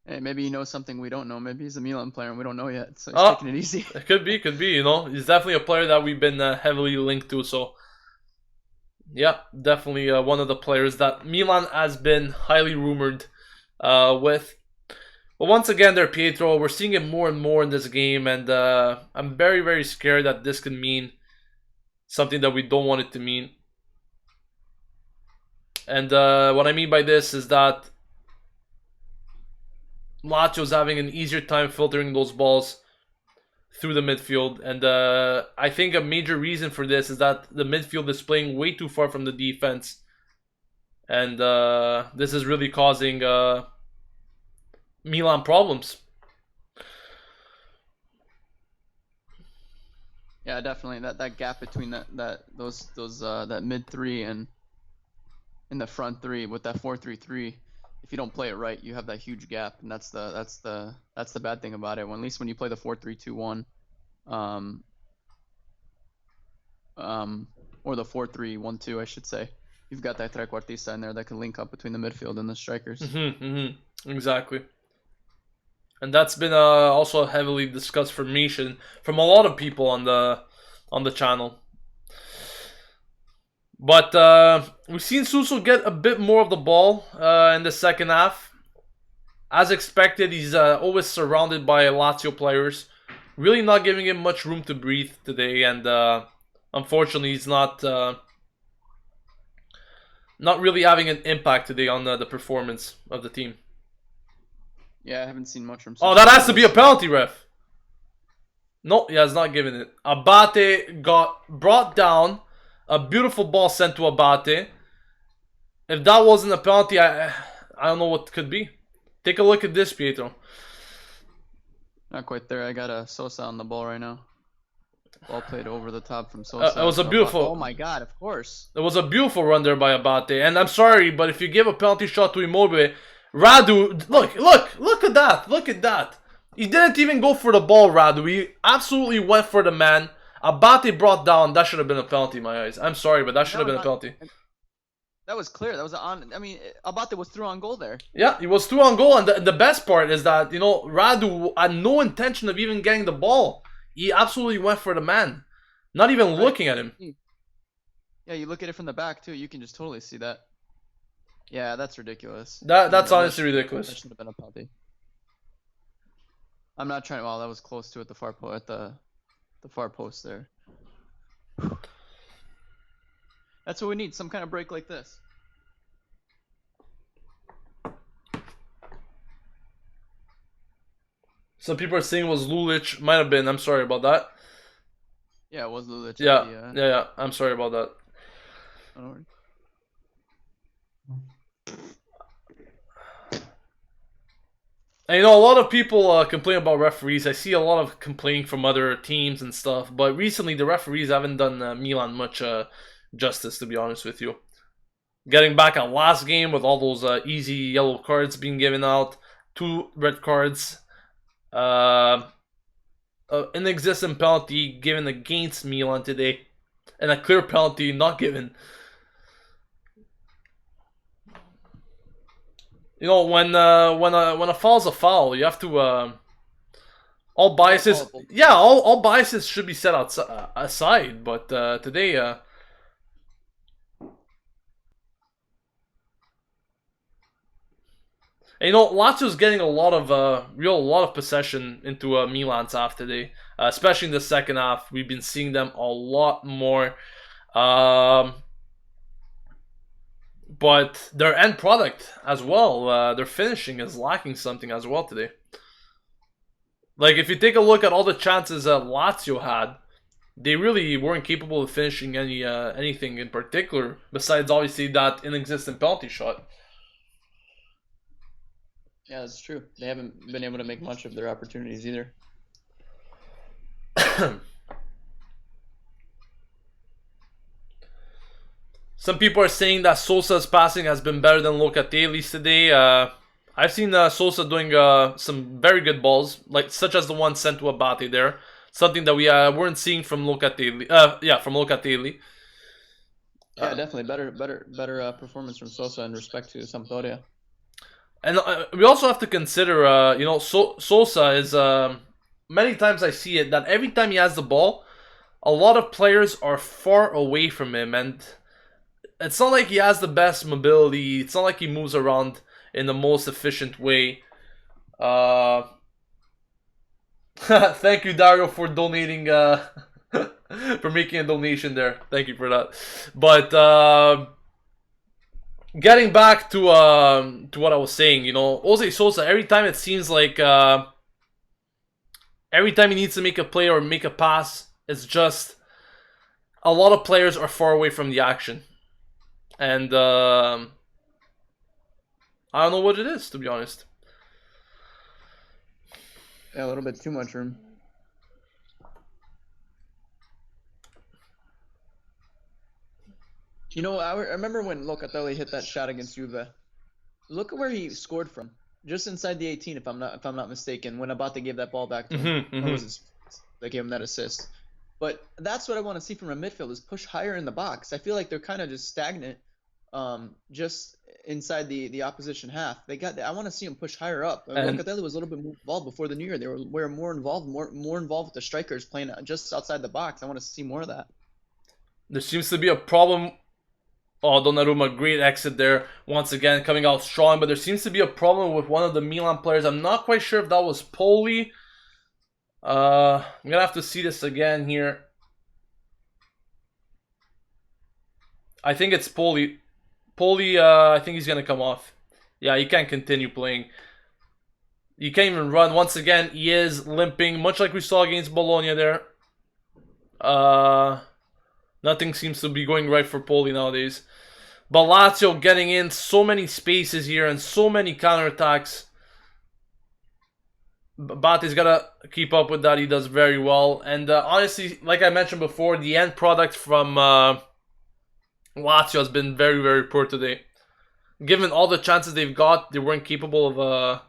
Hey, maybe he knows something we don't know. Maybe he's a Milan player and we don't know yet, so he's taking it easy. It could be. He's definitely a player that we've been heavily linked to, so yeah, definitely one of the players that Milan has been highly rumored with. But once again, there, Pietro, we're seeing it more and more in this game, and I'm very, very scared that this could mean something that we don't want it to mean. And what I mean by this is that Lazio's having an easier time filtering those balls through the midfield, and I think a major reason for this is that the midfield is playing way too far from the defense, and this is really causing Milan problems. Yeah, definitely. That gap between that mid three and in the front three with that 4-3-3. If you don't play it right, you have that huge gap, and that's the bad thing about it. At least when you play the 4-3-2-1, or the 4-3-1-2, I should say, you've got that trequartista in there that can link up between the midfield and the strikers. Exactly. And that's been also a heavily discussed formation from a lot of people on the channel. But we've seen Suso get a bit more of the ball in the second half. As expected, he's always surrounded by Lazio players. Really not giving him much room to breathe today. And unfortunately, he's not really having an impact today on the performance of the team. Yeah, I haven't seen much from Suso. Oh, that has to be a penalty, ref. No, he has not given it. Abate got brought down. A beautiful ball sent to Abate. If that wasn't a penalty, I don't know what could be. Take a look at this, Pietro. Not quite there. I got a Sosa on the ball right now. Ball played over the top from Sosa. It was a beautiful... Oh my god, of course. It was a beautiful run there by Abate. And I'm sorry, but if you give a penalty shot to Immobile, Radu... Look at that. Look at that. He didn't even go for the ball, Radu. He absolutely went for the man. Abate brought down. That should have been a penalty in my eyes. I'm sorry, but that should have been a penalty. That was clear. That was on. I mean, Abate was through on goal there. Yeah, he was through on goal, and the best part is that Radu had no intention of even getting the ball. He absolutely went for the man, not even looking at him. Yeah, you look at it from the back too. You can just totally see that. Yeah, that's ridiculous. That's honestly ridiculous. That should have been a penalty. I'm not trying. Well, that was close to it. The far post there. That's what we need, some kind of break like this. Some people are saying it was Lulic. Might have been. I'm sorry about that. Yeah, it was Lulic. Yeah. I'm sorry about that. I don't worry. And, you know, a lot of people complain about referees. I see a lot of complaining from other teams and stuff. But recently, the referees haven't done Milan much justice, to be honest with you. Getting back at last game with all those easy yellow cards being given out, 2 red cards, inexistent penalty given against Milan today, and a clear penalty not given. You know, when a foul's a foul, you have to all biases. Yeah, all biases should be set aside. But today, and, you know, Lazio's getting a lot of possession into Milan's half today, especially in the second half. We've been seeing them a lot more. But their end product as well, their finishing is lacking something as well today. Like, if you take a look at all the chances that Lazio had, they really weren't capable of finishing anything in particular, besides obviously that inexistent penalty shot. Yeah, that's true. They haven't been able to make much of their opportunities either. Some people are saying that Sosa's passing has been better than Locatelli's today. I've seen Sosa doing some very good balls, like such as the one sent to Abate there. Something that we weren't seeing from Locatelli. From Locatelli. Yeah, definitely better performance from Sosa in respect to Sampdoria. And we also have to consider, you know, Sosa is many times I see it that every time he has the ball, a lot of players are far away from him, and it's not like he has the best mobility. It's not like he moves around in the most efficient way. Thank you, Dario, for donating, for making a donation there. Thank you for that. But getting back to what I was saying, you know, Jose Sosa, every time it seems like every time he needs to make a play or make a pass, it's just a lot of players are far away from the action. And I don't know what it is, to be honest. Yeah, a little bit too much room. You know, I remember when Locatelli hit that shot against Juve. Look at where he scored from. Just inside the 18, if I'm not mistaken, when Abate gave that ball back to him. Or was it they gave him that assist? But that's what I want to see from a midfield, is push higher in the box. I feel like they're kind of just stagnant, just inside the opposition half. I want to see them push higher up. Locatelli was a little bit more involved before the new year. They were more involved with the strikers playing just outside the box. I want to see more of that. There seems to be a problem. Oh, Donnarumma, great exit there. Once again, coming out strong. But there seems to be a problem with one of the Milan players. I'm not quite sure if that was Poli. I'm going to have to see this again here. I think it's Poli. Poli, I think he's going to come off. Yeah, he can't continue playing. He can't even run. Once again, he is limping, much like we saw against Bologna there. Nothing seems to be going right for Poli nowadays. But Lazio getting in so many spaces here and so many counterattacks. Bate's got to keep up with that. He does very well. And honestly, like I mentioned before, the end product from Lazio has been very, very poor today. Given all the chances they've got, they weren't capable of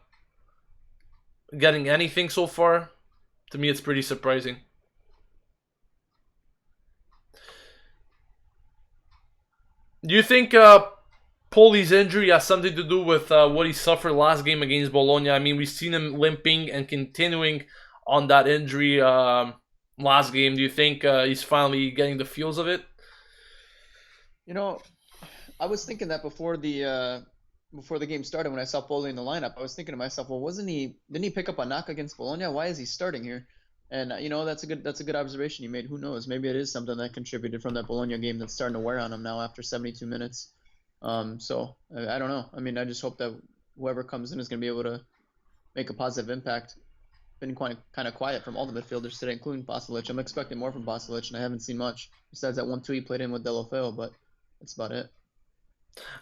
getting anything so far. To me, it's pretty surprising. Do you think Poli's injury has something to do with what he suffered last game against Bologna? I mean, we've seen him limping and continuing on that injury last game. Do you think he's finally getting the feels of it? You know, I was thinking that before the game started, when I saw Poli in the lineup, I was thinking to myself, well, didn't he pick up a knock against Bologna? Why is he starting here? And you know, that's a good observation you made. Who knows? Maybe it is something that contributed from that Bologna game that's starting to wear on him now after 72 minutes. So I don't know. I mean, I just hope that whoever comes in is going to be able to make a positive impact. Been kind of quiet from all the midfielders today, including Pasalic. I'm expecting more from Pasalic, and I haven't seen much besides that 1-2 he played in with Delofeo, but that's about it.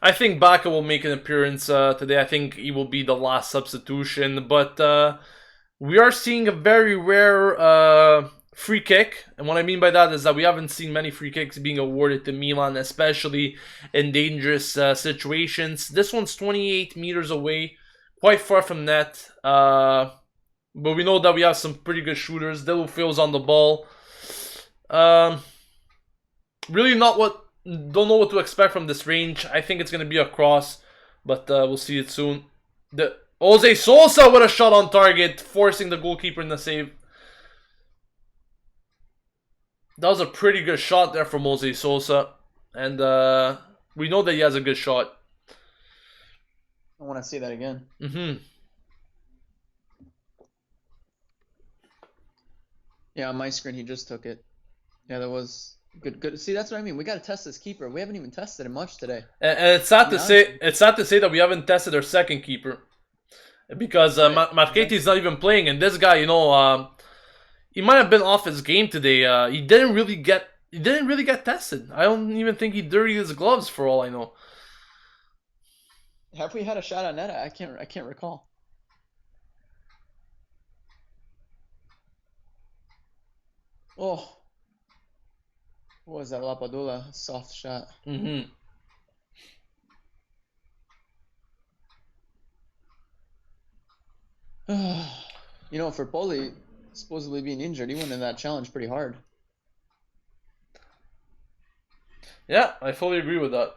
I think Baka will make an appearance today. I think he will be the last substitution, but we are seeing a very rare free kick, and what I mean by that is that we haven't seen many free kicks being awarded to Milan, especially in dangerous situations. This one's 28 meters away, quite far from net, but we know that we have some pretty good shooters. Delufeo's on the ball. Really don't know what to expect from this range. I think it's going to be a cross, but we'll see it soon. Jose Sosa with a shot on target, forcing the goalkeeper in the save. That was a pretty good shot there from Jose Sosa, and we know that he has a good shot. I want to see that again. Yeah, on my screen he just took it. Yeah, that was good. See, that's what I mean. We got to test this keeper. We haven't even tested him much today. And it's sad to say. It's sad to say that we haven't tested our second keeper, because Marchetti's not even playing, and this guy, you know, he might have been off his game today. He didn't really get tested. I don't even think he dirtied his gloves, for all I know. Have we had a shot on net? I can't recall. Oh. What was that? Lapadula, soft shot. You know, for Poli supposedly being injured, he went in that challenge pretty hard. Yeah, I fully agree with that.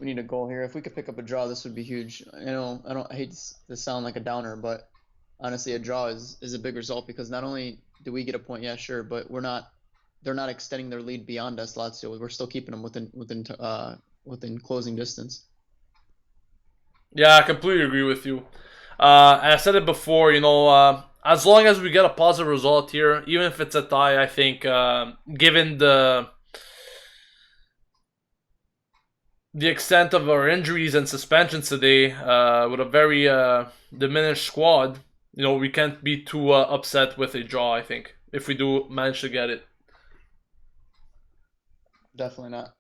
We need a goal here. If we could pick up a draw, this would be huge. You know, I hate to sound like a downer, but honestly, a draw is a big result, because not only do we get a point, yeah, sure, but they're not extending their lead beyond us, Lazio. We're still keeping them within closing distance. Yeah, I completely agree with you. I said it before, you know, as long as we get a positive result here, even if it's a tie, I think, given the extent of our injuries and suspensions today, with a very diminished squad, you know, we can't be too upset with a draw, I think, if we do manage to get it. Definitely not.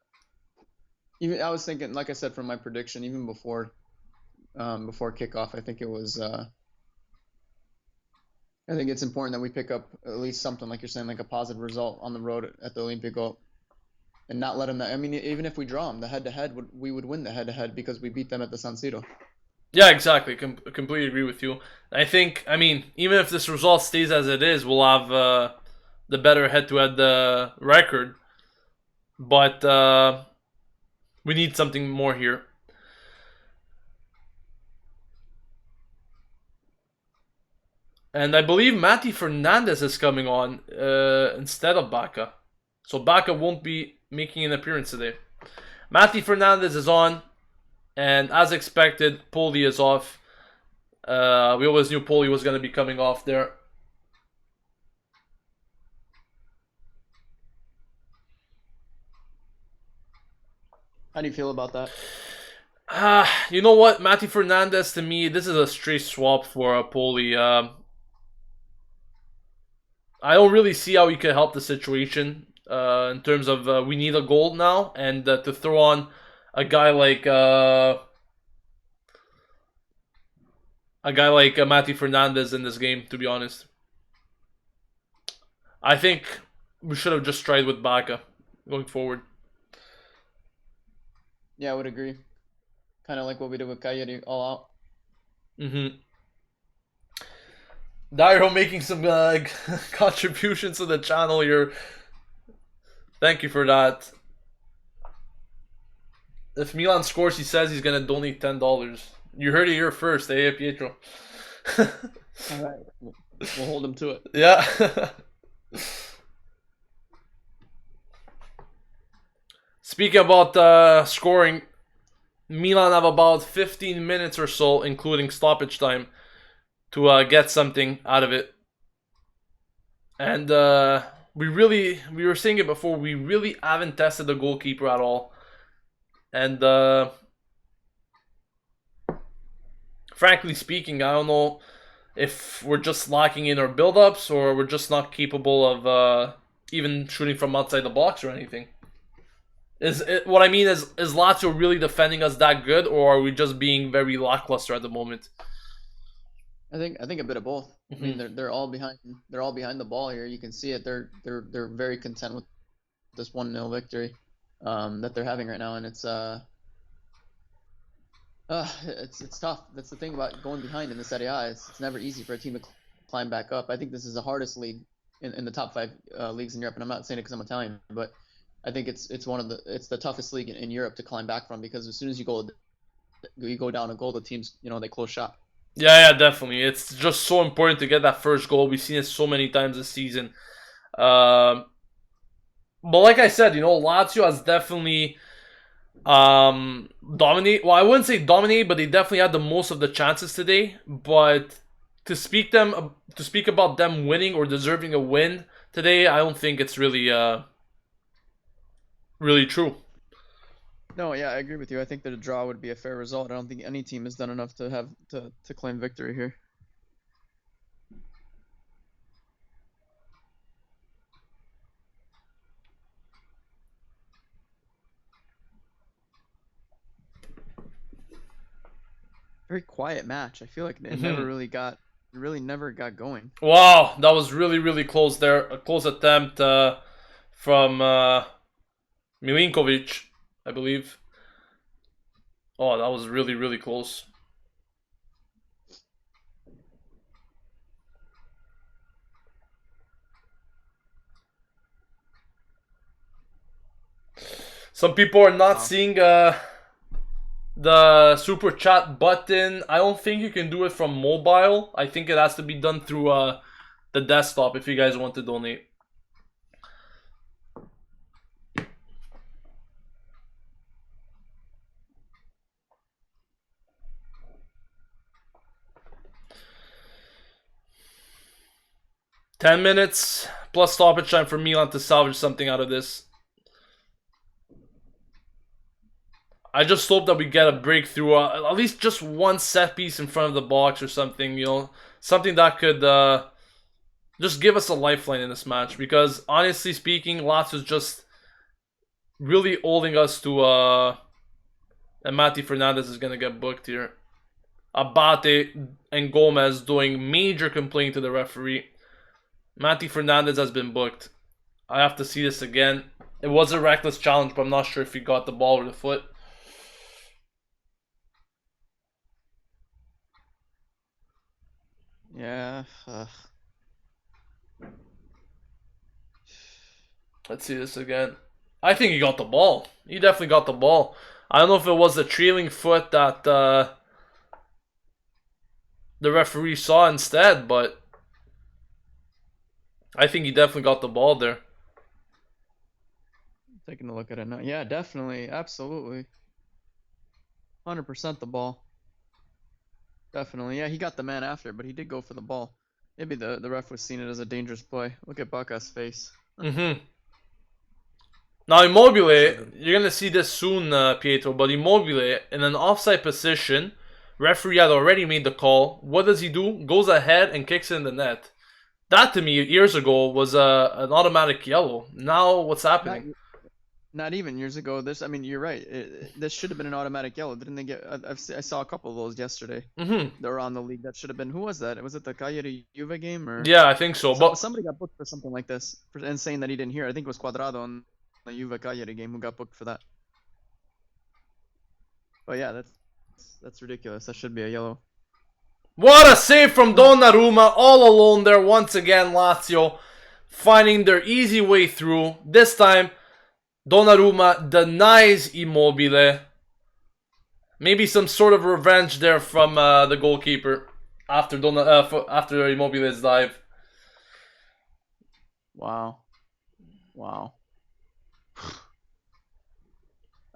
Even I was thinking, like I said, from my prediction, even before kickoff, I think it was. I think it's important that we pick up at least something, like you're saying, like a positive result on the road at the Olimpico, and not let them. I mean, even if we draw them, the head-to-head, we would win the head-to-head because we beat them at the San Siro. Yeah, exactly. Completely agree with you. I think, I mean, even if this result stays as it is, we'll have the better head-to-head record. But we need something more here. And I believe Mati Fernandez is coming on instead of Baka. So Baka won't be making an appearance today. Mati Fernandez is on. And as expected, Poli is off. We always knew Poli was going to be coming off there. How do you feel about that? You know what? Mati Fernandez, to me, this is a straight swap for Poli. I don't really see how he could help the situation in terms of we need a goal now. And to throw on a guy like Mati Fernandez in this game, to be honest. I think we should have just tried with Baka going forward. Yeah, I would agree. Kind of like what we did with Cagliari, all out. Dairo making some contributions to the channel here. Thank you for that. If Milan scores, he says he's going to donate $10. You heard it here first, eh, Pietro? All right. We'll hold him to it. Yeah. Speaking about scoring, Milan have about 15 minutes or so, including stoppage time, to get something out of it. And we were saying it before, we really haven't tested the goalkeeper at all. And frankly speaking, I don't know if we're just lacking in our build-ups or we're just not capable of even shooting from outside the box or anything. What I mean is Lazio really defending us that good, or are we just being very lackluster at the moment? I think a bit of both. I mean, they're all behind the ball here. You can see it. They're very content with this 1-0 victory that they're having right now, and it's tough. That's the thing about going behind in the Serie A. It's never easy for a team to climb back up. I think this is the hardest league in the top 5 leagues in Europe, and I'm not saying it because I'm Italian, but I think it's the toughest league in Europe to climb back from, because as soon as you go down a goal, the teams, they close shop. Yeah, definitely. It's just so important to get that first goal. We've seen it so many times this season. But like I said, Lazio has definitely dominate. Well, I wouldn't say dominate, but they definitely had the most of the chances today. But to speak about them winning or deserving a win today, I don't think it's really true. No, yeah, I agree with you. I think that a draw would be a fair result. I don't think any team has done enough to claim victory here. Very quiet match. I feel like it never got going. Wow, that was really close there. A close attempt from Milinkovic, I believe. Oh, that was really close. Some people are not seeing the super chat button. I don't think you can do it from mobile. I think it has to be done through the desktop if you guys want to donate. $10 plus stoppage time for Milan to salvage something out of this. I just hope that we get a breakthrough, at least just one set piece in front of the box or something, something that could just give us a lifeline in this match. Because honestly speaking, Lazio's just really holding us to, and Mati Fernandez is gonna get booked here. Abate and Gomez doing major complaining to the referee. Mati Fernandez has been booked. I have to see this again. It was a reckless challenge, but I'm not sure if he got the ball or the foot. Yeah. Let's see this again. I think he got the ball. He definitely got the ball. I don't know if it was the trailing foot that the referee saw instead, but I think he definitely got the ball there. Taking a look at it now. Yeah, definitely. Absolutely. 100% the ball. Definitely. Yeah, he got the man after, but he did go for the ball. Maybe the ref was seeing it as a dangerous play. Look at Bacca's face. Now Immobile, you're going to see this soon, Pietro, but Immobile, in an offside position, referee had already made the call. What does he do? Goes ahead and kicks it in the net. That, to me, years ago, was an automatic yellow. Now, what's happening? Not even years ago. You're right. This should have been an automatic yellow. Didn't they get? I saw a couple of those yesterday. They were on the league. That should have been. Who was that? Was it the Cagliari Juve game? Or yeah, I think so. But somebody got booked for something like this, and saying that he didn't hear. I think it was Quadrado on the Juve Cagliari game who got booked for that. But yeah, that's ridiculous. That should be a yellow. What a save from Donnarumma, all alone there once again. Lazio finding their easy way through. This time, Donnarumma denies Immobile. Maybe some sort of revenge there from the goalkeeper after Immobile's dive. Wow.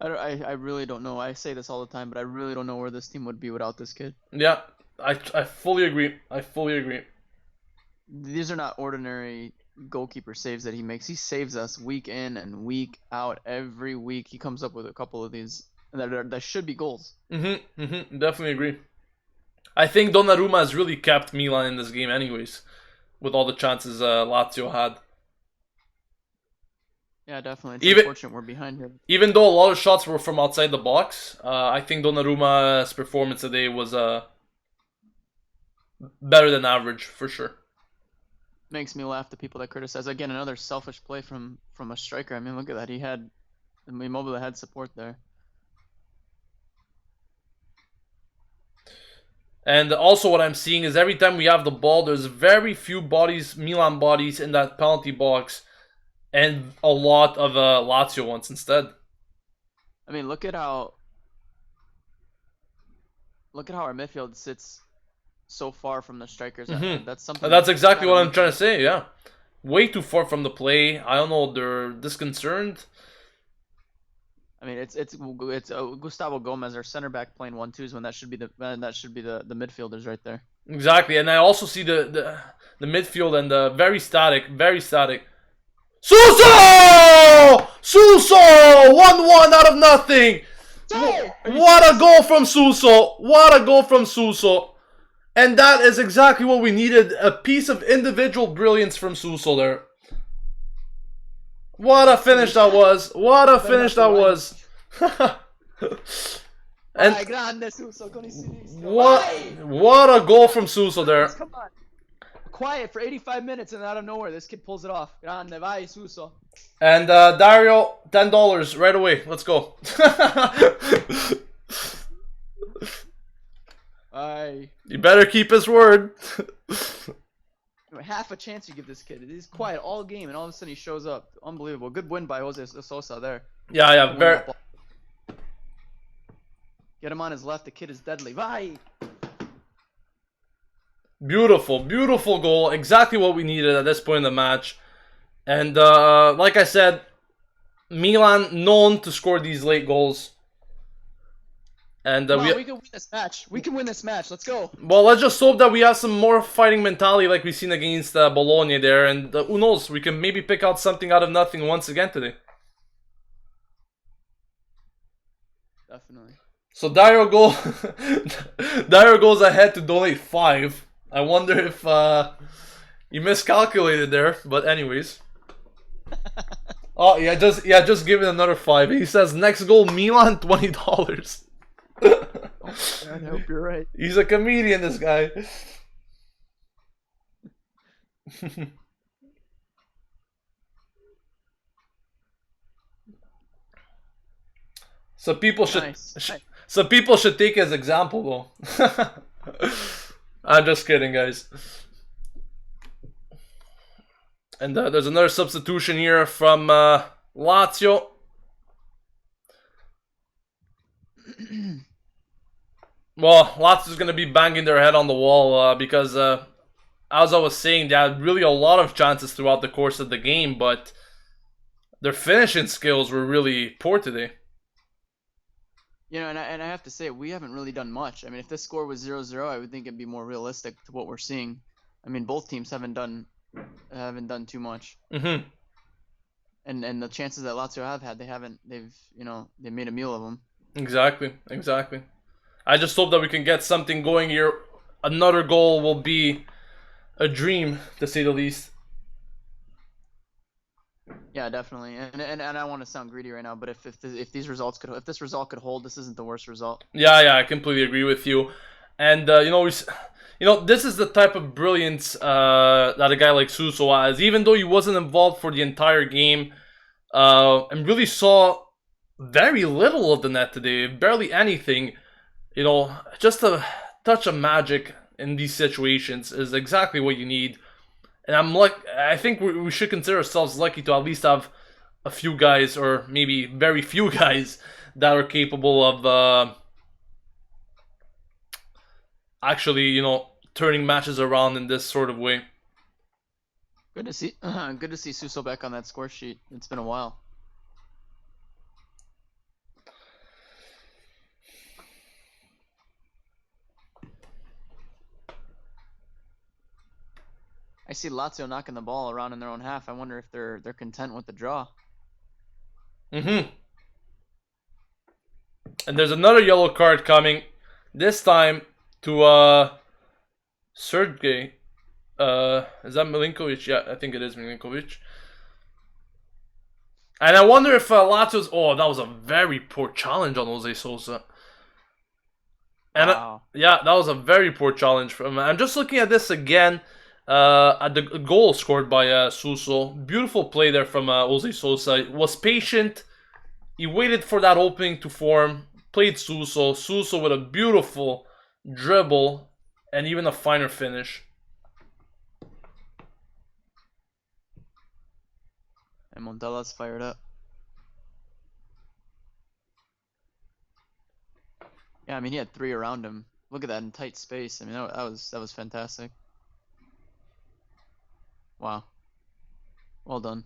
I really don't know. I say this all the time, but I really don't know where this team would be without this kid. Yeah, I fully agree. These are not ordinary goalkeeper saves that he makes. He saves us week in and week out. Every week he comes up with a couple of these that should be goals. Definitely agree. I think Donnarumma has really kept Milan in this game anyways, with all the chances Lazio had. Yeah, definitely. It's Even unfortunate we're behind here. even though a lot of shots were from outside the box, I think Donnarumma's performance today was better than average for sure. Makes me laugh, the people that criticize. Again, another selfish play from a striker. I mean, look at that. Immobile had support there. And also what I'm seeing is every time we have the ball, there's very few bodies, Milan bodies in that penalty box, and a lot of Lazio ones instead. I mean, look at how our midfield sits so far from the strikers. That's something. That's exactly what I'm trying to say. Yeah, way too far from the play. I don't know. They're disconcerted. I mean, it's Gustavo Gomez, our center back, playing 1-2s when that should be the midfielders right there. Exactly, and I also see the midfield and the very static. Suso! 1-1 out of nothing. What a goal from Suso! What a goal from Suso! And that is exactly what we needed. A piece of individual brilliance from Suso there. What a finish that was. What a finish that was. And what a goal from Suso there. Come on. Quiet for 85 minutes and out of nowhere this kid pulls it off. Grande, vai Suso. And Dario, $10 right away. Let's go. You better keep his word. Half a chance you give this kid. He's quiet all game, and all of a sudden he shows up. Unbelievable. Good win by Jose Sosa there. Yeah, very. Get him on his left. The kid is deadly. Vai! Beautiful, beautiful goal. Exactly what we needed at this point in the match. And like I said, Milan known to score these late goals. And we can win this match. We can win this match. Let's go. Well, let's just hope that we have some more fighting mentality like we've seen against Bologna there. And who knows, we can maybe pick out something out of nothing once again today. Definitely. So Dario goes ahead to donate 5. I wonder if he miscalculated there. But anyways. Oh, yeah, just give it another 5. He says, next goal, Milan, $20. Oh, I hope you're right. He's a comedian, this guy. So people should take his example, though. I'm just kidding, guys. And there's another substitution here from Lazio. Well, Lazio's going to be banging their head on the wall because, as I was saying, they had really a lot of chances throughout the course of the game, but their finishing skills were really poor today. You know, and I have to say, we haven't really done much. I mean, if this score was 0-0, I would think it'd be more realistic to what we're seeing. I mean, both teams haven't done too much. Mm-hmm. And the chances that Lazio have had, they've made a meal of them. Exactly. I just hope that we can get something going here. Another goal will be a dream, to say the least. Yeah, definitely. And I don't want to sound greedy right now, but if this result could hold, this isn't the worst result. Yeah, I completely agree with you. And this is the type of brilliance that a guy like Suso has. Even though he wasn't involved for the entire game, and really saw very little of the net today, barely anything. Just a touch of magic in these situations is exactly what you need. And I think we should consider ourselves lucky to at least have a few guys, or maybe very few guys, that are capable of actually, turning matches around in this sort of way. Good to see Suso back on that score sheet. It's been a while. I see Lazio knocking the ball around in their own half. I wonder if they're content with the draw. Mm-hmm. And there's another yellow card coming. This time to Sergey. Is that Milinkovic? Yeah, I think it is Milinkovic. And I wonder if Lazio's... Oh, that was a very poor challenge on Jose Sosa. And Wow. yeah, that was a very poor challenge from him. I'm just looking at this again. At the goal scored by Suso. Beautiful play there from Jose Sosa. He was patient. He waited for that opening to form. Played Suso. Suso with a beautiful dribble. And even a finer finish. And Montella's fired up. Yeah, I mean, he had 3 around him. Look at that in tight space. I mean, that was fantastic. Wow. Well done.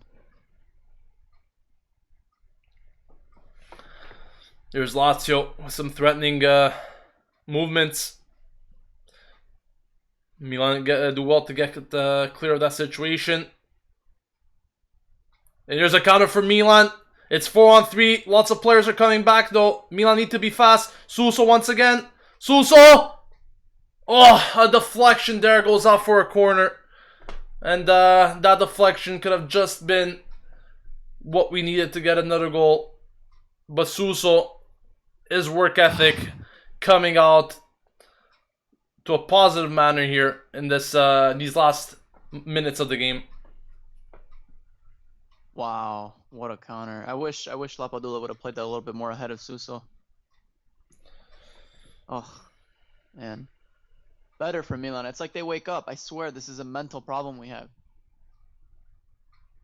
There's Lazio with some threatening movements. Milan do well to get clear of that situation. And here's a counter for Milan. It's 4-on-3. Lots of players are coming back though. Milan need to be fast. Suso once again. Suso! Oh, a deflection there, goes out for a corner. And that deflection could have just been what we needed to get another goal. But Suso, his work ethic coming out to a positive manner here in this these last minutes of the game. Wow, what a counter. I wish Lapadula would have played that a little bit more ahead of Suso. Oh, man. Better for Milan. It's like they wake up. I swear this is a mental problem we have.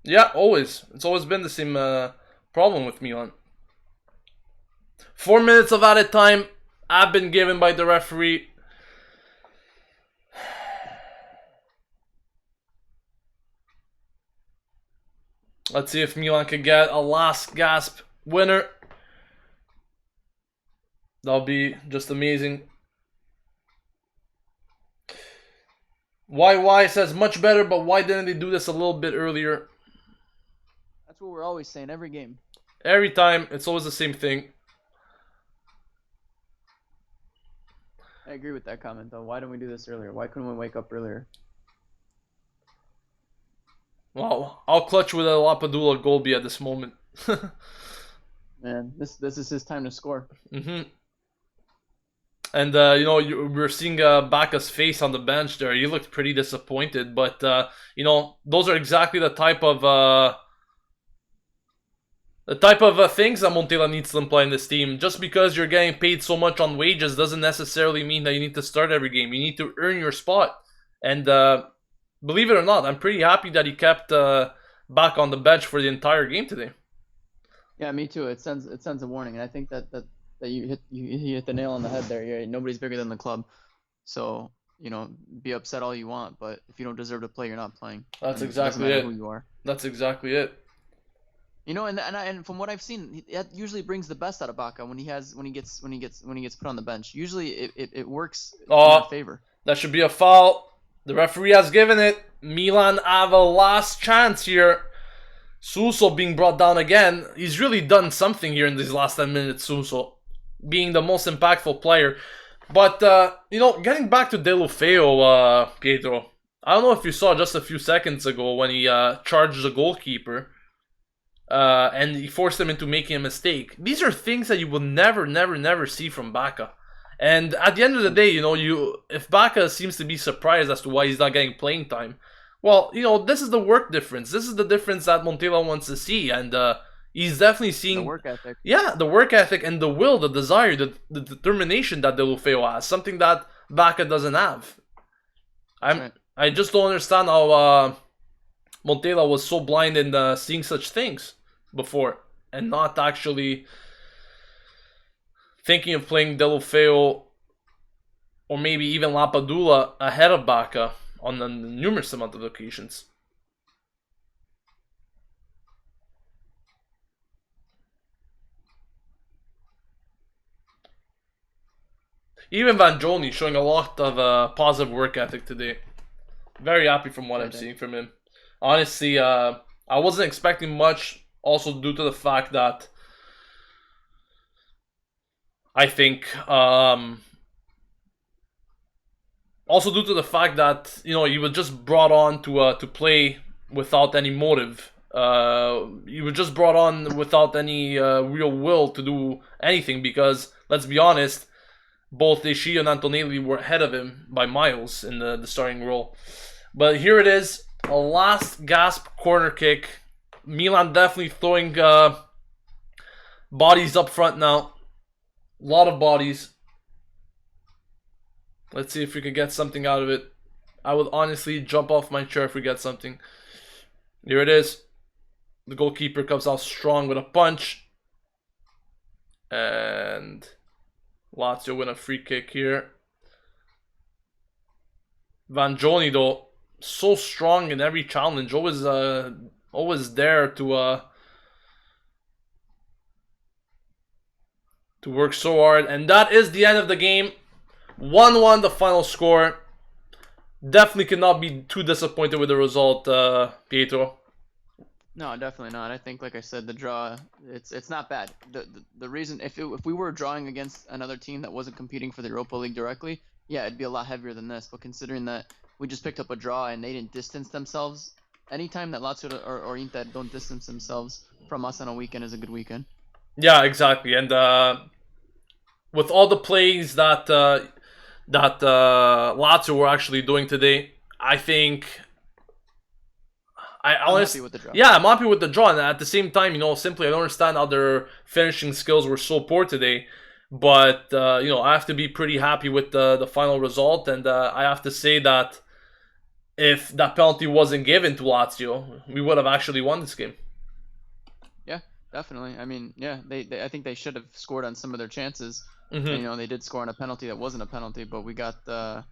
Yeah, always. It's always been the same problem with Milan. 4 minutes of added time have been given by the referee. Let's see if Milan can get a last gasp winner. That'll be just amazing. YY says much better, but why didn't they do this a little bit earlier? That's what we're always saying every game. Every time, it's always the same thing. I agree with that comment though. Why didn't we do this earlier? Why couldn't we wake up earlier? Well, I'll clutch with a Lapadula goal be at this moment. Man, this is his time to score. And, you know, we're seeing Baka's face on the bench there. He looked pretty disappointed. But, you know, those are exactly the type of things that Montella needs to imply in this team. Just because you're getting paid so much on wages doesn't necessarily mean that you need to start every game. You need to earn your spot. And believe it or not, I'm pretty happy that he kept Baka on the bench for the entire game today. Yeah, me too. It sends a warning, and I think that you hit the nail on the head there. Yeah, nobody's bigger than the club, so you know, be upset all you want, but if you don't deserve to play, you're not playing. That's And exactly it. Doesn't it. matter who you are. That's exactly it. You know, and from what I've seen, that usually brings the best out of Baka when he gets put on the bench. Usually it works in our favor. That should be a foul. The referee has given it. Milan have a last chance here. Suso being brought down again. He's really done something here in these last 10 minutes, Suso. Being the most impactful player. But, you know, getting back to Deulofeu, Pietro. I don't know if you saw just a few seconds ago when he charged the goalkeeper. And he forced him into making a mistake. These are things that you will never see from Baka. And at the end of the day, you know, if Baka seems to be surprised as to why he's not getting playing time, well, you know, this is the work difference. This is the difference that Montella wants to see, and he's definitely seeing the work ethic. Yeah, the work ethic and the will, the desire, the determination that Deulofeu has, something that Baka doesn't have. I just don't understand how Montella was so blind in seeing such things before and not actually thinking of playing Deulofeu or maybe even Lapadula ahead of Baka on the numerous amount of occasions. Even Van Joni showing a lot of positive work ethic today. Very happy from what I'm seeing from him. Honestly, I wasn't expecting much, also due to the fact that I think also due to the fact that, you know, he was just brought on to play without any motive, He was just brought on without any real will to do anything because, let's be honest, both Ishii and Antonelli were ahead of him by miles in the starting role. But here it is, a last gasp corner kick. Milan definitely throwing bodies up front now. A lot of bodies. Let's see if we can get something out of it. I would honestly jump off my chair if we get something. Here it is. The goalkeeper comes out strong with a punch. And Lazio win a free kick here. Vangioni, though, so strong in every challenge. Always there to work so hard. And that is the end of the game. 1-1 the final score. Definitely cannot be too disappointed with the result, Pietro. No, definitely not. I think, like I said, the draw, it's not bad. The reason, if we were drawing against another team that wasn't competing for the Europa League directly, yeah, it'd be a lot heavier than this. But considering that we just picked up a draw and they didn't distance themselves, anytime that Lazio or Inter don't distance themselves from us on a weekend is a good weekend. Yeah, exactly. And with all the plays that Lazio were actually doing today, I think. I'm happy with the draw. Yeah, I'm happy with the draw, and at the same time, simply I don't understand how their finishing skills were so poor today. But I have to be pretty happy with the final result, and I have to say that if that penalty wasn't given to Lazio, we would have actually won this game. Yeah, definitely. I mean, yeah, I think they should have scored on some of their chances. Mm-hmm. And, they did score on a penalty that wasn't a penalty, but we got the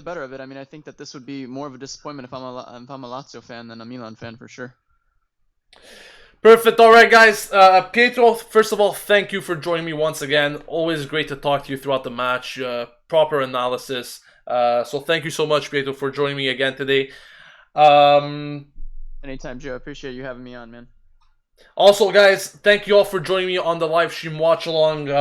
better of it. I mean, I think that this would be more of a disappointment if I'm a Lazio fan than a Milan fan for sure. Perfect. All right, guys. Pietro, first of all, thank you for joining me once again. Always great to talk to you throughout the match. Proper analysis. So thank you so much, Pietro, for joining me again today. Anytime, Joe. I appreciate you having me on, man. Also, guys, thank you all for joining me on the live stream watch along.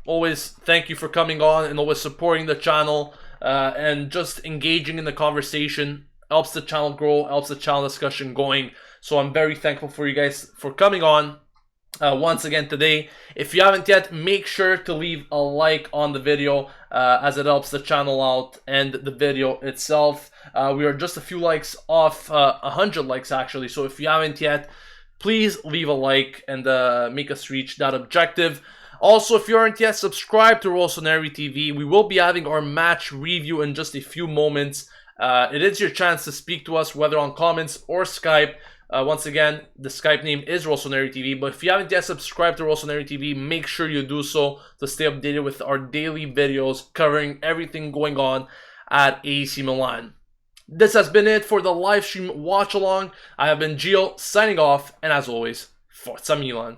Always thank you for coming on and always supporting the channel and just engaging in the conversation. Helps the channel grow, helps the channel discussion going. So I'm very thankful for you guys for coming on once again today. If you haven't yet, make sure to leave a like on the video as it helps the channel out and the video itself. We are just a few likes off 100 likes actually. So if you haven't yet, please leave a like and make us reach that objective. Also, if you aren't yet subscribed to Rossoneri TV, we will be having our match review in just a few moments. It is your chance to speak to us, whether on comments or Skype. Once again, the Skype name is Rossoneri TV. But if you haven't yet subscribed to Rossoneri TV, make sure you do so to stay updated with our daily videos covering everything going on at AC Milan. This has been it for the live stream watch along. I have been Gio signing off, and as always, Forza Milan.